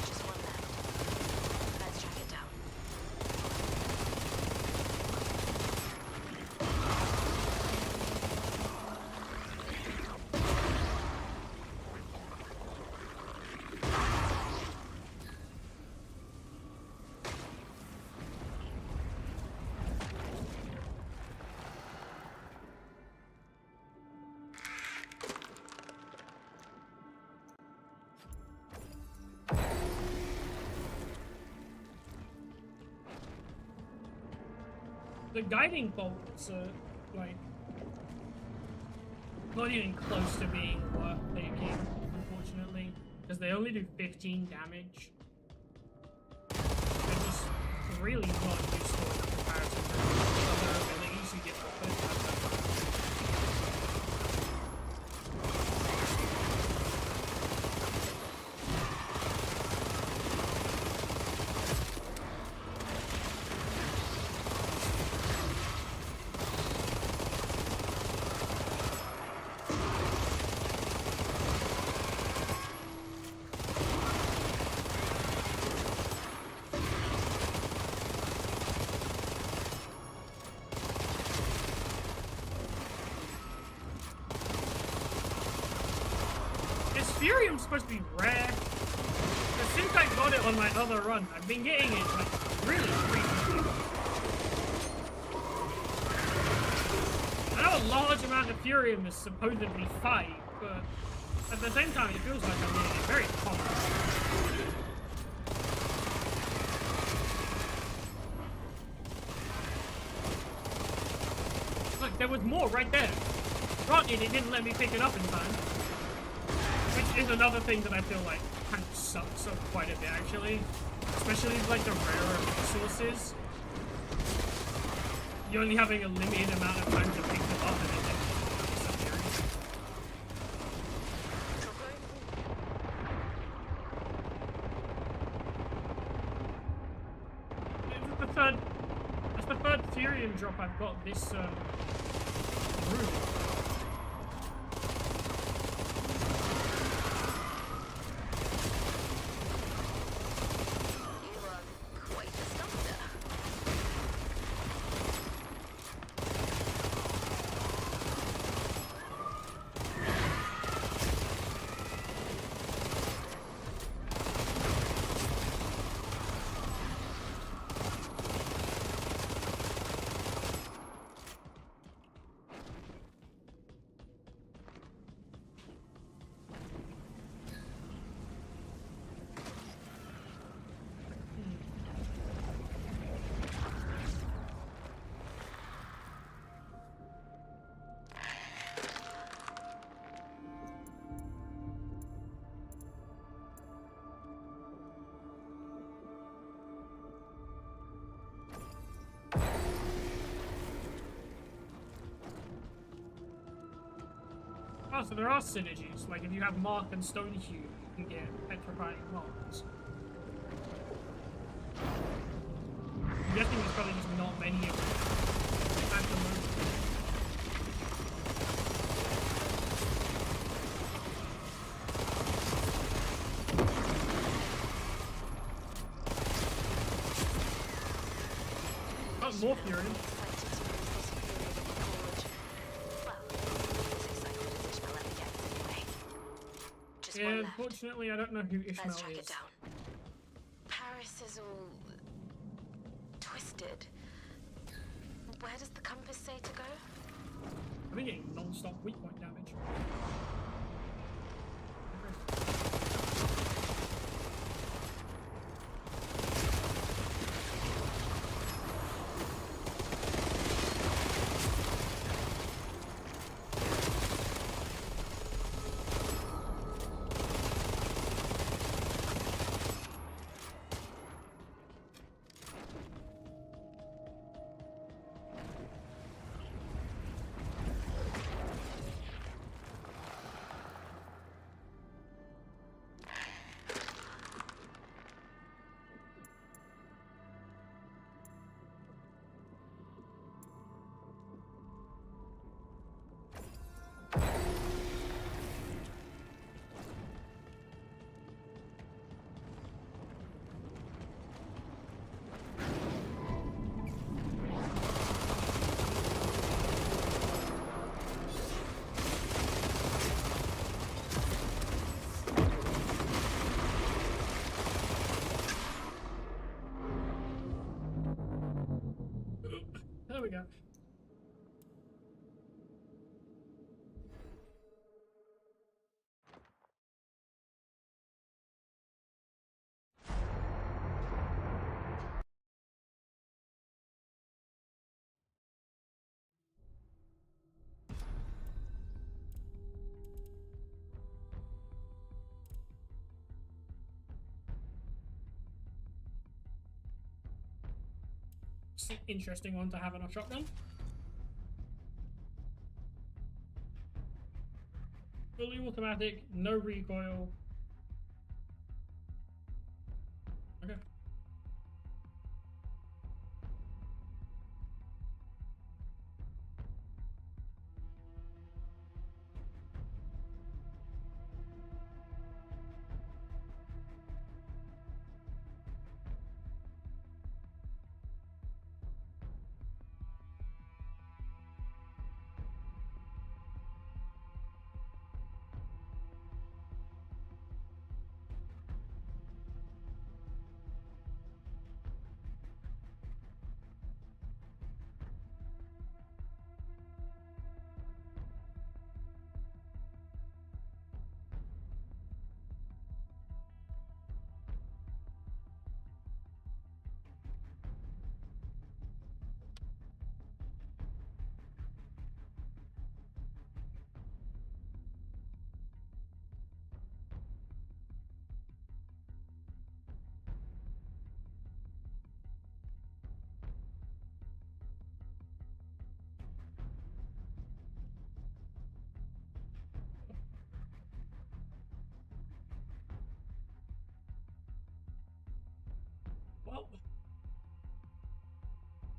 Just one left. Let's track it down. The guiding bolts are like not even close to being worth taking, unfortunately, because they only do 15 damage. They're just really not useful in comparison to other abilities you get with it. Furium's supposed to be rare, but since I got it on my other run, I've been getting it like really frequently. I know a large amount of Furium is supposedly fight, but at the same time it feels like I'm getting it very common. Look, there was more right there. Granted, it didn't let me pick it up in time. is another thing that I feel like kind of sucks up quite a bit, actually. Especially like the rarer resources. You're only having a limited amount of time to pick them up and then disappearing. That's the third Therium drop I've got this room. Oh, so there are synergies. Like if you have Mark and Stone Hue, you can get petrifying marks. I'm guessing there's probably just not many of them at the moment. Oh, more Fury. Yeah, unfortunately, I don't know who Ishmael Let's track is. it down. Paris is all twisted. Where does the compass say to go? I've been getting non-stop weak point damage. There we go. It's an interesting one to have on a shotgun. Fully automatic, no recoil. Okay.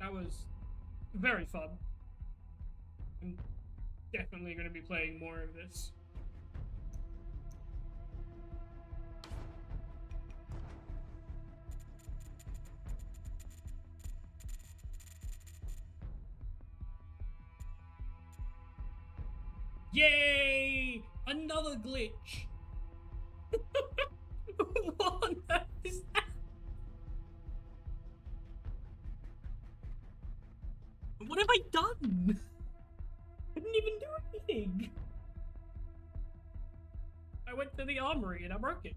that was very fun. I'm definitely going to be playing more of this. Yay! Another glitch! What on earth is that? What have I done? I didn't even do anything. I went to the armory and I broke it.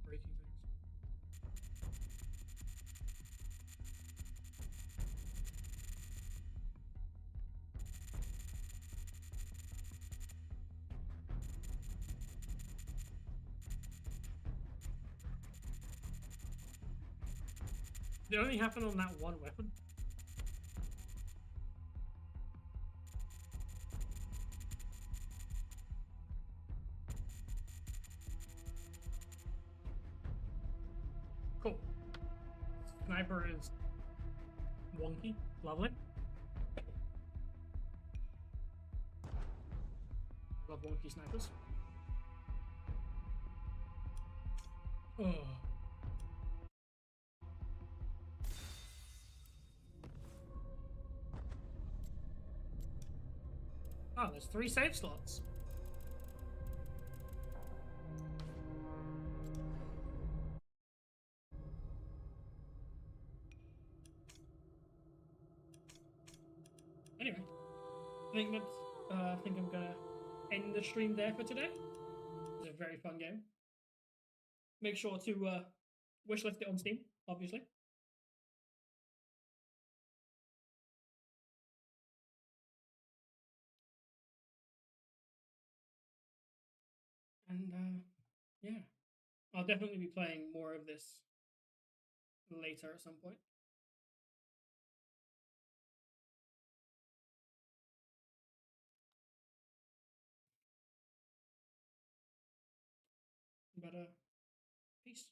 Breaking things. Did it only happen on that one weapon? Cool. Sniper is wonky. Lovely. Love wonky snipers. Oh. Oh, there's 3 save slots. Anyway, I think I'm gonna end the stream there for today. It was a very fun game. Make sure to wishlist it on Steam, obviously. And yeah, I'll definitely be playing more of this later at some point. But peace.